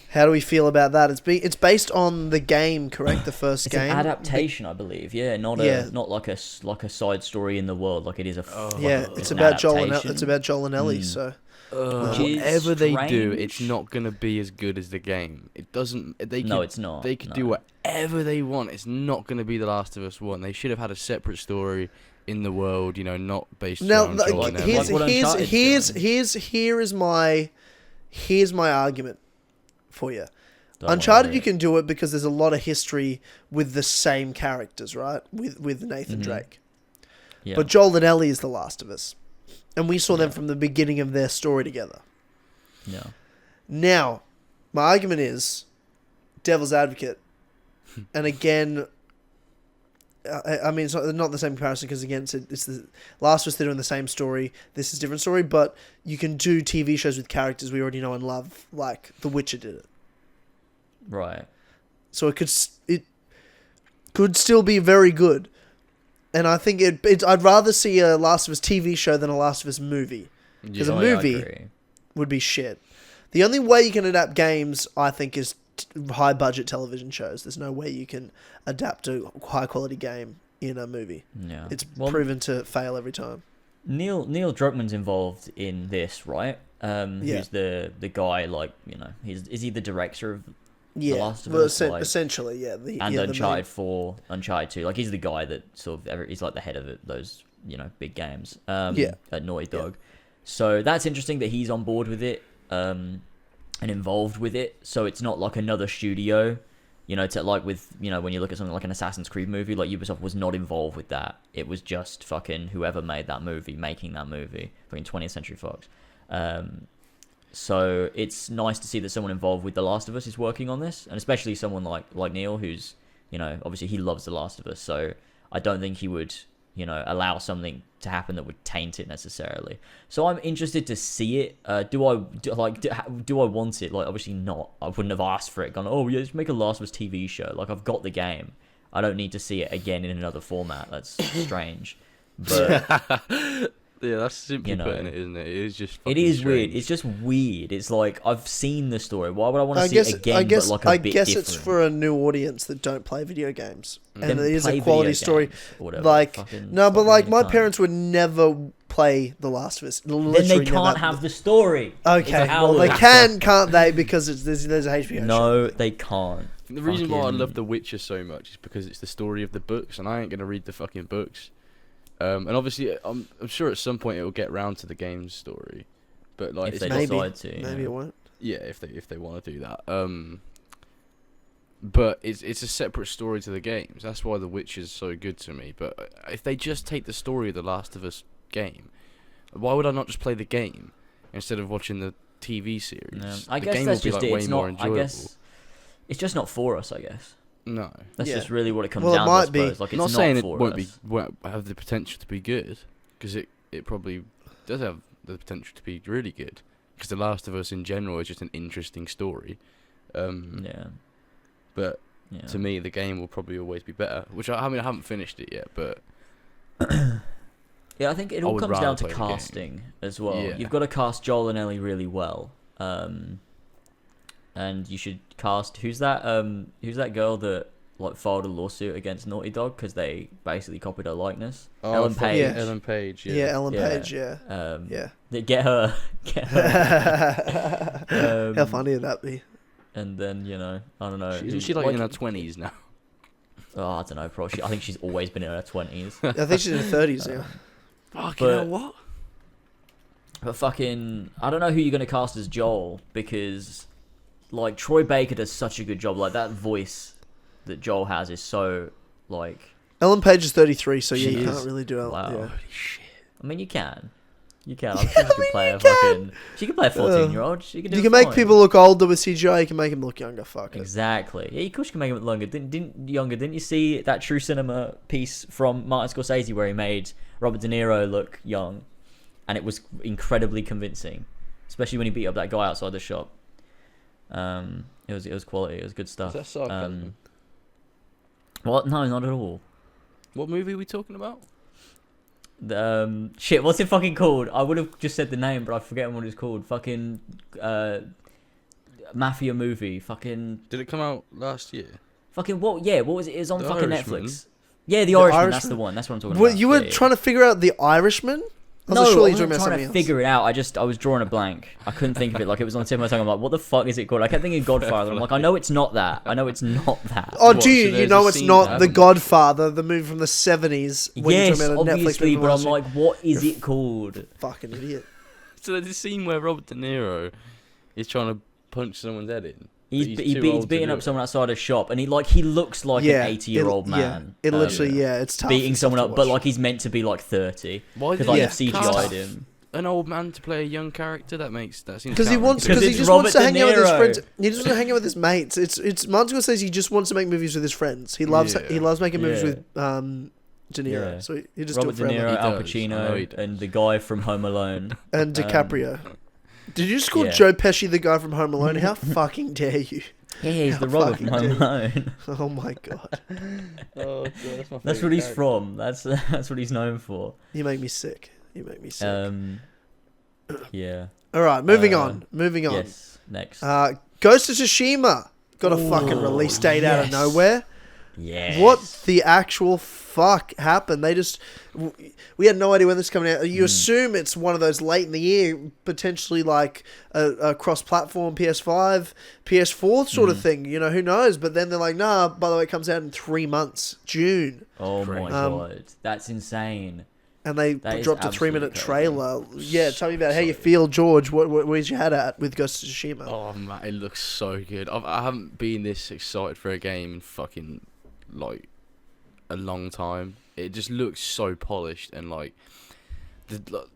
Speaker 2: How do we feel about that? It's based on the game, correct? The first
Speaker 1: it's
Speaker 2: game.
Speaker 1: An adaptation, I believe. Yeah, not like a side story in the world. Like it is a.
Speaker 2: It's about Joel and Ellie. So.
Speaker 3: Whatever they do, it's not gonna be as good as the game. It doesn't.
Speaker 1: It's not.
Speaker 3: They could do whatever they want. It's not gonna be The Last of Us 1. They should have had a separate story in the world. Not based around Joel and Ellie.
Speaker 2: Here's my argument for you. Uncharted, you can do it because there's a lot of history with the same characters, right? With Nathan Drake. Yeah. But Joel and Ellie is The Last of Us. And we saw them from the beginning of their story together.
Speaker 1: Yeah. Now,
Speaker 2: my argument is devil's advocate. And again, I mean, it's not the same comparison because, again, it's the Last of Us, they're doing the same story. This is a different story, but you can do TV shows with characters we already know and love, like The Witcher did it.
Speaker 1: Right.
Speaker 2: So it could still be very good. And I think I'd rather see a Last of Us TV show than a Last of Us movie. Because a movie would be shit. The only way you can adapt games, I think, is high-budget television shows. There's no way you can adapt a high-quality game in a movie.
Speaker 1: Yeah.
Speaker 2: It's proven to fail every time.
Speaker 1: Neil Druckmann's involved in this, right? Who's the guy, like, is he the director of The Last of Us?
Speaker 2: Essentially, yeah.
Speaker 1: And Uncharted 4, Uncharted 2. Like, he's the guy that he's like the head of those, big games at Naughty Dog. Yeah. So that's interesting that he's on board with it and involved with it. So it's not like another studio, to like with, when you look at something like an Assassin's Creed movie, like Ubisoft was not involved with that. It was just fucking whoever made that movie, making that movie, fucking 20th Century Fox. So it's nice to see that someone involved with The Last of Us is working on this, and especially someone like Neil, who's, obviously he loves The Last of Us, so I don't think he would, allow something to happen that would taint it necessarily. So I'm interested to see it. Do I want it? Like, obviously not. I wouldn't have asked for it. Gone, oh yeah, just make a Last of Us TV show. Like, I've got the game. I don't need to see it again in another format. That's strange. But
Speaker 3: yeah, that's simply putting it, isn't it? It is just fucking
Speaker 1: It is
Speaker 3: strange.
Speaker 1: weird. It's just weird. It's like, I've seen the story. Why would I want to see it again, but like a bit different? I guess
Speaker 2: it's for a new audience that don't play video games.
Speaker 1: Then
Speaker 2: and it is a quality story.
Speaker 1: Whatever,
Speaker 2: my parents would never play The Last of Us.
Speaker 1: Then they can't have the story.
Speaker 2: Okay, well, they can't they? Because there's a HBO show.
Speaker 1: No, they can't.
Speaker 3: The reason why I love The Witcher so much is because it's the story of the books, and I ain't going to read the fucking books. And obviously, I'm sure at some point it will get round to the game's story, but like
Speaker 1: if they decide to,
Speaker 2: maybe it won't.
Speaker 3: Yeah, if they want to do that. But it's a separate story to the games. That's why The Witcher is so good to me. But if they just take the story of the Last of Us game, why would I not just play the game instead of watching the TV series?
Speaker 1: Yeah. I guess that's just it. It's not. I guess it's just not for us. I guess.
Speaker 3: No,
Speaker 1: that's just really what it comes down to. I suppose. Like, it's
Speaker 3: not saying it
Speaker 1: won't
Speaker 3: have the potential to be good, because it probably does have the potential to be really good. Because The Last of Us in general is just an interesting story. But to me, the game will probably always be better. Which I haven't finished it yet, but
Speaker 1: yeah, I think it all comes down to casting as well. Yeah. You've got to cast Joel and Ellie really well. And you should cast who's that girl that like filed a lawsuit against Naughty Dog because they basically copied her likeness.
Speaker 3: Ellen Page. Yeah. Ellen Page. Yeah.
Speaker 2: Ellen Page. Yeah.
Speaker 1: Get her.
Speaker 2: How funny would that be?
Speaker 1: And then I don't know.
Speaker 3: Isn't she like in her 20s now?
Speaker 1: Oh, I don't know. Probably. I think she's always been in her 20s.
Speaker 2: I think she's in her 30s now.
Speaker 3: Fucking hell, what?
Speaker 1: But fucking, I don't know who you're gonna cast as Joel because. Like, Troy Baker does such a good job. Like, that voice that Joel has is so, like...
Speaker 2: Ellen Page is 33, so you can't really do it.
Speaker 1: Wow.
Speaker 2: Yeah.
Speaker 1: Holy shit. I mean, you can. I'm sure she can play a fucking... She can play a 14-year-old. She can do it.
Speaker 2: You can make people look older with CGI. You can make them look younger. Fuck it.
Speaker 1: Exactly. Yeah, of course you can make them look younger. Didn't you see that True Cinema piece from Martin Scorsese where he made Robert De Niro look young? And it was incredibly convincing. Especially when he beat up that guy outside the shop. It was quality. It was good stuff.
Speaker 3: Is that sarcasm?
Speaker 1: What? No, not at all.
Speaker 3: What movie are we talking about?
Speaker 1: Shit. What's it fucking called? I would have just said the name, but I forget what it's called. Fucking. mafia movie? Fucking.
Speaker 3: Did it come out last year?
Speaker 1: Fucking what? Yeah, what was it? It was on
Speaker 3: The
Speaker 1: fucking
Speaker 3: Irishman.
Speaker 1: Netflix. Yeah, The Irishman. That's the one. That's what I'm talking about.
Speaker 2: You were trying to figure out The Irishman?
Speaker 1: No,
Speaker 2: surely
Speaker 1: I
Speaker 2: you're
Speaker 1: wasn't
Speaker 2: talking about
Speaker 1: trying to
Speaker 2: something
Speaker 1: figure it out. I was drawing a blank. I couldn't think of it. Like, it was on the tip of my tongue. I'm like, what the fuck is it called? I kept thinking Godfather. I'm like, I know it's not that. I know it's not that.
Speaker 2: Oh,
Speaker 3: What,
Speaker 2: do you?
Speaker 3: so
Speaker 2: You
Speaker 3: there's
Speaker 2: know
Speaker 3: a
Speaker 2: it's
Speaker 3: scene
Speaker 2: not
Speaker 3: that
Speaker 2: The
Speaker 3: haven't-
Speaker 2: Godfather, the movie from the 70s. When you're
Speaker 1: Yes,
Speaker 2: talking about a Netflix
Speaker 1: obviously,
Speaker 2: movie
Speaker 1: but I'm
Speaker 2: from
Speaker 1: like, what is it called?
Speaker 2: fucking idiot.
Speaker 3: So there's a scene where Robert De Niro is trying to punch someone's head in.
Speaker 1: He's
Speaker 3: too old to
Speaker 1: beating
Speaker 3: do
Speaker 1: up
Speaker 3: it.
Speaker 1: someone outside a shop, and he looks like an 80-year-old man.
Speaker 2: It literally, it's tough.
Speaker 1: beating
Speaker 2: It's tough
Speaker 1: someone
Speaker 2: to
Speaker 1: up, but
Speaker 2: watch.
Speaker 1: like he's meant to be like 30
Speaker 3: Why
Speaker 1: because
Speaker 3: did
Speaker 1: like
Speaker 2: Yeah.
Speaker 1: they've
Speaker 2: Cast
Speaker 1: CGI'd him.
Speaker 3: an old man to play a young character? That seems
Speaker 2: Because he wants,
Speaker 1: Because
Speaker 2: because he
Speaker 1: it's
Speaker 2: just wants
Speaker 1: Robert
Speaker 2: to hang out with his
Speaker 1: De Niro.
Speaker 2: friends. He just wants to hang out with his mates. It's Martin Scorsese. He just wants to make movies with his friends. He loves making movies
Speaker 1: Yeah.
Speaker 2: with De Niro.
Speaker 1: Yeah.
Speaker 2: So he just
Speaker 1: Robert
Speaker 2: do
Speaker 1: De
Speaker 2: it forever.
Speaker 1: Niro,
Speaker 3: He
Speaker 1: Al
Speaker 3: does. I know he
Speaker 1: Pacino,
Speaker 3: does.
Speaker 1: and the guy from Home Alone.
Speaker 2: And DiCaprio. Did you just call
Speaker 1: yeah.
Speaker 2: Joe Pesci the guy from Home Alone? How fucking dare you?
Speaker 1: Yeah, he's the
Speaker 2: How
Speaker 1: Robert from
Speaker 2: fucking
Speaker 1: Home Alone.
Speaker 2: Oh my god.
Speaker 3: Oh, God, that's my
Speaker 1: That's what he's from. That's what he's known for.
Speaker 2: You make me sick.
Speaker 1: Yeah.
Speaker 2: All right, moving on.
Speaker 1: Yes. Next.
Speaker 2: Ghost of Tsushima got a fucking release date out of
Speaker 1: yes.
Speaker 2: nowhere.
Speaker 1: Yeah.
Speaker 2: What the actual fuck happened? We had no idea when this was coming out. You assume it's one of those late in the year, potentially like a cross-platform PS5, PS4 sort of thing. You know, who knows? But then they're like, nah, by the way, it comes out in 3 months, June.
Speaker 1: Oh my god, that's insane.
Speaker 2: And they
Speaker 1: That is
Speaker 2: dropped a
Speaker 1: absolutely
Speaker 2: 3-minute
Speaker 1: crazy.
Speaker 2: trailer. Yeah, tell me about how you feel, George. Where's your head at with Ghost of Tsushima?
Speaker 3: Oh man, it looks so good. I haven't been this excited for a game in fucking like a long time. It just looks so polished and like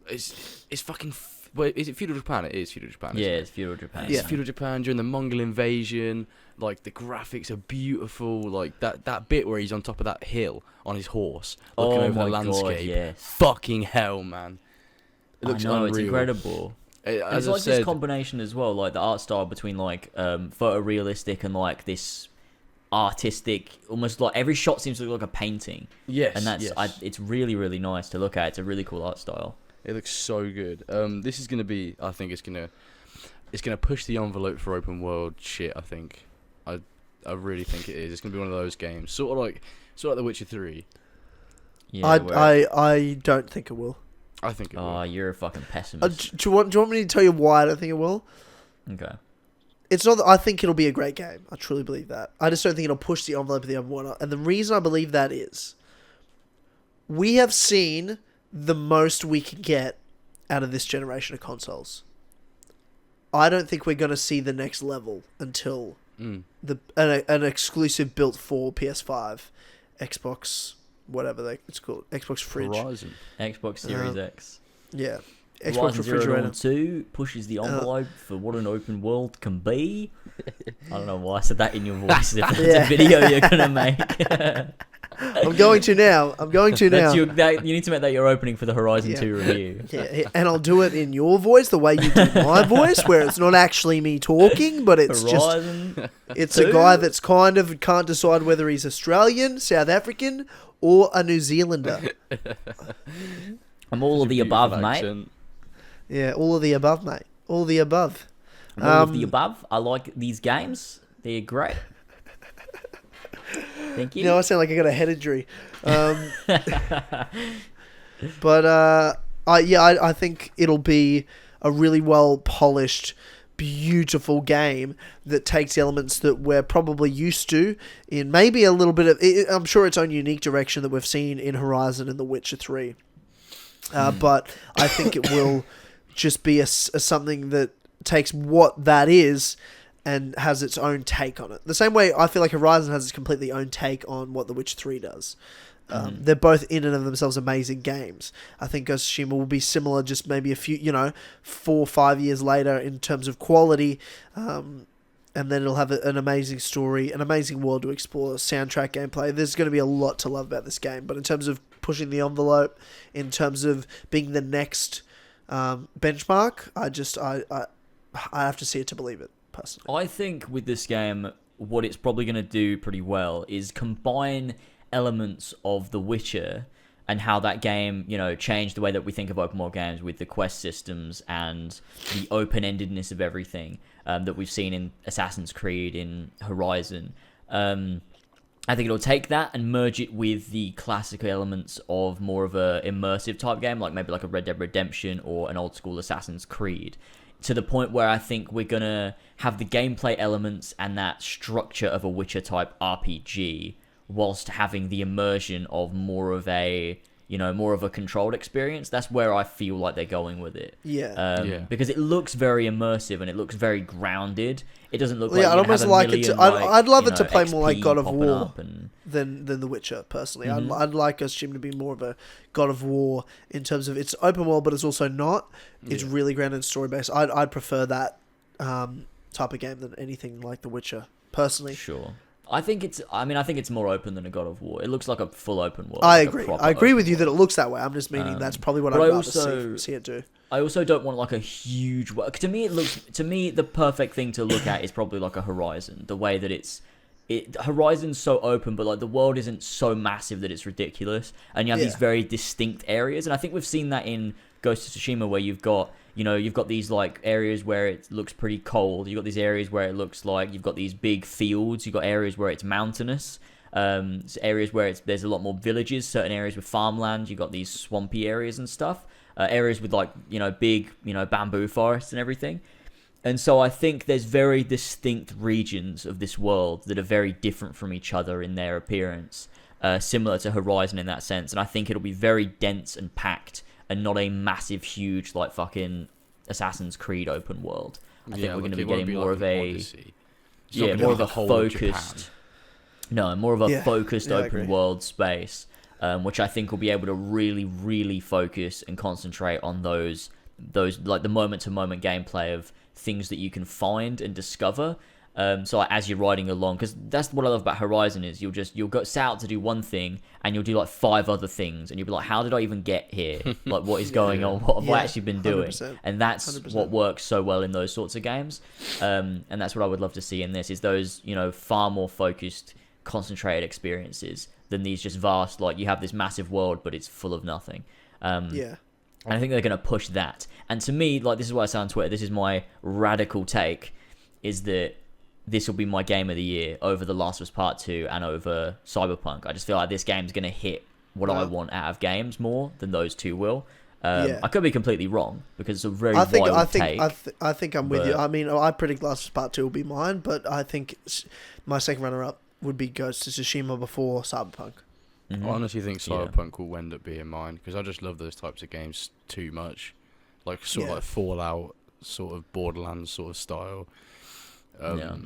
Speaker 3: it's fucking. Wait, is it feudal Japan? It is feudal Japan.
Speaker 1: Yeah,
Speaker 3: isn't it?
Speaker 1: it's feudal Japan.
Speaker 3: It's feudal Japan during the Mongol invasion. Like the graphics are beautiful. Like that bit where he's on top of that hill on his horse, looking over the landscape.
Speaker 1: God, yes.
Speaker 3: Fucking hell, man! It looks
Speaker 1: I know,
Speaker 3: unreal.
Speaker 1: it's incredible.
Speaker 3: As
Speaker 1: It's
Speaker 3: I
Speaker 1: like
Speaker 3: said,
Speaker 1: this combination as well, like the art style between like photorealistic and like this artistic, almost like every shot seems to look like a painting.
Speaker 3: yes,
Speaker 1: And that's
Speaker 3: yes.
Speaker 1: it's really, really nice to look at. It's a really cool art style.
Speaker 3: It looks so good. This is gonna be. I think it's gonna push the envelope for open world shit. I think. I really think it is. It's gonna be one of those games, sort of like The Witcher 3.
Speaker 1: Yeah,
Speaker 2: I don't think it will.
Speaker 3: I think it will.
Speaker 1: Oh, you're a fucking pessimist.
Speaker 2: Do you want me to tell you why I don't think it will?
Speaker 1: Okay.
Speaker 2: It's not that I think it'll be a great game. I truly believe that. I just don't think it'll push the envelope of the other one. And the reason I believe that is we have seen the most we can get out of this generation of consoles. I don't think we're going to see the next level until an exclusive built for PS5, Xbox, whatever it's called, Xbox Fridge.
Speaker 3: Horizon.
Speaker 1: Xbox Series X.
Speaker 2: Yeah. Xbox
Speaker 1: Horizon Zero
Speaker 2: Refrigerator.
Speaker 1: Dawn 2 pushes the envelope for what an open world can be. I don't know why I said that in your voice. If that's a video you're going to make.
Speaker 2: I'm going to now.
Speaker 1: That's you need to make that your opening for the Horizon 2 review.
Speaker 2: Yeah, and I'll do it in your voice, the way you do my voice, where it's not actually me talking, but it's
Speaker 1: Horizon
Speaker 2: it's
Speaker 1: 2?
Speaker 2: a guy that's kind of can't decide whether he's Australian, South African, or a New Zealander.
Speaker 1: I'm all of the above, mate.
Speaker 3: Accent.
Speaker 2: Yeah, all of the above, mate. All the above.
Speaker 1: I'm all of the above. I like these games. They're great. Thank you.
Speaker 2: You know, I sound like I got a head injury. But I think it'll be a really well polished, beautiful game that takes elements that we're probably used to in maybe a little bit of, I'm sure, its own unique direction that we've seen in Horizon and The Witcher 3. But I think it will just be a something that takes what that is and has its own take on it. The same way I feel like Horizon has its completely own take on what The Witcher 3 does. They're both in and of themselves amazing games. I think Ghost of Tsushima will be similar, just maybe a few, 4 or 5 years later in terms of quality. And then it'll have an amazing story, an amazing world to explore, soundtrack, gameplay. There's going to be a lot to love about this game. But in terms of pushing the envelope, in terms of being the next benchmark, I have to see it to believe it, personally.
Speaker 1: I think with this game, what it's probably going to do pretty well is combine elements of The Witcher and how that game, changed the way that we think of open world games with the quest systems and the open-endedness of everything, that we've seen in Assassin's Creed, in Horizon. I think it'll take that and merge it with the classic elements of more of a immersive type game, like maybe like a Red Dead Redemption or an old school Assassin's Creed, to the point where I think we're gonna have the gameplay elements and that structure of a Witcher type RPG, whilst having the immersion of more of a controlled experience. That's where I feel like they're going with it. Because it looks very immersive and it looks very grounded. It doesn't look like
Speaker 2: I'd almost like it to. I'd love it to play more like God of
Speaker 1: popping
Speaker 2: War
Speaker 1: up
Speaker 2: than The Witcher. Personally, I'd like Tsushima to be more of a God of War in terms of it's open world, but it's also not. It's really grounded and story based. I'd prefer that type of game than anything like The Witcher. Personally,
Speaker 1: sure. I think it's more open than a God of War. It looks like a full open world.
Speaker 2: I agree. I agree with you that it looks that way. I'm just meaning that's probably what I'd rather see it do.
Speaker 1: I also don't want like a huge world. To me, the perfect thing to look at is probably like a Horizon. The way that Horizon's so open, but like the world isn't so massive that it's ridiculous, and you have these very distinct areas. And I think we've seen that in Ghost of Tsushima, where you've got these like areas where it looks pretty cold. You've got these areas where it looks like you've got these big fields. You've got areas where it's mountainous. Areas where there's a lot more villages. Certain areas with farmland. You've got these swampy areas and stuff. Areas with like big bamboo forests and everything. And so I think there's very distinct regions of this world that are very different from each other in their appearance, similar to Horizon in that sense. And I think it'll be very dense and packed, and not a massive, huge, like fucking Assassin's Creed open world. I think we're going to be getting more of a focused open world space, which I think will be able to really, really focus and concentrate on those like the moment-to-moment gameplay of things that you can find and discover. So like, as you're riding along, because that's what I love about Horizon is you'll go set out to do one thing and you'll do like 5 other things, and you'll be like, how did I even get here? Like, what is going on? What have I actually been doing?
Speaker 2: 100%.
Speaker 1: And that's
Speaker 2: 100%.
Speaker 1: what works so well in those sorts of games. And that's what I would love to see in this, is those far more focused, concentrated experiences than these just vast, like you have this massive world but it's full of nothing. And I think they're going to push that. And to me, like, this is what I say on Twitter, this is my radical take, is that this will be my game of the year over The Last of Us Part 2 and over Cyberpunk. I just feel like this game's going to hit what I want out of games more than those two will. I could be completely wrong, because it's a very wild take.
Speaker 2: I think I'm with you. I mean, I predict Last of Us Part 2 will be mine, but I think my second runner-up would be Ghost of Tsushima before Cyberpunk.
Speaker 3: I honestly think Cyberpunk will end up being mine, because I just love those types of games too much. Like, sort of like Fallout, sort of Borderlands sort of style. I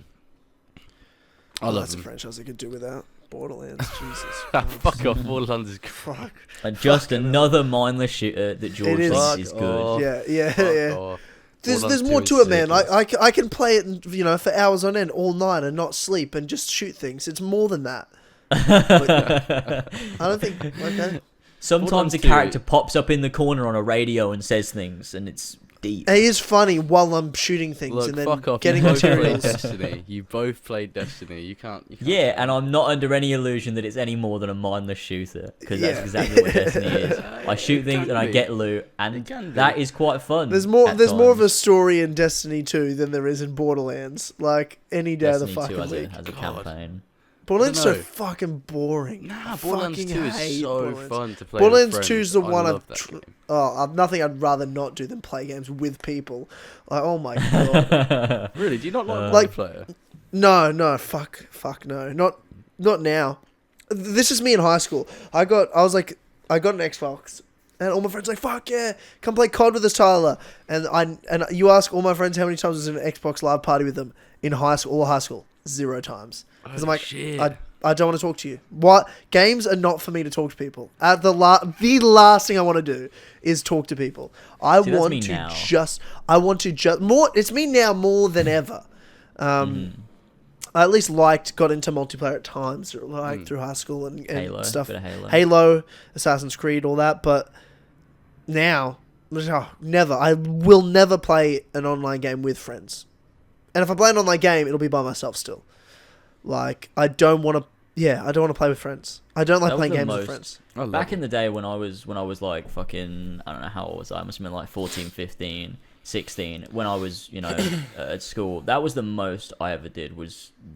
Speaker 3: love
Speaker 2: a franchise I could do without. Borderlands, Jesus.
Speaker 3: Fuck off, Borderlands is
Speaker 2: fuck.
Speaker 1: And just another mindless shooter that George thinks is good.
Speaker 2: Yeah. There's more to it, man. I can play it, for hours on end, all night, and not sleep, and just shoot things. It's more than that. I don't think. Okay.
Speaker 1: Sometimes a character pops up in the corner on a radio and says things, and it's deep.
Speaker 2: It is funny while I'm shooting things and then
Speaker 3: fuck off.
Speaker 2: getting materials.
Speaker 3: Destiny. You both played Destiny. You can't.
Speaker 1: Yeah, and I'm not under any illusion that it's any more than a mindless shooter, because that's exactly what Destiny is. I shoot things and I get loot, and that is quite fun.
Speaker 2: There's more of a story in Destiny 2 than there is in Borderlands. Like, any day of the fucking week.
Speaker 1: Has a campaign.
Speaker 2: Borderlands is so fucking boring.
Speaker 3: Nah, Borderlands 2 is so fun to play.
Speaker 2: Borderlands 2 is the one I've nothing I'd rather not do than play games with people. Like, oh my god.
Speaker 3: Really? Do you not like multiplayer?
Speaker 2: No, fuck no. Not now. This is me in high school. I got an Xbox. And all my friends are like, fuck yeah, come play COD with us, Tyler. And you ask all my friends how many times I was in an Xbox live party with them in high school, 0 times. Because I'm like,
Speaker 3: shit.
Speaker 2: I don't want to talk to you. What? Games are not for me to talk to people. The last thing I want to do is talk to people. I want to just more. It's me now more than ever. I at least got into multiplayer at times, through high school and
Speaker 1: Halo,
Speaker 2: stuff.
Speaker 1: Halo,
Speaker 2: Assassin's Creed, all that. But now, never. I will never play an online game with friends. And if I play an online game, it'll be by myself still. Like, I don't want to play with friends. I don't like playing games with friends.
Speaker 1: Back in the day when I was like fucking, I don't know how old was I must have been like 14, 15. 16 when I was, at school. That was the most I ever did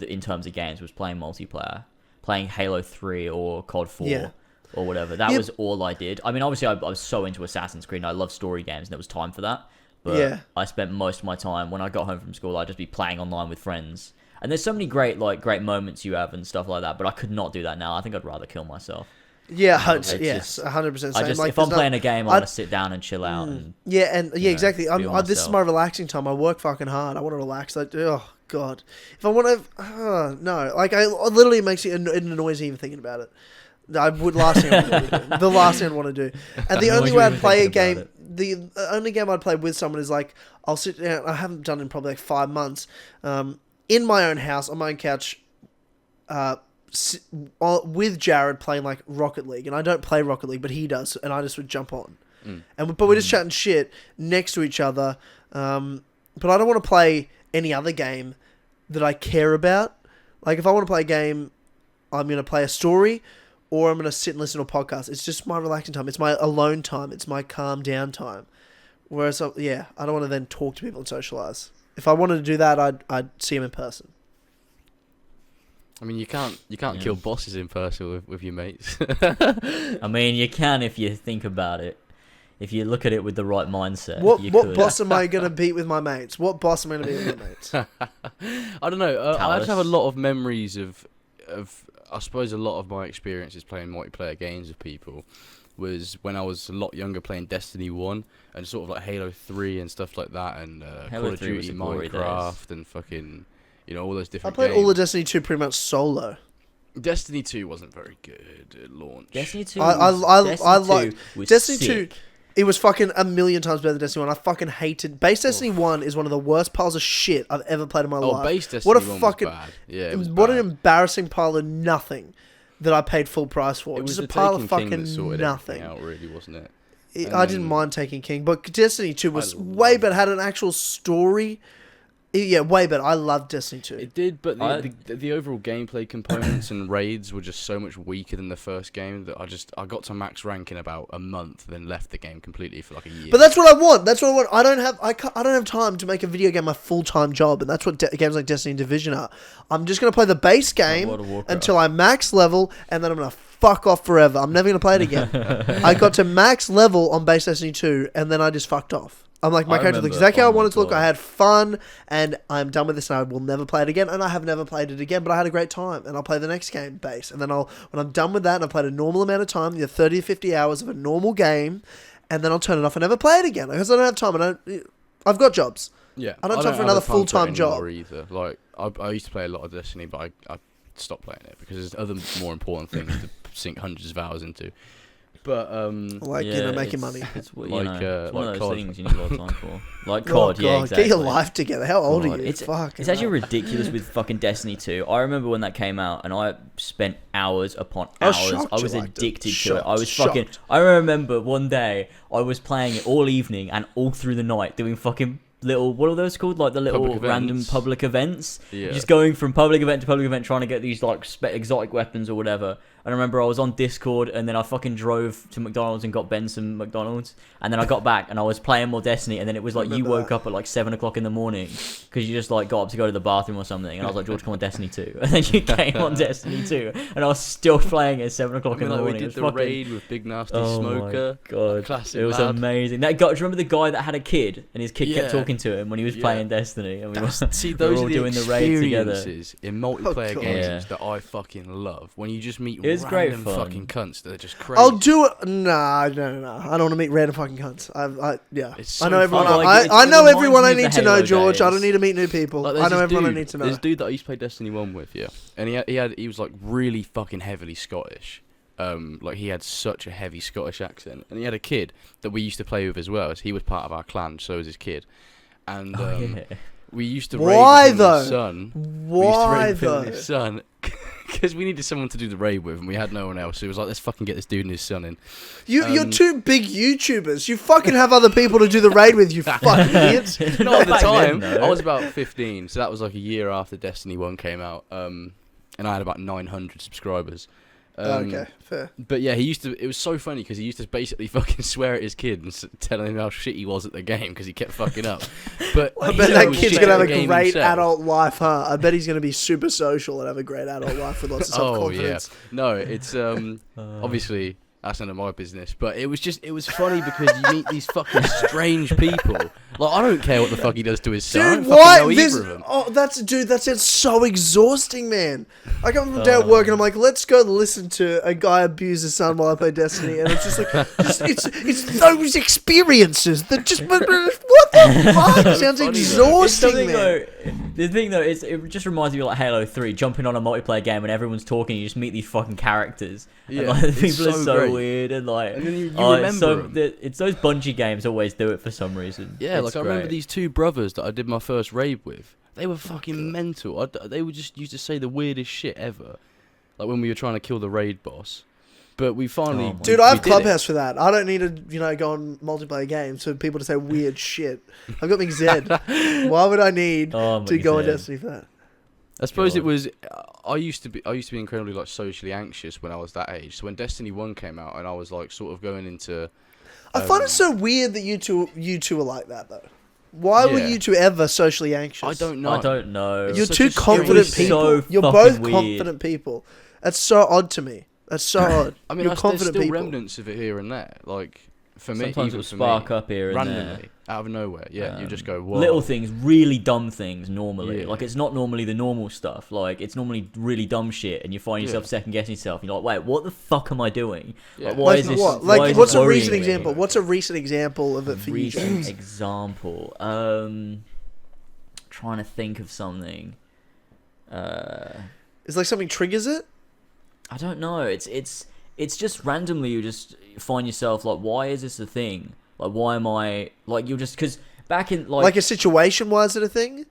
Speaker 1: in terms of games, was playing multiplayer, playing Halo 3 or COD 4 or whatever. That was all I did. I mean, obviously I was so into Assassin's Creed and I love story games and there was time for that. But I spent most of my time when I got home from school, I'd just be playing online with friends. And there's so many great moments you have and stuff like that, but I could not do that now. I think I'd rather kill myself.
Speaker 2: Yeah, 100%. Same.
Speaker 1: If I'm playing a game, I want to sit down and chill out. And,
Speaker 2: exactly. This is my relaxing time. I work fucking hard. I want to relax. Oh god, if I want to, no. Like literally, it makes it annoys me even thinking about it. I would last thing I want to do. The last thing I want to do. And the only way I'd play a game, the only game I'd play with someone is like I'll sit down. I haven't done it in probably like 5 months. In my own house on my own couch. With Jared playing like Rocket League, and I don't play Rocket League, but he does, and I just would jump on, but we're just chatting shit next to each other. But I don't want to play any other game that I care about. Like if I want to play a game, I'm gonna play a story, or I'm gonna sit and listen to a podcast. It's just my relaxing time. It's my alone time. It's my calm down time. Whereas, I don't want to then talk to people and socialize. If I wanted to do that, I'd see them in person.
Speaker 3: I mean, you can't kill bosses in person with your mates.
Speaker 1: I mean, you can if you think about it. If you look at it with the right mindset.
Speaker 2: What boss am I going to beat with my mates? What boss am I going to beat with my mates?
Speaker 3: I don't know. I just have a lot of memories of I suppose a lot of my experiences playing multiplayer games with people was when I was a lot younger, playing Destiny 1 and sort of like Halo 3 and stuff like that, and Call of Duty, Minecraft, and fucking... all those different games.
Speaker 2: I played all of Destiny 2 pretty much solo.
Speaker 3: Destiny 2 wasn't very good at launch.
Speaker 1: Destiny 2
Speaker 2: I like Destiny
Speaker 1: sick.
Speaker 2: 2. It was fucking a million times better than Destiny 1. I fucking hated... Base Destiny 1 is one of the worst piles of shit I've ever played in my life.
Speaker 3: Base Destiny 1 was bad. Yeah, it was
Speaker 2: what
Speaker 3: bad.
Speaker 2: An embarrassing pile of nothing that I paid full price for.
Speaker 3: It was
Speaker 2: just a pile of fucking nothing.
Speaker 3: Out, really, wasn't it?
Speaker 2: I didn't mind Taking King, but Destiny 2 was way better. Had an actual story. Yeah, way better. I loved Destiny 2.
Speaker 3: It did, but the overall gameplay components and raids were just so much weaker than the first game that I got to max rank in about a month, then left the game completely for like a year.
Speaker 2: But that's what I want. I don't have time to make a video game my full-time job, and that's what games like Destiny and Division are. I'm just gonna play the base game until I max level, and then I'm gonna fuck off forever. I'm never gonna play it again. I got to max level on base Destiny 2, and then I just fucked off. I'm like, my character looks exactly how I wanted to look. I had fun, and I'm done with this, and I will never play it again. And I have never played it again, but I had a great time, and I'll play the next game base. And then when I'm done with that, and I've played a normal amount of time, 30 to 50 hours of a normal game, and then I'll turn it off and never play it again because I don't have time. And I've got jobs.
Speaker 3: Yeah,
Speaker 2: I don't have time for another full-time job
Speaker 3: either. Like I used to play a lot of Destiny, but I stopped playing it because there's other more important things to sink hundreds of hours into. But
Speaker 2: making money.
Speaker 1: It's one
Speaker 3: like
Speaker 1: of those
Speaker 3: COD.
Speaker 1: things you need a lot of time for. Like COD, yeah, exactly.
Speaker 2: Get your life together. How old are you?
Speaker 1: It's actually ridiculous with fucking Destiny 2. I remember when that came out, and I spent hours upon hours. I was addicted to it. I was fucking. I remember one day I was playing it all evening and all through the night, doing fucking little, what are those called? Like the little random public events.
Speaker 3: Yeah.
Speaker 1: Just going from public event to public event, trying to get these like exotic weapons or whatever. And I remember I was on Discord, and then I fucking drove to McDonald's and got Ben some McDonald's, and then I got back and I was playing more Destiny, and then it was like you woke up at like 7 o'clock in the morning because you just like got up to go to the bathroom or something, and I was like, George, come on, Destiny 2, and then you came on Destiny 2, and I was still playing at 7 o'clock in the morning.
Speaker 3: We did the raid with Big Nasty Smoker.
Speaker 1: My God,
Speaker 3: classic.
Speaker 1: It was amazing. That guy, do you remember the guy that had a kid, and his kid kept talking to him when he was playing Destiny, and we were all doing the raid together.
Speaker 3: In multiplayer games that I fucking love. When you just meet
Speaker 1: random
Speaker 3: fucking cunts that are just crazy.
Speaker 2: I'll do it. Nah, no. I don't want to meet random fucking cunts.
Speaker 3: So
Speaker 2: I know everyone.
Speaker 1: Like,
Speaker 2: I know everyone I need to know,
Speaker 1: Halo
Speaker 2: George.
Speaker 1: days.
Speaker 2: I don't need to meet new people. I know everyone I need to know.
Speaker 3: There's a dude that I used to play Destiny 1 with, and he was like really fucking heavily Scottish. Like he had such a heavy Scottish accent, and he had a kid that we used to play with as well. As he was part of our clan, so was his kid, and we used to raid with his son.
Speaker 2: Why though?
Speaker 3: His son. Because we needed someone to do the raid with, and we had no one else. So it was like, let's fucking get this dude and his son in.
Speaker 2: You're two big YouTubers. You fucking have other people to do the raid with, you fucking idiots.
Speaker 3: Not at the time. I was about 15, so that was like a year after Destiny 1 came out. And I had about 900 subscribers.
Speaker 2: Okay, fair.
Speaker 3: But yeah, he used to. It was so funny because he used to basically fucking swear at his kid and telling him how shit he was at the game because he kept fucking up. But
Speaker 2: I bet that kid's gonna have a great adult life, huh? I bet he's gonna be super social and have a great adult life with lots of self-confidence.
Speaker 3: Oh yeah, no, it's obviously that's none of my business. But it was funny because you meet these fucking strange people. Like I don't care what the fuck he does to his son.
Speaker 2: Dude, why? That's so exhausting, man. I come from day at work and I'm like, let's go listen to a guy abuse his son while I play Destiny, and it's just like, it's those experiences that just what the fuck? It sounds exhausting, man.
Speaker 1: The thing though is, it just reminds me of like Halo 3, jumping on a multiplayer game when everyone's talking, you just meet these fucking characters.
Speaker 3: Yeah,
Speaker 1: and, like, the people are so
Speaker 3: great.
Speaker 1: weird, and like,
Speaker 3: and then you remember them.
Speaker 1: It's those Bungie games always do it for some reason.
Speaker 3: Yeah,
Speaker 1: it's
Speaker 3: like I remember these two brothers that I did my first raid with. They were fucking mental. They would just used to say the weirdest shit ever. Like when we were trying to kill the raid boss. But we finally...
Speaker 2: Dude, I have Clubhouse for that. I don't need to, go on multiplayer games for people to say weird shit. I've got McZ. Why would I need to go on Destiny for that?
Speaker 3: I suppose it was... I used to be incredibly like socially anxious when I was that age. So when Destiny 1 came out and I was like sort of going into...
Speaker 2: I find it so weird that you two are like that though. Why were you two ever socially anxious?
Speaker 3: I don't know.
Speaker 2: You're two confident people. You're both confident people. That's so odd to me. That's so odd.
Speaker 3: I mean, there's still remnants of it here and there. Like for me,
Speaker 1: sometimes it'll spark up here and
Speaker 3: randomly out of nowhere. Yeah, you just go, whoa.
Speaker 1: Little things, really dumb things. Normally,
Speaker 3: Yeah.
Speaker 1: like it's not normally the normal stuff. Like it's normally really dumb shit, and you find yourself second guessing yourself. And you're like, wait, what the fuck am I doing?
Speaker 3: Yeah.
Speaker 1: Like, why is this?
Speaker 2: What?
Speaker 1: Why
Speaker 2: Like,
Speaker 1: is
Speaker 2: what's
Speaker 1: this
Speaker 2: a recent
Speaker 1: worrying me?
Speaker 2: example? What's a recent example of it for you?
Speaker 1: Recent example. Trying to think of something.
Speaker 2: Is like something triggers it?
Speaker 1: I don't know. It's just randomly you just find yourself like, why is this a thing? Like, why am I like you're just because back in like
Speaker 2: a situation? Why is it a thing?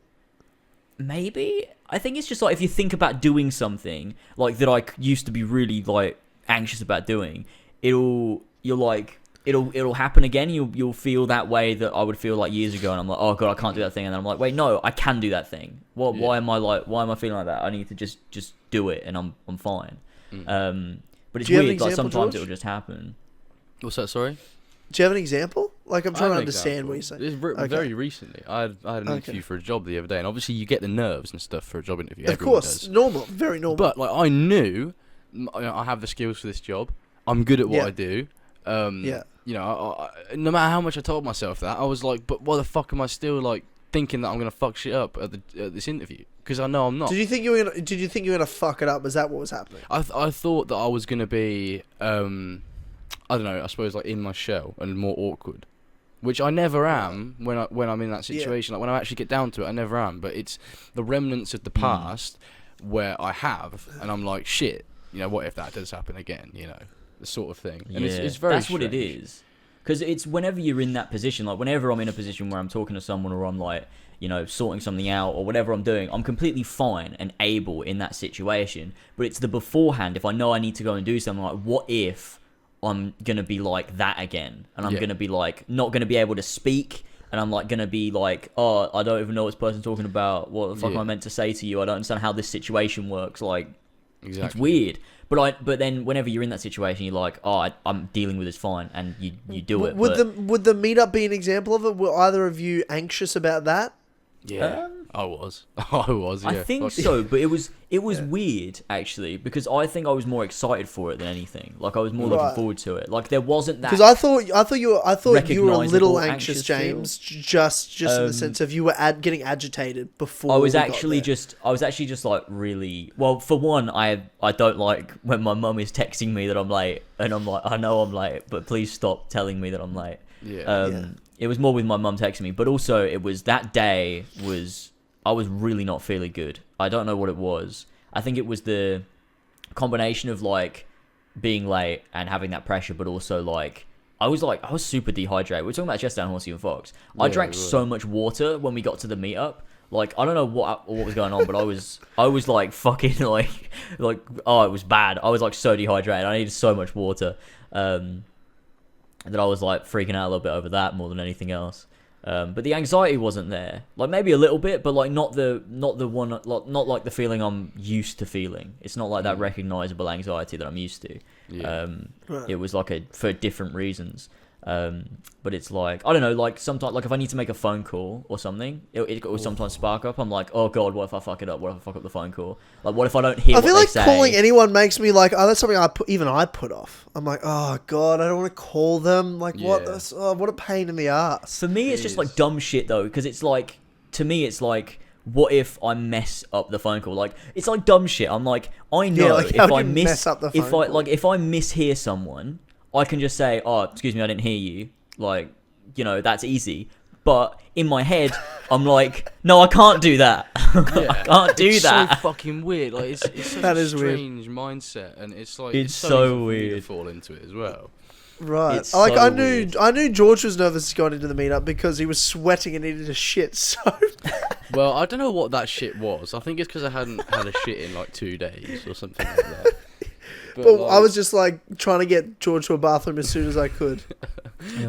Speaker 1: Maybe I think it's just like if you think about doing something like that I used to be really like anxious about doing, it'll happen again. You'll feel that way that I would feel like years ago, and I'm like, oh god, I can't do that thing, and then I'm like, wait, no, I can do that thing. Why am I feeling like that? I need to just do it, and I'm fine. But it's weird. Like sometimes it'll just happen.
Speaker 3: What's that? Sorry.
Speaker 2: Do you have an example? Like I'm trying to understand what you're saying.
Speaker 3: It's very recently. I had an interview for a job the other day, and obviously you get the nerves and stuff for a job interview.
Speaker 2: Of course, normal, very normal.
Speaker 3: But like I knew, I have the skills for this job. I'm good at what I do. You know, no matter how much I told myself that, I was like, but why the fuck am I still like thinking that I'm gonna fuck shit up at this interview? Because I know I'm not.
Speaker 2: Did you think you were gonna fuck it up? Was that what was happening?
Speaker 3: I thought that I was gonna be I don't know. I suppose like in my shell and more awkward, which I never am when I'm in that situation. Like when I actually get down to it, I never am. But it's the remnants of the past where I have, and I'm like, shit. You know, what if that does happen again? You know, the sort of thing. And it's very
Speaker 1: that's
Speaker 3: strange.
Speaker 1: what it is. Because it's whenever you're in that position, like whenever I'm in a position where I'm talking to someone or I'm like, you know, sorting something out or whatever I'm doing, I'm completely fine and able in that situation. But it's the beforehand, if I know I need to go and do something, like, what if I'm going to be like that again? And I'm going to be like, not going to be able to speak. And I'm like going to be like, oh, I don't even know what this person's talking about. What the fuck am I meant to say to you? I don't understand how this situation works. Like, it's weird. But then whenever you're in that situation, you're like, oh, I'm dealing with this fine, and you do it.
Speaker 2: Would the meetup be an example of it? Were either of you anxious about that?
Speaker 3: Yeah, I was. Yeah.
Speaker 1: I think so, but it was weird actually, because I think I was more excited for it than anything. Like I was more looking forward to it. Like there wasn't that.
Speaker 2: Because I thought you were a little anxious, James. Just in the sense of you were getting agitated before.
Speaker 1: I was actually just like really well. For one, I don't like when my mum is texting me that I'm late, and I'm like, I know I'm late, but please stop telling me that I'm late. It was more with my mum texting me, but also it was that day I was really not feeling good. I don't know what it was. I think it was the combination of like being late and having that pressure, but also like I was super dehydrated. We're talking about Jester and Horsey and Fox. I drank so much water when we got to the meetup. Like I don't know what was going on, but I was like fucking like oh, it was bad. I was like so dehydrated. I needed so much water. That I was like freaking out a little bit over that more than anything else. But the anxiety wasn't there. Like maybe a little bit, but like not the one, like, not like the feeling I'm used to feeling. It's not like that recognizable anxiety that I'm used to.
Speaker 3: Yeah.
Speaker 1: It was like for different reasons. But it's like, I don't know, like sometimes, like if I need to make a phone call or something, it will sometimes spark up. I'm like, oh god, what if I fuck it up? What if I fuck up the phone call? Like, what if I don't hear what they say?
Speaker 2: I feel like calling anyone makes me like, oh, that's something I put off. I'm like, oh god, I don't want to call them. Like, what a pain in the ass.
Speaker 1: For me, it's just like dumb shit though, because it's like, to me, it's like, what if I mess up the phone call? Like, it's like dumb shit. I'm like, I know
Speaker 2: like,
Speaker 1: if I mess up the phone call. If I mishear someone, I can just say, oh, excuse me, I didn't hear you. Like, you know, that's easy. But in my head, I'm like, no, I can't do that. I can't do that.
Speaker 3: It's so fucking weird. Like, it's such a strange mindset, and it's like
Speaker 1: it's so weird
Speaker 3: to fall into it as well.
Speaker 2: Right. Like, I knew George was nervous going into the meetup because he was sweating and needed a shit so bad.
Speaker 3: Well, I don't know what that shit was. I think it's because I hadn't had a shit in like 2 days or something like that.
Speaker 2: But like, I was just like trying to get George to a bathroom as soon as I could.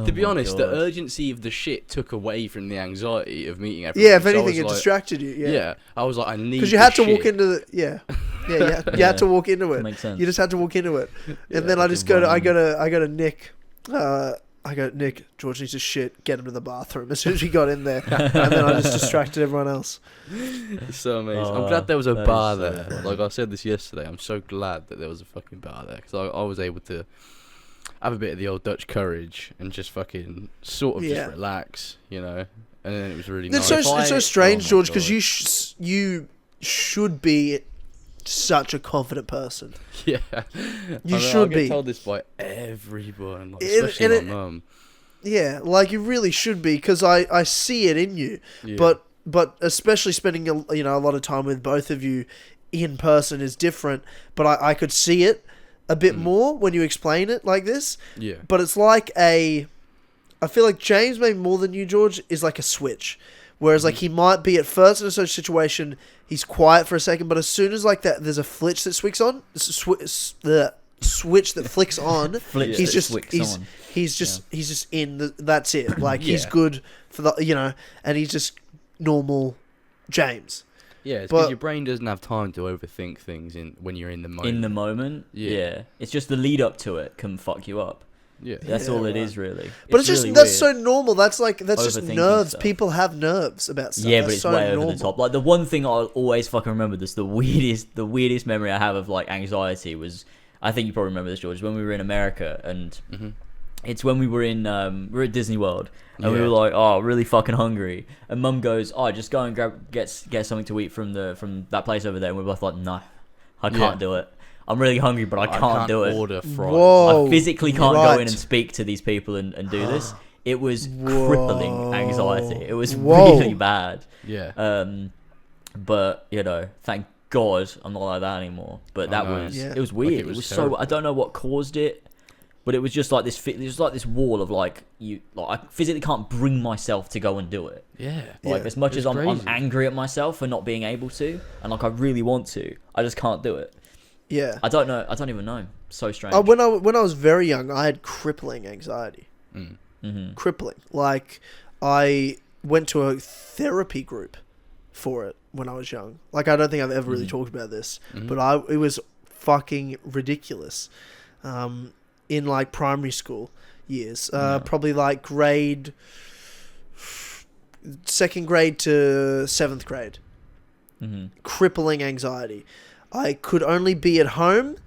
Speaker 3: To be honest, the urgency of the shit took away from the anxiety of meeting everyone.
Speaker 2: Yeah, if anything, it distracted you.
Speaker 3: Yeah, I was like, I need
Speaker 2: because you had to walk into the you had to walk into it.
Speaker 1: Makes sense.
Speaker 2: You just had to walk into it, and then I go to Nick. I go, Nick, George needs to shit. Get him to the bathroom as soon as he got in there, and then I just distracted everyone else.
Speaker 3: It's so amazing. I'm glad there was a bar there. Like I said this yesterday, I'm so glad that there was a fucking bar there because I was able to have a bit of the old Dutch courage and just fucking sort of just relax, you know. And then it was really nice.
Speaker 2: It's so strange, George, because you should be such a confident person.
Speaker 3: Yeah,
Speaker 2: you should be.
Speaker 3: I get told this by everyone, like, especially my mum.
Speaker 2: Yeah, like you really should be, because I see it in you. Yeah. But especially spending a lot of time with both of you in person is different. But I could see it a bit more when you explain it like this.
Speaker 3: Yeah.
Speaker 2: But it's like I feel like James, maybe more than you, George, is like a switch. Whereas, like, he might be at first in a such situation, he's quiet for a second, but as soon as, like, there's a flitch that switches on, the switch that flicks on, he's just in. That's it. Like, he's good for the, and he's just normal James.
Speaker 3: Yeah, it's because your brain doesn't have time to overthink things when you're in the moment.
Speaker 1: In the moment, yeah. It's just the lead up to it can fuck you up.
Speaker 3: Yeah,
Speaker 1: that's all it is, really.
Speaker 2: But it's just really that's weird. So normal. That's just nerves.
Speaker 1: Stuff.
Speaker 2: People have nerves about stuff.
Speaker 1: Yeah, but it's so way normal. Over the top. Like the one thing I'll always fucking remember, the weirdest memory I have of like anxiety was, I think you probably remember this, George, when we were in America, and it's when we were in we're at Disney World, and we were like, oh, really fucking hungry, and Mum goes, oh, just go and get something to eat from that place over there, and we're both like, no, I can't do it. I'm really hungry, but I can't do it.
Speaker 3: Order fries.
Speaker 2: Whoa,
Speaker 1: I physically can't go in and speak to these people and do this. It was crippling anxiety. It was really bad.
Speaker 3: Yeah.
Speaker 1: But thank God I'm not like that anymore. But it was weird. Like it was so. I don't know what caused it, but it was just like this. It was like this wall of like I physically can't bring myself to go and do it.
Speaker 3: Yeah.
Speaker 1: Like as much as I'm angry at myself for not being able to, and like I really want to, I just can't do it.
Speaker 2: Yeah.
Speaker 1: I don't know. I don't even know. So strange.
Speaker 2: When I was very young, I had crippling anxiety. Crippling. Like, I went to a therapy group for it when I was young. Like, I don't think I've ever really talked about this, but it was fucking ridiculous. In like primary school years, probably like second grade to 7th grade. Crippling anxiety. I could only be at home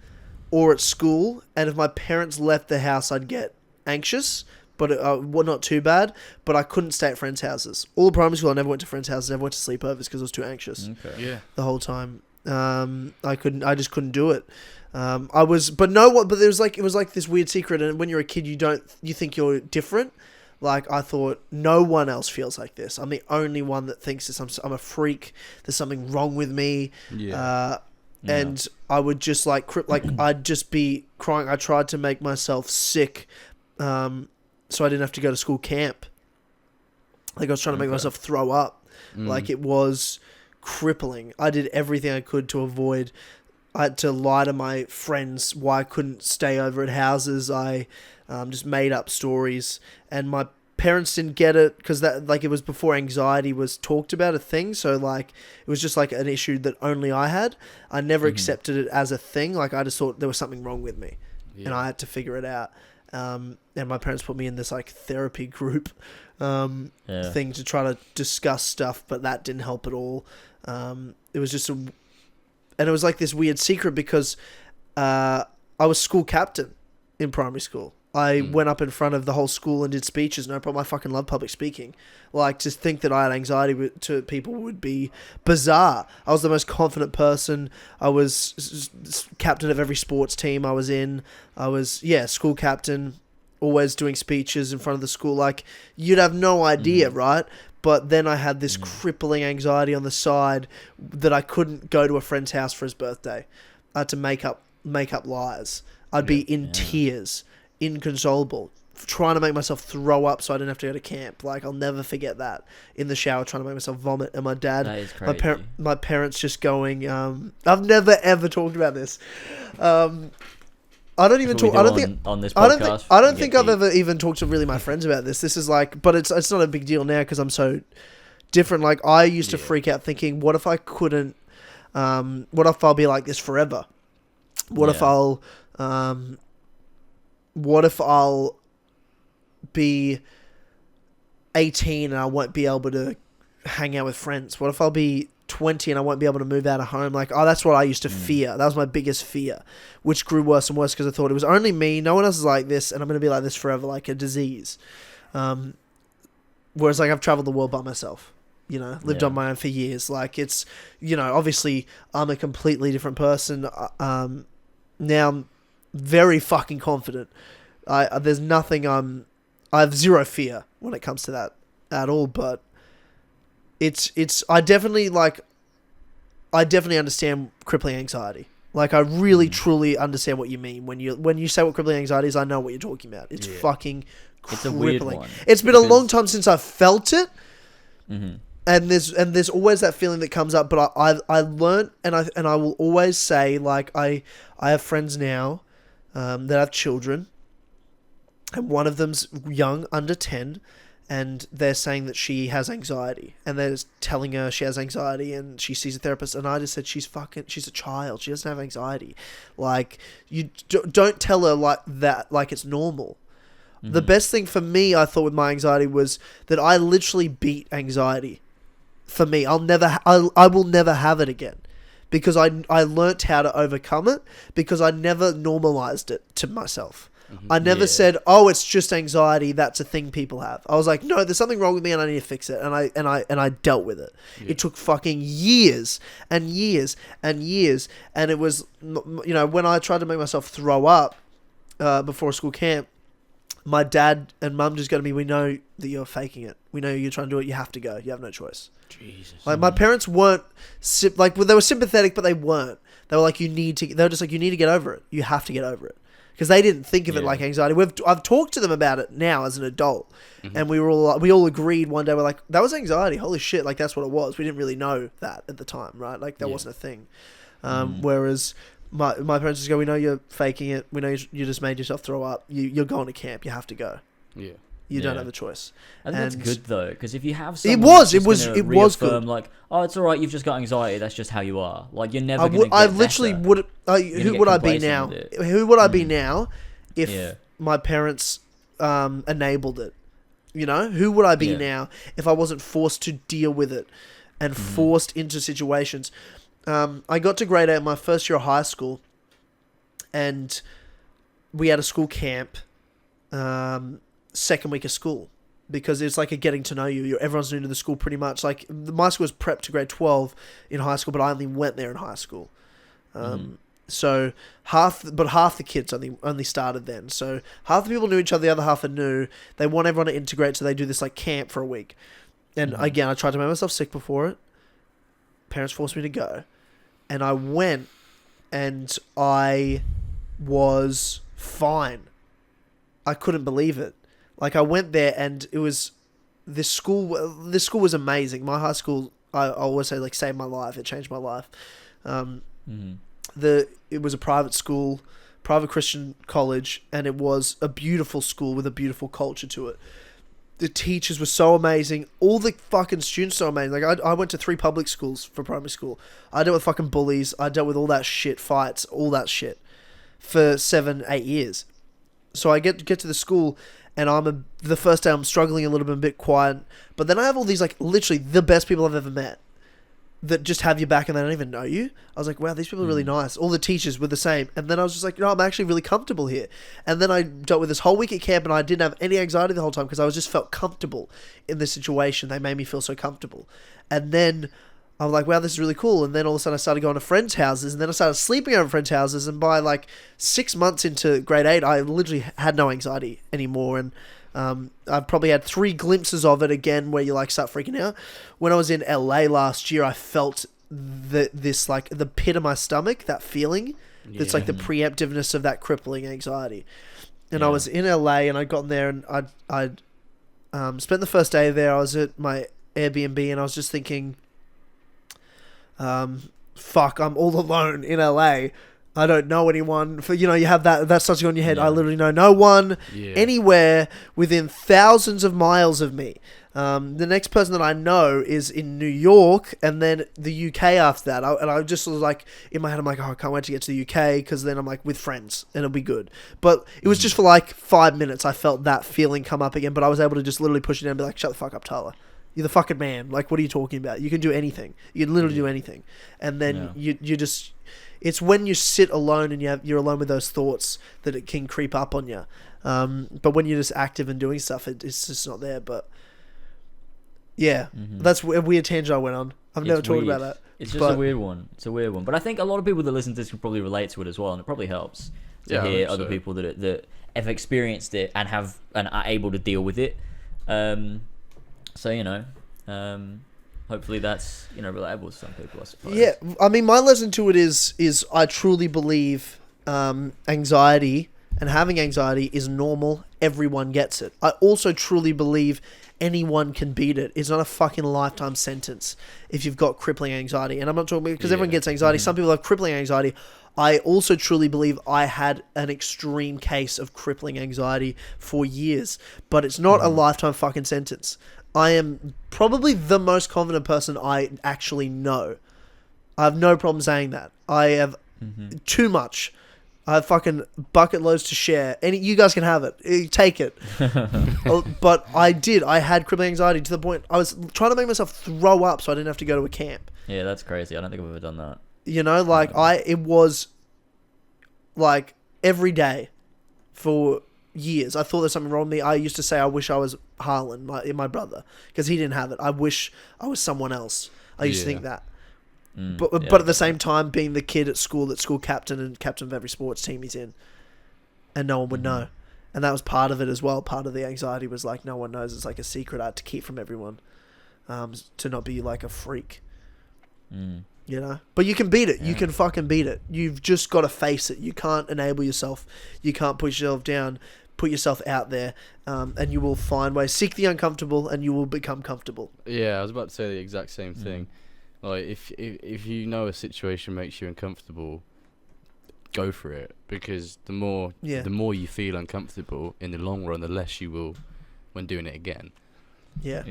Speaker 2: or at school, and if my parents left the house, I'd get anxious, but not too bad, but I couldn't stay at friends' houses. All the primary school, I never went to friends' houses, never went to sleepovers because I was too anxious.
Speaker 3: Okay. Yeah.
Speaker 2: The whole time. I just couldn't do it. But there was like, it was like this weird secret, and when you're a kid, you think you're different. Like, I thought, no one else feels like this. I'm the only one that thinks this. I'm a freak. There's something wrong with me. Yeah. And I would just I'd just be crying. I tried to make myself sick, so I didn't have to go to school camp. Like, I was trying to make myself throw up. Like, it was crippling. I did everything I could to avoid. I had to lie to my friends why I couldn't stay over at houses. I just made up stories, and my parents didn't get it because that like it was before anxiety was talked about a thing. So like it was just like an issue that only I had. I never accepted it as a thing. Like I just thought there was something wrong with me, and I had to figure it out. And my parents put me in this like therapy group thing to try to discuss stuff, but that didn't help at all. It was just and it was like this weird secret because I was school captain in primary school. I went up in front of the whole school and did speeches. No problem. I fucking love public speaking. Like, to think that I had anxiety to people would be bizarre. I was the most confident person. I was captain of every sports team I was in. I was, school captain, always doing speeches in front of the school. Like, you'd have no idea, right? But then I had this crippling anxiety on the side that I couldn't go to a friend's house for his birthday. I had to make up lies. I'd be in tears. Inconsolable, trying to make myself throw up so I didn't have to go to camp. Like, I'll never forget that, in the shower trying to make myself vomit, and my dad, my parents just going, I've never ever talked about this. I don't even talk. I don't think on this podcast. I don't think I've ever even talked to really my friends about this. This is like, but it's not a big deal now because I'm so different. Like, I used to freak out thinking, what if I couldn't? What if I'll be like this forever? What if I'll be 18 and I won't be able to hang out with friends? What if I'll be 20 and I won't be able to move out of home? Like, that's what I used to fear. That was my biggest fear, which grew worse and worse because I thought it was only me. No one else is like this, and I'm going to be like this forever, like a disease. Whereas, like, I've traveled the world by myself, lived on my own for years. Like, it's, obviously I'm a completely different person. Now I'm very fucking confident. There's nothing I have zero fear when it comes to that at all, but I definitely understand crippling anxiety. Like, I really truly understand what you mean when you say what crippling anxiety is. I know what you're talking about. It's fucking crippling. It's a weird one. It's been a long time since I've felt it. And there's always that feeling that comes up, but I learned, and I will always say, like, I have friends now that have children, and one of them's young, under 10, and they're saying that she has anxiety, and they're just telling her she has anxiety, and she sees a therapist, and I just said, she's a child, she doesn't have anxiety. Like, you don't tell her like that, like it's normal. The best thing for me, I thought, with my anxiety was that I literally beat anxiety. For me, I will never have it again, because I learnt how to overcome it, because I never normalized it to myself. I never said, "Oh, it's just anxiety. That's a thing people have." I was like, "No, there's something wrong with me, and I need to fix it." And I dealt with it. It took fucking years and years and years, and it was, when I tried to make myself throw up before a school camp, my dad and mum just go to me, "We know that you're faking it. We know you're trying to do it. You have to go. You have no choice." Jesus. Like, my parents weren't they were sympathetic, but they weren't. They were like, "You need to." They were just like, "You need to get over it. You have to get over it." Because they didn't think of it like anxiety. I've talked to them about it now as an adult, and we all agreed one day. We're like, "That was anxiety. Holy shit! Like, that's what it was." We didn't really know that at the time, right? Like, that wasn't a thing. Whereas my parents just go, "We know you're faking it. We know you just made yourself throw up. You're going to camp. You have to go. Yeah, you don't have a choice."
Speaker 1: And that's good though, because if you have someone
Speaker 2: it was good.
Speaker 1: Like, "Oh, it's all right. You've just got anxiety. That's just how you are." Like, you're never. Who would I be now? Who would I be now if my parents enabled it? Who would I be now if I wasn't forced to deal with it and forced into situations? I got to grade 8 my first year of high school, and we had a school camp second week of school, because it's like a getting to know you. Everyone's new to the school pretty much. Like, my school was prep to grade 12 in high school, but I only went there in high school. So half the kids only started then. So half the people knew each other, the other half are new. They want everyone to integrate, so they do this like camp for a week. And again, I tried to make myself sick before it. Parents forced me to go, and I went, and I was fine. I couldn't believe it. Like, I went there, and it was this school was amazing. My high school, I always say, like, saved my life. It changed my life. It was a private school, private Christian college, and it was a beautiful school with a beautiful culture to it.
Speaker 2: The teachers were so amazing. All the fucking students so amazing. Like, I went to 3 public schools for primary school. I dealt with fucking bullies. I dealt with all that shit, fights, all that shit for 7-8 years. So I get to the school, and the first day I'm struggling a little bit, a bit quiet. But then I have all these, like, literally the best people I've ever met that just have your back and they don't even know you. I was like, wow, these people are really nice. All the teachers were the same. And then I was just like, I'm actually really comfortable here. And then I dealt with this whole week at camp, and I didn't have any anxiety the whole time because I just felt comfortable in this situation. They made me feel so comfortable. And then I'm like, wow, this is really cool. And then all of a sudden I started going to friends' houses, and then I started sleeping over friends' houses. And by like 6 months into grade 8, I literally had no anxiety anymore. And I've probably had 3 glimpses of it again where you like start freaking out. When I was in LA last year, I felt this like the pit of my stomach, that feeling. It's like the preemptiveness of that crippling anxiety. And I was in LA, and I'd gotten there, and I'd spent the first day there. I was at my Airbnb, and I was just thinking, fuck, I'm all alone in LA. I don't know anyone. You have that starts on your head. I literally know no one anywhere within thousands of miles of me. The next person that I know is in New York, and then the UK after that. And I just was like, in my head, I'm like, oh, I can't wait to get to the UK, because then I'm like with friends and it'll be good. But it was just for like 5 minutes. I felt that feeling come up again, but I was able to just literally push it down and be like, shut the fuck up, Tyler. You're the fucking man. Like, what are you talking about? You can do anything. You can literally do anything. And then you just... It's when you sit alone and you're alone with those thoughts that it can creep up on you. But when you're just active and doing stuff, it's just not there. But yeah, that's a weird tangent I went on. I've never talked about that.
Speaker 1: It's just a weird one. It's a weird one. But I think a lot of people that listen to this can probably relate to it as well, and it probably helps to hear other people that have experienced it and are able to deal with it. So hopefully that's relatable to some people, I suppose.
Speaker 2: Yeah, I mean, my lesson to it is I truly believe anxiety and having anxiety is normal. Everyone gets it. I also truly believe anyone can beat it. It's not a fucking lifetime sentence if you've got crippling anxiety. And I'm not talking because everyone gets anxiety. Some people have crippling anxiety. I also truly believe I had an extreme case of crippling anxiety for years, but it's not a lifetime fucking sentence. I am probably the most confident person I actually know. I have no problem saying that. I have too much. I have fucking bucket loads to share. You guys can have it. Take it. But I had crippling anxiety to the point I was trying to make myself throw up so I didn't have to go to a camp.
Speaker 1: Yeah, that's crazy. I don't think I've ever done that.
Speaker 2: It was like every day for years. I thought there's something wrong with me. I used to say I wish I was Harlan, my brother, because he didn't have it. I wish I was someone else. I used to think that. But at the same time, being the kid at school, captain and captain of every sports team he's in, and no one would know. And that was part of it as well. Part of the anxiety was like, no one knows. It's like a secret I had to keep from everyone, to not be like a freak. But you can beat it. You can fucking beat it. You've just got to face it. You can't enable yourself. You can't push yourself down. Put yourself out there, and you will find ways. Seek the uncomfortable, and you will become comfortable.
Speaker 3: Yeah, I was about to say the exact same thing. Like, if you know a situation makes you uncomfortable, go for it, because the more you feel uncomfortable in the long run, the less you will when doing it again.
Speaker 1: Yeah,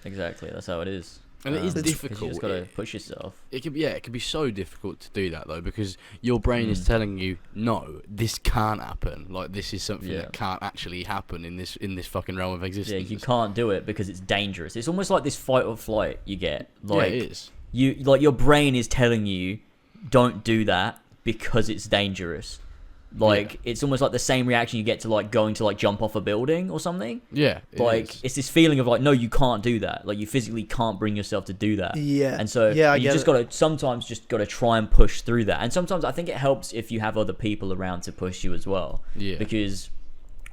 Speaker 1: exactly. That's how it is.
Speaker 3: And it is difficult.
Speaker 1: You just gotta push yourself.
Speaker 3: It can be so difficult to do that though, because your brain is telling you, no, this can't happen. Like, this is something that can't actually happen in this fucking realm of existence.
Speaker 1: Yeah, you can't do it because it's dangerous. It's almost like this fight or flight you get. Like,
Speaker 3: it is.
Speaker 1: Your brain is telling you, don't do that because it's dangerous. Like, it's almost like the same reaction you get to like going to like jump off a building or something.
Speaker 3: Yeah.
Speaker 1: It's this feeling of like, no, you can't do that. Like, you physically can't bring yourself to do that. Yeah. And so you just sometimes gotta try and push through that. And sometimes I think it helps if you have other people around to push you as well. Yeah. Because,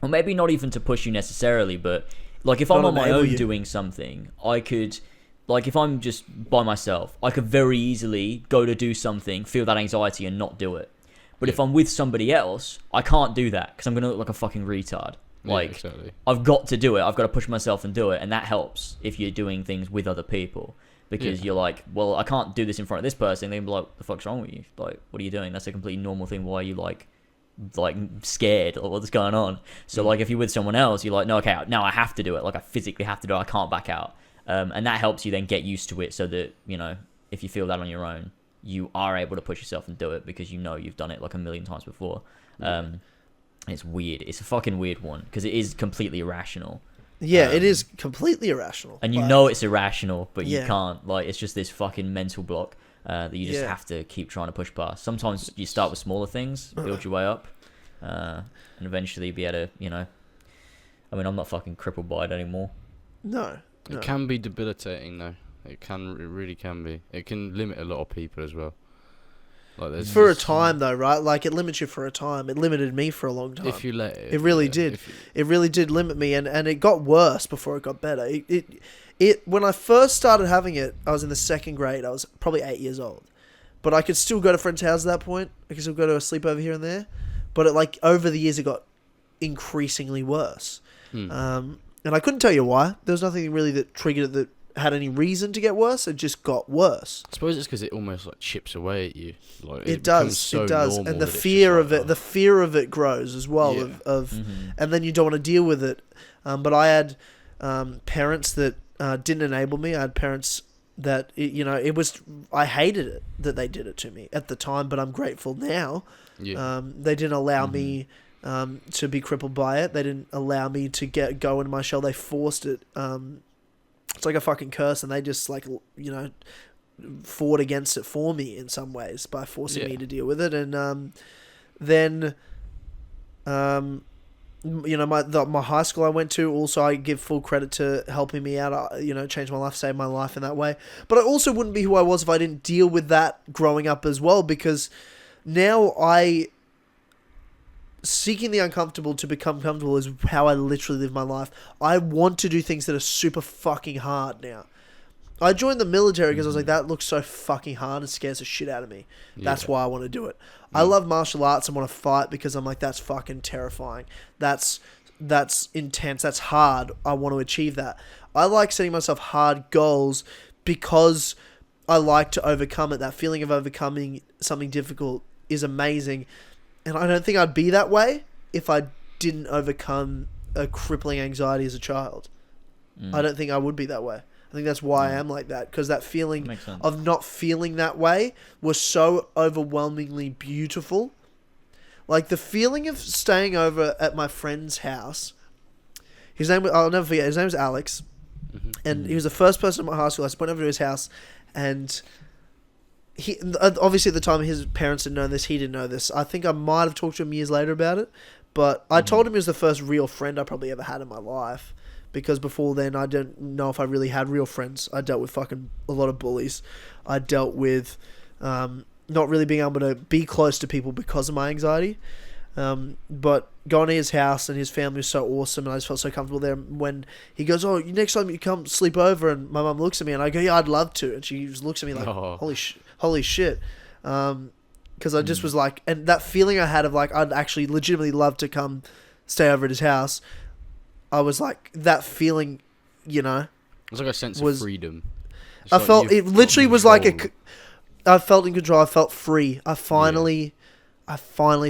Speaker 1: or maybe not even to push you necessarily, but like if I'm on my own doing something, I could, like if I'm just by myself, I could very easily go to do something, feel that anxiety and not do it. But if I'm with somebody else, I can't do that because I'm going to look like a fucking retard. Like, exactly. I've got to do it. I've got to push myself and do it. And that helps if you're doing things with other people. Because you're like, well, I can't do this in front of this person. They'll be like, what the fuck's wrong with you? Like, what are you doing? That's a completely normal thing. Why are you, like, like scared or what's going on. So like if you're with someone else, you're like, no, okay, now I have to do it. Like I physically have to do it. I can't back out. And that helps you then get used to it, so that, you know, if you feel that on your own, you are able to push yourself and do it because you know you've done it like a million times before. It's weird. It's a fucking weird one because it is completely irrational.
Speaker 2: Yeah, it is completely irrational.
Speaker 1: And you know it's irrational, but you can't. Like, it's just this fucking mental block that you just have to keep trying to push past. Sometimes you start with smaller things, build your way up, and eventually be able to, you know... I mean, I'm not fucking crippled by it anymore.
Speaker 2: No.
Speaker 3: It can be debilitating, though. It really can be. It can limit a lot of people as well. Like
Speaker 2: for a time, though, right? Like, it limits you for a time. It limited me for a long time.
Speaker 3: If you let it.
Speaker 2: It really did. It really did limit me, and it got worse before it got better. It when I first started having it, I was in the 2nd grade. I was probably 8 years old. But I could still go to friends' houses at that point. I could still go to a sleepover here and there. But it, like, over the years, it got increasingly worse. And I couldn't tell you why. There was nothing really that triggered it that had any reason to get worse. It just got worse.
Speaker 3: I suppose it's because it almost like chips away at you. Like
Speaker 2: it does, and the fear of it, the fear of it grows as well. And then you don't want to deal with it. But I had parents that didn't enable me. I had parents that I hated it that they did it to me at the time, but I'm grateful now. They didn't allow me to be crippled by it. They didn't allow me to go into my shell. They forced it. It's like a fucking curse, and they just fought against it for me in some ways by forcing me to deal with it. And then my high school I went to, also I give full credit to helping me out, change my life, save my life in that way. But I also wouldn't be who I was if I didn't deal with that growing up as well, because now seeking the uncomfortable to become comfortable is how I literally live my life. I want to do things that are super fucking hard now. I joined the military because I was like, that looks so fucking hard and scares the shit out of me. That's why I want to do it. I love martial arts and want to fight because I'm like, that's fucking terrifying. That's intense. That's hard. I want to achieve that. I like setting myself hard goals because I like to overcome it. That feeling of overcoming something difficult is amazing. And I don't think I'd be that way if I didn't overcome a crippling anxiety as a child. I don't think I would be that way. I think that's why I am like that, because that feeling of not feeling that way was so overwhelmingly beautiful. Like the feeling of staying over at my friend's house. I'll never forget, his name was Alex. And he was the first person at my high school. I just went over to his house, and he obviously at the time his parents didn't know this, he didn't know this. I think I might have talked to him years later about it, but I told him he was the first real friend I probably ever had in my life, because before then I didn't know if I really had real friends. I dealt with fucking a lot of bullies. I dealt with not really being able to be close to people because of my anxiety. But going to his house, and his family was so awesome, and I just felt so comfortable there. When he goes, "Oh, next time you come sleep over," and my mum looks at me and I go, "Yeah, I'd love to," and she just looks at me like, holy shit. Because I just was like, and that feeling I had of like, I'd actually legitimately love to come stay over at his house. I was like, that feeling,
Speaker 3: it's like a sense of freedom.
Speaker 2: I felt, it literally was like I felt in control. I felt free. I finally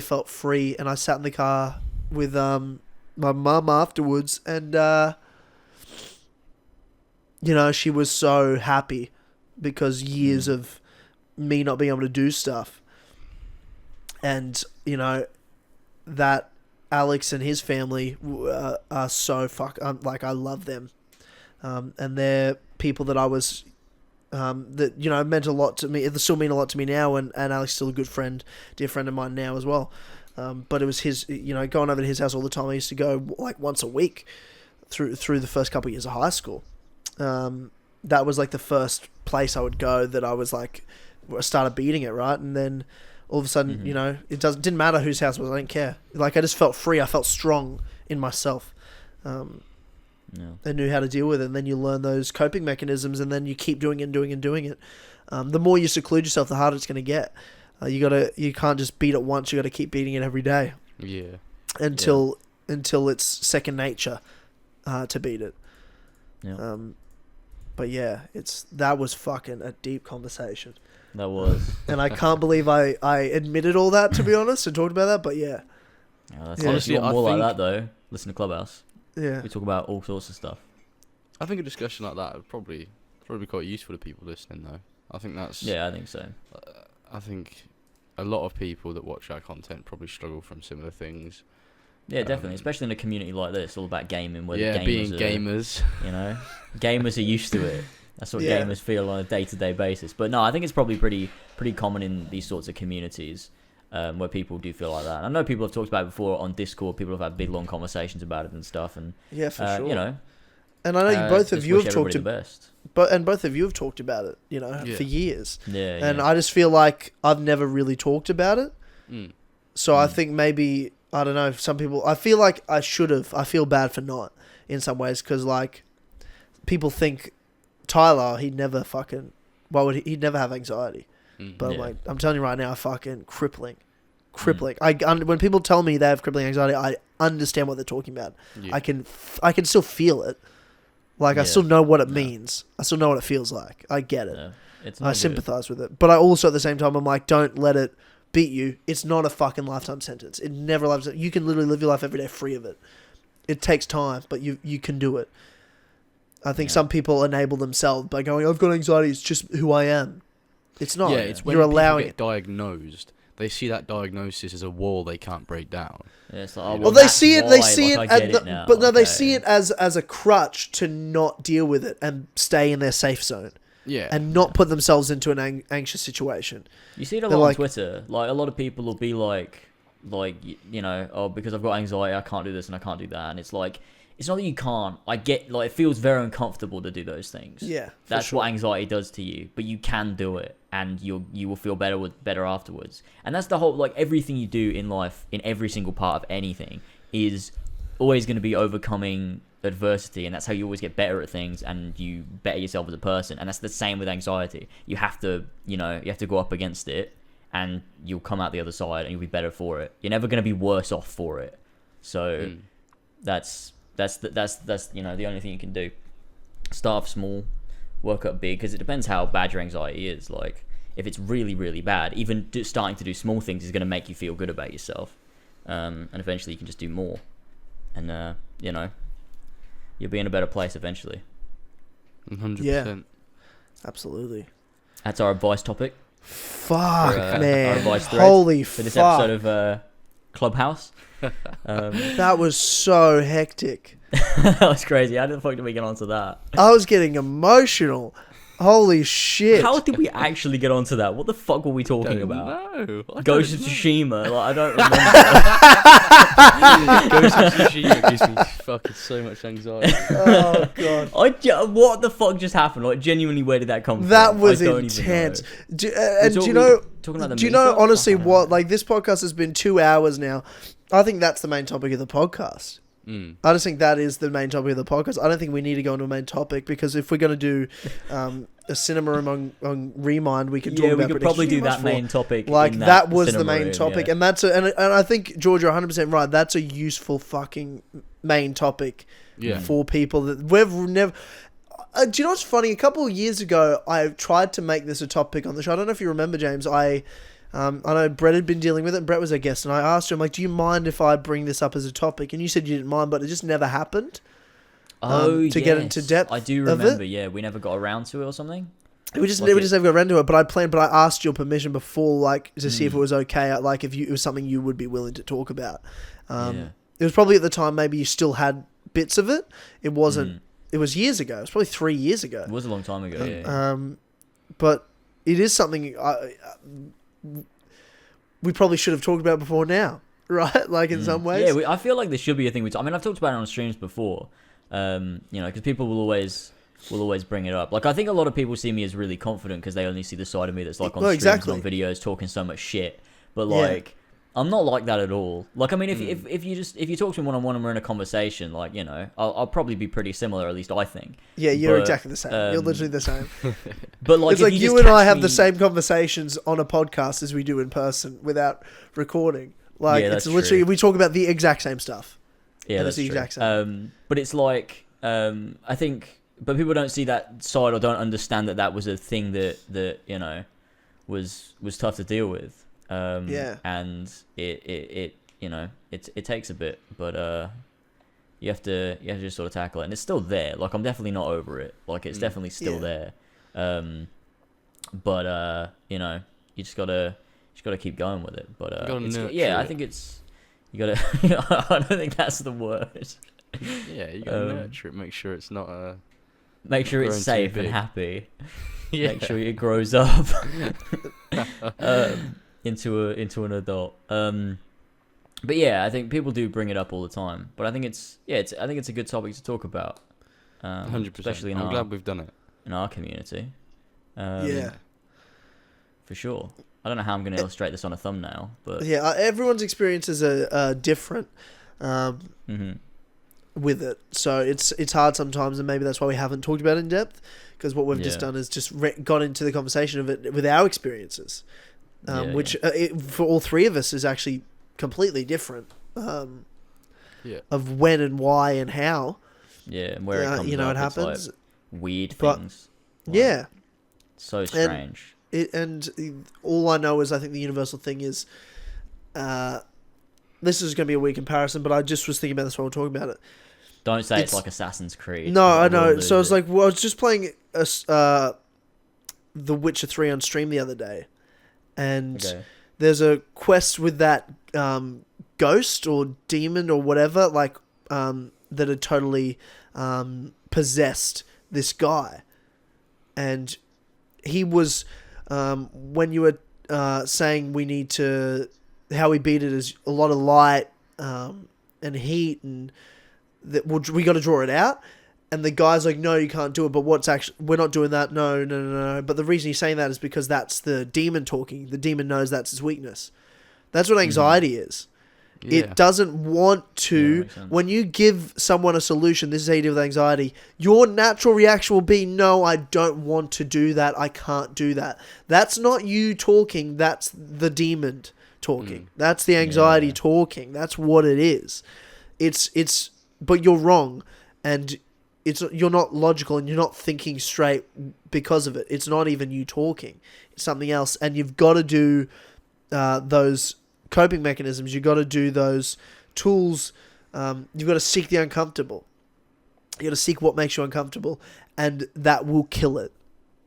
Speaker 2: felt free, and I sat in the car with my mum afterwards, and she was so happy because years of me not being able to do stuff, and that Alex and his family are so I love them, and they're people that I was that meant a lot to me. It still mean a lot to me now, and Alex is still a good friend, dear friend of mine now as well. But it was his, going over to his house all the time. I used to go like once a week through the first couple of years of high school. That was like the first place I would go that I was like, I started beating it, right? And then all of a sudden, it didn't matter whose house it was. I didn't care. Like, I just felt free. I felt strong in myself. I knew how to deal with it. And then you learn those coping mechanisms, and then you keep doing it and doing it and doing it. The more you seclude yourself, the harder it's going to get. You can't just beat it once. You got to keep beating it every day.
Speaker 3: Yeah.
Speaker 2: Until it's second nature to beat it.
Speaker 1: Yeah.
Speaker 2: But yeah, that was fucking a deep conversation.
Speaker 1: That was.
Speaker 2: And I can't believe I admitted all that, to be honest, and talked about that. But yeah.
Speaker 3: Honestly,
Speaker 1: if you want more like that though, listen to Clubhouse.
Speaker 2: Yeah.
Speaker 1: We talk about all sorts of stuff.
Speaker 3: I think a discussion like that would probably be quite useful to people listening, though. I think that's...
Speaker 1: Yeah, I think so.
Speaker 3: I think a lot of people that watch our content probably struggle from similar things.
Speaker 1: Yeah, definitely. Especially in a community like this, all about gaming. Where the gamers
Speaker 3: being gamers.
Speaker 1: You know, gamers are used to it. That's what
Speaker 2: Yeah.
Speaker 1: gamers feel on a day-to-day basis. But no, I think it's probably pretty common in these sorts of communities where people do feel like that. I know people have talked about it before on Discord. People have had big, long conversations about it and stuff. And
Speaker 2: Yeah, for sure.
Speaker 1: You know,
Speaker 2: and I know both of you have talked
Speaker 1: about best.
Speaker 2: both of you have talked about it, you know, for years.
Speaker 1: Yeah.
Speaker 2: And I just feel like I've never really talked about it. So I think maybe, I don't know, some people, I feel like I should have. I feel bad for not in some ways because, like, people think Tyler, he'd never fucking, he'd never have anxiety. But I'm telling you right now, fucking crippling. When people tell me they have crippling anxiety, I understand what they're talking about. I can still feel it. Like, I still know what it means. I still know what it feels like. I get it. I sympathize with it. But I also, at the same time, I'm like, don't let it beat you. It's not a fucking lifetime sentence. It never lives. You can literally live your life every day free of it. It takes time, but you can do it. I think some people enable themselves by going, I've got anxiety, it's just who I am. It's not.
Speaker 3: Yeah, it's when
Speaker 2: you're
Speaker 3: people
Speaker 2: allowing
Speaker 3: get diagnosed, they see that diagnosis as a wall they can't break down.
Speaker 1: Yeah, it's like,
Speaker 2: well, they see it. They see it, they see it as a crutch to not deal with it and stay in their safe zone.
Speaker 3: Yeah,
Speaker 2: and not put themselves into an anxious situation.
Speaker 1: You see it a lot on Twitter. Like, a lot of people will be like, you know, oh, because I've got anxiety, I can't do this and I can't do that. And it's like, it's not that you can't. I get, like, it feels very uncomfortable to do those things.
Speaker 2: Yeah,
Speaker 1: that's what anxiety does to you. But you can do it, and you will feel better afterwards. And that's the whole, like, everything you do in life, in every single part of anything, is always going to be overcoming adversity, and that's how you always get better at things, and you better yourself as a person. And that's the same with anxiety. You have to go up against it, and you'll come out the other side, and you'll be better for it. You're never going to be worse off for it. So that's you know, the only thing you can do. Start off small, work up big, because it depends how bad your anxiety is. Like, if it's really, really bad, even starting to do small things is going to make you feel good about yourself, and eventually you can just do more, and you know, you'll be in a better place eventually.
Speaker 3: 100%.
Speaker 2: Yeah, absolutely.
Speaker 1: That's our advice topic.
Speaker 2: Fuck, man.
Speaker 1: Our advice thread
Speaker 2: Holy
Speaker 1: for this
Speaker 2: fuck.
Speaker 1: episode of Clubhouse.
Speaker 2: That was so hectic.
Speaker 1: That was crazy. How the fuck did we get onto that?
Speaker 2: I was getting emotional. Holy shit.
Speaker 1: How did we actually get onto that? What the fuck were we talking about?
Speaker 3: No,
Speaker 1: Ghost of Tsushima. Like, I don't remember.
Speaker 3: Ghost of Tsushima gives me fucking so much anxiety.
Speaker 2: Oh god.
Speaker 1: What the fuck just happened? Like, genuinely, where did that come from?
Speaker 2: That was
Speaker 1: I don't
Speaker 2: intense.
Speaker 1: Even know.
Speaker 2: Do you know?
Speaker 1: Talking about
Speaker 2: Do you know honestly what? Like, this podcast has been 2 hours now. I think that's the main topic of the podcast. I just think that is the main topic of the podcast. I don't think we need to go into a main topic, because if we're going to do a cinema room on ReMind, we could talk about.
Speaker 1: Yeah, we could probably do that main topic.
Speaker 2: Like, that was the main topic,
Speaker 1: yeah.
Speaker 2: and that's and I think George, you're 100% right. That's a useful fucking main topic for people that we've never. Do you know what's funny? A couple of years ago, I tried to make this a topic on the show. I don't know if you remember, James. I know Brett had been dealing with it, and Brett was our guest, and I asked him, like, do you mind if I bring this up as a topic? And you said you didn't mind, but it just never happened. To get into depth.
Speaker 1: I do remember, yeah. We never got around to it or something.
Speaker 2: We just never got around to it, but I asked your permission before, like, to see if it was okay, like, if it was something you would be willing to talk about. It was probably at the time, maybe you still had bits of it. It wasn't, it was years ago. It was probably 3 years ago.
Speaker 1: It was a long time ago, yeah.
Speaker 2: But it is something we probably should have talked about before now, right? Like, in some ways.
Speaker 1: Yeah, I feel like there should be a thing. I mean, I've talked about it on streams before, you know, because people will always bring it up. Like, I think a lot of people see me as really confident because they only see the side of me that's, like, on streams and on videos talking so much shit. But, like, I'm not like that at all. Like, I mean, if you talk to me one-on-one and we're in a conversation, like, you know, I'll probably be pretty similar, at least I think.
Speaker 2: Yeah, you're exactly the same. You're literally the same.
Speaker 1: But, like,
Speaker 2: it's like you and I have the same conversations on a podcast as we do in person without recording. Like, it's literally, we talk about the exact same stuff.
Speaker 1: Yeah, that's the exact same. But it's like, I think, but people don't see that side or don't understand that was a thing that you know was tough to deal with. And it it takes a bit, but you have to just sort of tackle it, and it's still there. Like, I'm definitely not over it. Like, it's definitely still there. But you just gotta keep going with it. But I think it's you gotta. I don't think that's the word.
Speaker 3: Yeah, you gotta nurture it. Make sure it's not
Speaker 1: make sure it's safe and happy.
Speaker 3: Yeah.
Speaker 1: Make sure it grows up into an adult. But yeah, I think people do bring it up all the time. But I think it's a good topic to talk about.
Speaker 3: 100%.
Speaker 1: Especially
Speaker 3: I'm glad we've done it
Speaker 1: in our community.
Speaker 2: Yeah,
Speaker 1: for sure. I don't know how I'm going to illustrate this on a thumbnail, but
Speaker 2: yeah, everyone's experiences are different with it. So it's hard sometimes, and maybe that's why we haven't talked about it in depth. Because what we've just done is just got into the conversation of it with our experiences, which for all three of us is actually completely different. Of when and why and how.
Speaker 1: Yeah, and where it comes
Speaker 2: it
Speaker 1: up,
Speaker 2: happens.
Speaker 1: Like weird things.
Speaker 2: Like,
Speaker 1: so strange.
Speaker 2: And all I know is I think the universal thing is, this is going to be a weirk comparison, but I just was thinking about this while we're talking about it.
Speaker 1: Don't say it's like Assassin's Creed.
Speaker 2: No, I know. So I was like, I was just playing The Witcher 3 on stream the other day, and there's a quest with that ghost or demon or whatever, like that had totally possessed this guy, and he was when you were saying we need to, how we beat it is a lot of light and heat, and that we got to draw it out. And the guy's like, no, you can't do it. But we're not doing that. No. But the reason he's saying that is because that's the demon talking. The demon knows that's his weakness. That's what anxiety is. Yeah. It doesn't want to. When you give someone a solution, this is how you deal with anxiety, your natural reaction will be, no, I don't want to do that. I can't do that. That's not you talking. That's the demon talking. That's the anxiety talking. That's what it is. But you're wrong. And you're not logical, and you're not thinking straight because of it. It's not even you talking. It's something else. And you've got to do those coping mechanisms. You've got to do those tools. You've got to seek the uncomfortable. You've got to seek what makes you uncomfortable, and that will kill it.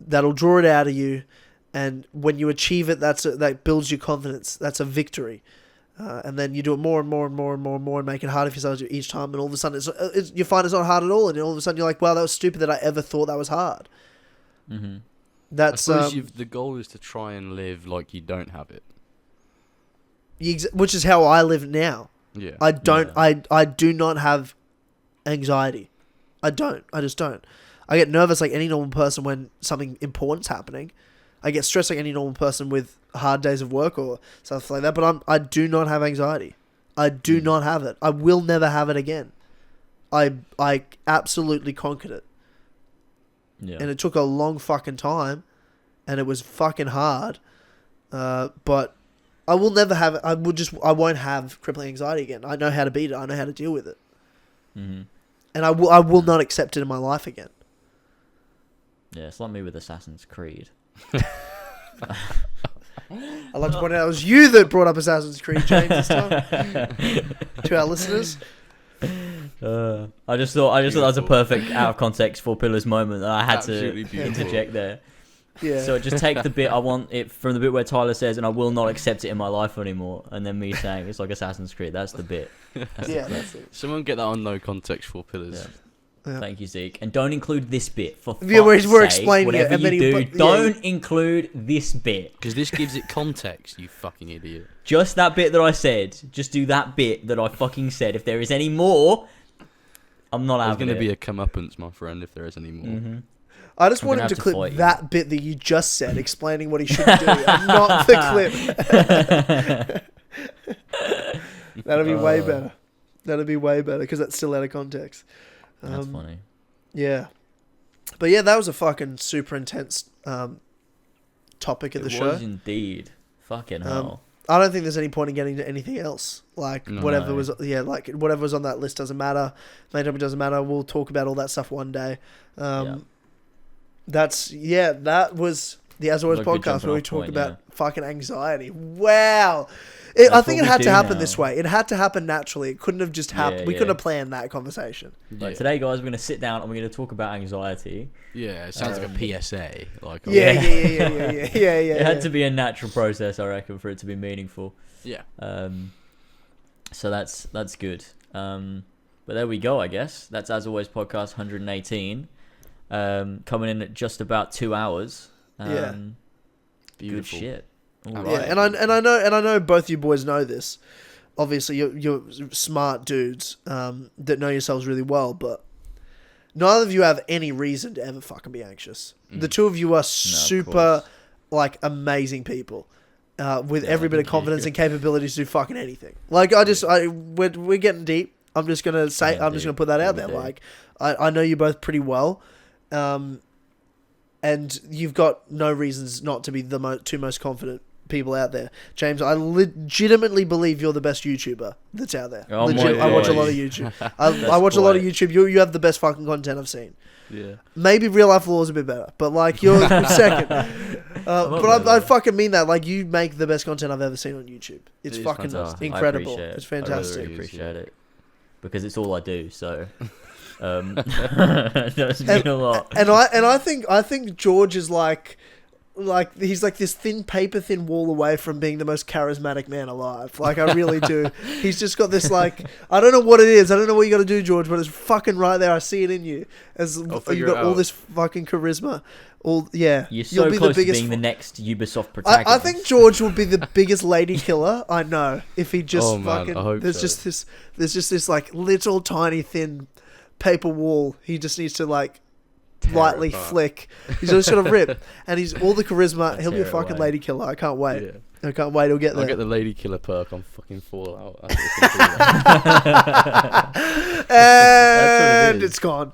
Speaker 2: That'll draw it out of you. And when you achieve it, that builds your confidence. That's a victory. And then you do it more and more and more and more and more, and make it harder for yourself each time. And all of a sudden, you find it's not hard at all. And all of a sudden, you're like, wow, that was stupid that I ever thought that was hard.
Speaker 1: Mm-hmm.
Speaker 2: That's
Speaker 3: I suppose the goal is to try and live like you don't have it.
Speaker 2: Which is how I live now.
Speaker 3: Yeah.
Speaker 2: I don't. Yeah. I do not have anxiety. I don't. I just don't. I get nervous like any normal person when something important's happening. I get stressed like any normal person with hard days of work or stuff like that. But I do not have anxiety. I do not have it. I will never have it again. I absolutely conquered it. Yeah. And it took a long fucking time, and it was fucking hard. But I will never have it. I won't have crippling anxiety again. I know how to beat it. I know how to deal with it.
Speaker 1: Mm-hmm.
Speaker 2: And I will not accept it in my life again.
Speaker 1: Yeah, it's like me with Assassin's Creed.
Speaker 2: I'd like to point out it was you that brought up Assassin's Creed, James, this time. To our listeners.
Speaker 1: I just thought that was a perfect out of context 4 Pillars moment that I had to interject there.
Speaker 2: Yeah.
Speaker 1: So just take the bit I want it from the bit where Tyler says, and I will not accept it in my life anymore, and then me saying it's like Assassin's Creed. That's the bit.
Speaker 2: That's it.
Speaker 3: Someone get that on No Context 4 Pillars.
Speaker 2: Yeah.
Speaker 1: Thank you, Zeke. And don't include this bit for
Speaker 2: we're
Speaker 1: sake.
Speaker 2: explaining
Speaker 1: Whatever
Speaker 2: it,
Speaker 1: you do, don't include this bit.
Speaker 3: Because this gives it context, you fucking idiot.
Speaker 1: Just that bit that I said. Just do that bit that I fucking said. If there is any more, I'm not having it.
Speaker 3: There's going to be a comeuppance, my friend, if there is any more.
Speaker 1: Mm-hmm.
Speaker 2: I just want him to clip that bit that you just said, explaining what he should do, and not the clip. That'll be way better. That'll be way better, because that's still out of context.
Speaker 1: That's funny.
Speaker 2: Yeah. But yeah, that was a fucking super intense topic of the show.
Speaker 1: It was indeed. Fucking hell.
Speaker 2: I don't think there's any point in getting to anything else. Like, whatever was on that list doesn't matter. Main topic doesn't matter. We'll talk about all that stuff one day. That was the As Always podcast where we talk about fucking anxiety. Wow. I think it had to happen this way. It had to happen naturally. It couldn't have just happened. We couldn't have planned that conversation.
Speaker 1: Like today, guys, we're going to sit down and we're going to talk about anxiety.
Speaker 3: Yeah, it sounds like a PSA. Like
Speaker 2: yeah.
Speaker 1: It had to be a natural process, I reckon, for it to be meaningful.
Speaker 3: Yeah.
Speaker 1: So that's good. But there we go, I guess. That's As Always Podcast 118. Coming in at just about 2 hours.
Speaker 3: Beautiful.
Speaker 1: Good shit. All
Speaker 2: right. Yeah, and I know both you boys know this. Obviously, you're smart dudes that know yourselves really well, but neither of you have any reason to ever fucking be anxious. The two of you are super, like, amazing people with every bit of confidence and capability to do fucking anything. Like, we're getting deep. I'm just gonna put that out there. Like, I know you both pretty well, and you've got no reasons not to be the two most confident people out there. James, I legitimately believe you're the best YouTuber that's out there.
Speaker 1: Oh
Speaker 2: I watch a lot of YouTube. I watch a lot of YouTube. You have the best fucking content I've seen.
Speaker 3: Yeah.
Speaker 2: Maybe Real Life Law is a bit better, but like you're second. But I fucking mean that. Like, you make the best content I've ever seen on YouTube. It's fucking incredible. It's fantastic.
Speaker 1: I really appreciate it because it's all I do. So. That's been a lot.
Speaker 2: And I think George is like he's like this paper thin wall away from being the most charismatic man alive. Like, I really do. He's just got this, like, I don't know what it is. I don't know what you got to do, George, but it's fucking right there. I see it in you. As you've got all this fucking charisma.
Speaker 1: You're so close to being the next Ubisoft protagonist.
Speaker 2: I think George will be the biggest lady killer I know if he just there's just this like little tiny thin paper wall he just needs to like lightly flick. He's just gonna rip, and he's all the charisma. He'll be a fucking lady killer. I can't wait. I can't wait. He'll get there.
Speaker 3: I'll get the lady killer perk on fucking Fallout.
Speaker 2: And it's gone.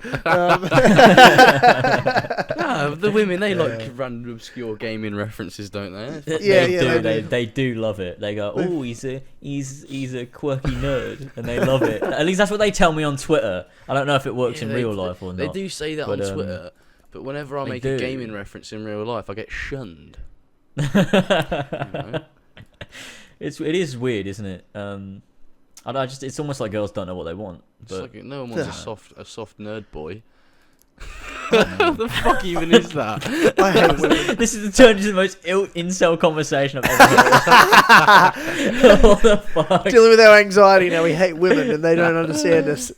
Speaker 3: The women, they like random obscure gaming references, don't they?
Speaker 1: They do love it. They go, "Oh, he's a quirky nerd," and they love it. At least that's what they tell me on Twitter. I don't know if it works in real life or not.
Speaker 3: They do say that on Twitter, but whenever I make a gaming reference in real life, I get shunned. You know?
Speaker 1: It is weird, isn't it? It's almost like girls don't know what they want.
Speaker 3: It's like no one wants a soft nerd boy. What the fuck even is that?
Speaker 2: I hate women.
Speaker 1: This is turned into the most incel conversation I've ever heard. What the fuck?
Speaker 2: Dealing with our anxiety now. We hate women and they don't understand us.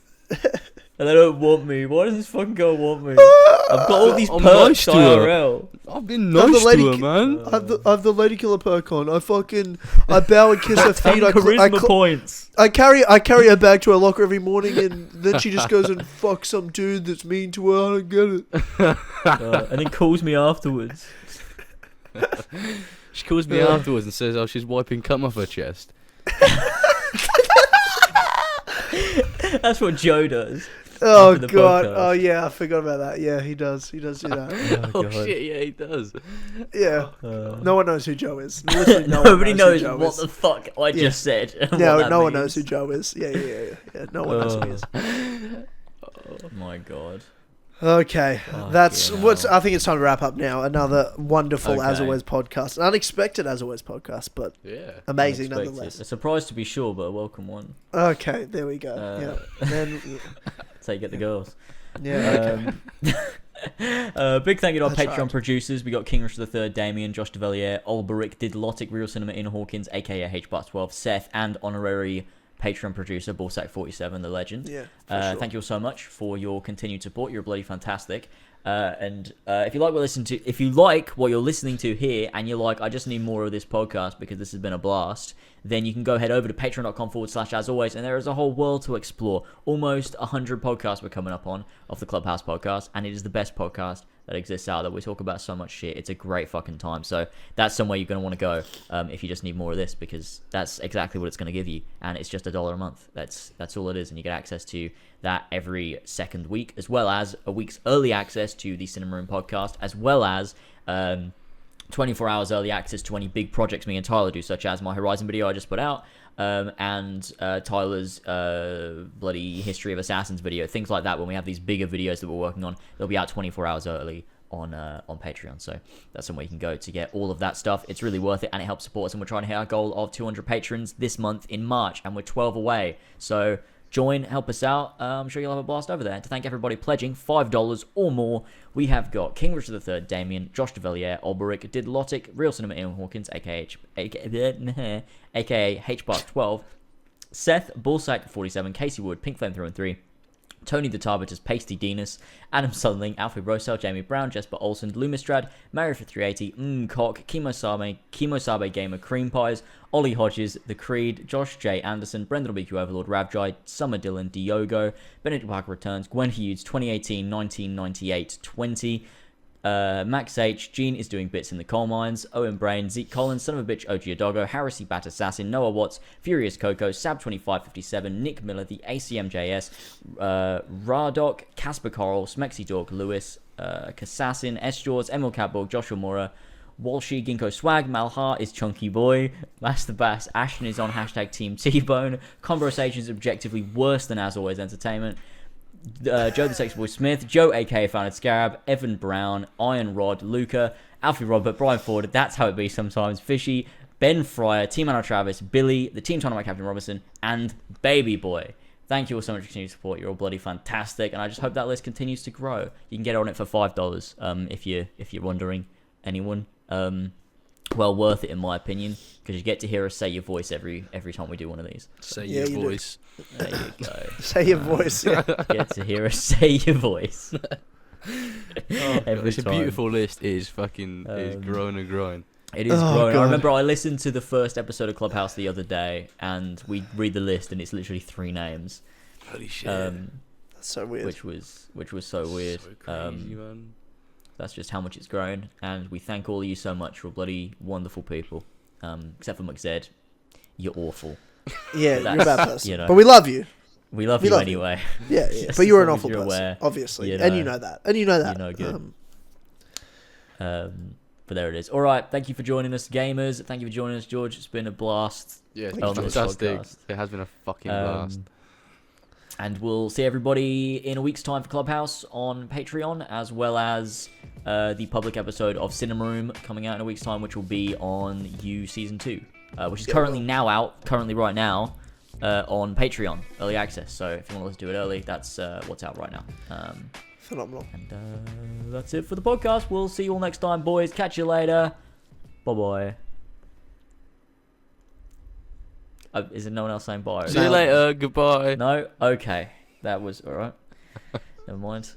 Speaker 1: And they don't want me. Why does this fucking girl want me? I've got all these perks IRL.
Speaker 3: I've been nice to her, man.
Speaker 2: I have the lady killer perk on. I bow and kiss her feet.
Speaker 1: Charisma points.
Speaker 2: I carry her back to her locker every morning, and then she just goes and fucks some dude that's mean to her. I don't get it.
Speaker 1: And then calls me afterwards.
Speaker 3: She calls me afterwards and says, "Oh, she's wiping cum off her chest."
Speaker 1: That's what Joe does.
Speaker 2: Oh god! Podcast. Oh yeah, I forgot about that. Yeah, he does. He does do that.
Speaker 3: Oh shit! Yeah, he does.
Speaker 2: Yeah. No one knows who Joe is.
Speaker 1: Nobody knows what the fuck I just said.
Speaker 2: No one knows who Joe is. Yeah. No one knows who he is.
Speaker 1: Oh my god.
Speaker 2: Okay, I think it's time to wrap up now. Another wonderful As Always podcast, an unexpected As Always podcast, but amazing nonetheless.
Speaker 1: A surprise to be sure, but a welcome one.
Speaker 2: Okay, there we go. And then
Speaker 1: that's how you get the girls.
Speaker 2: Yeah.
Speaker 1: Big thank you to our Patreon producers. We got King Richard III, Damian, Josh Devillier, Olberik, DIDDLOTIC, Real Cinema in Hawkins, aka HBAT12, Seth, and honorary Patreon producer Ballsack47, the legend.
Speaker 2: Yeah.
Speaker 1: Thank you all so much for your continued support. You're bloody fantastic. And if you like what you're listening to here, and you're like, I just need more of this podcast because this has been a blast, then you can go head over to patreon.com/asalways, and there is a whole world to explore. Almost 100 podcasts we're coming up on off the Clubhouse podcast, and it is the best podcast that exists out there. We talk about so much shit. It's a great fucking time. So that's somewhere you're going to want to go if you just need more of this, because that's exactly what it's going to give you, and it's just $1 a month. That's all it is, and you get access to that every second week, as well as a week's early access to the Cinema Room podcast, as well as 24 hours early access to any big projects me and Tyler do, such as my Horizon video I just put out, and Tyler's bloody History of Assassins video, things like that. When we have these bigger videos that we're working on, they'll be out 24 hours early on Patreon. So that's somewhere you can go to get all of that stuff. It's really worth it, and it helps support us. And we're trying to hit our goal of 200 patrons this month in March, and we're 12 away. So join, help us out. I'm sure you'll have a blast over there. To thank everybody pledging $5 or more, we have got King Richard III, Damian, Josh Devillier, Olberik, DIDDLOTIC, Real Cinema Ian Hawkins, aka HBark12, Seth, Bullsack 47, Casey Wood, Pink Flame 313, Tony the Tarbiter's Pasty Denis, Adam Sundling, Alfie Rowsell, Jamie Brown, Jesper Olsen, Lumistrad, Mario for 380, Cock, KEMOSABE Gamer, CREAMPIES, Olly Hodges, The Creed, Josh J. Anderson, Brendan BQ Overlord, RAVJAI, Summer Dylan, Diogo, Benedict Parker Returns, Gwen Hughes, 2018, 1998, 20, Max H, Gene is doing bits in the coal mines, Owen Brayne, Zeek Collins, Son of a Bitch Ogeaidogo, Harrissey Batassassin, Noah Watts, Furious Coco, Sab2557, Nick Miller, the ACMJS, Radok, Casper Coral, Smexy Dog, Lewis, Kassassin, S. Jaws, Emil Catborg, Joshua Mora, Walshy, Ginkgo Swag, Malha is Chunky Boy, Master Bass, Ashton is on hashtag Team T-Bone, Conversations objectively worse than As Always Entertainment, Joe the Sex Boy Smith, Joe aka Founded Scarab, Evan Brown, Iron Rod, Luca, Alfie Robert, Brian Ford, That's How It Be Sometimes, Fishy, Ben Fryer, Team Anna Travis, Billy, the Team Tournament Captain Robinson, and Baby Boy. Thank you all so much for continuing support. You're all bloody fantastic, and I just hope that list continues to grow. You can get on it for $5 if you're wondering, anyone. Well worth it in my opinion, because you get to hear us say your voice every time we do one of these.
Speaker 3: Say your voice.
Speaker 1: There you go.
Speaker 2: Say your voice. Yeah.
Speaker 1: Get to hear us say your voice.
Speaker 3: It's a beautiful list. It is fucking is growing and growing.
Speaker 1: It is growing. God. I remember I listened to the first episode of Clubhouse the other day, and we read the list, and it's literally 3 names.
Speaker 3: Holy shit!
Speaker 2: That's so weird.
Speaker 1: Which was so weird.
Speaker 3: So crazy, man.
Speaker 1: That's just how much it's grown, and we thank all of you so much. You're bloody wonderful people. Except for McZed, you're awful.
Speaker 2: Yeah, you're a bad person.
Speaker 1: You know,
Speaker 2: but we love you.
Speaker 1: We love you anyway.
Speaker 2: Yeah, yeah. But you're an awful person, aware, obviously,
Speaker 1: you know,
Speaker 2: and you know that. And you know that.
Speaker 1: You're no good. But there it is. All right, thank you for joining us, gamers. Thank you for joining us, George. It's been a blast.
Speaker 3: Yeah, it's been fantastic. It has been a fucking blast.
Speaker 1: And we'll see everybody in a week's time for Clubhouse on Patreon, as well as the public episode of Cinema Room coming out in a week's time, which will be on You Season 2, which is currently right now, on Patreon, early access. So if you want to listen to it early, that's what's out right now.
Speaker 2: Phenomenal.
Speaker 1: And that's it for the podcast. We'll see you all next time, boys. Catch you later. Bye-bye. Is there no one else saying bye?
Speaker 3: See you later. Goodbye.
Speaker 1: No? Okay. That was... Alright. Never mind.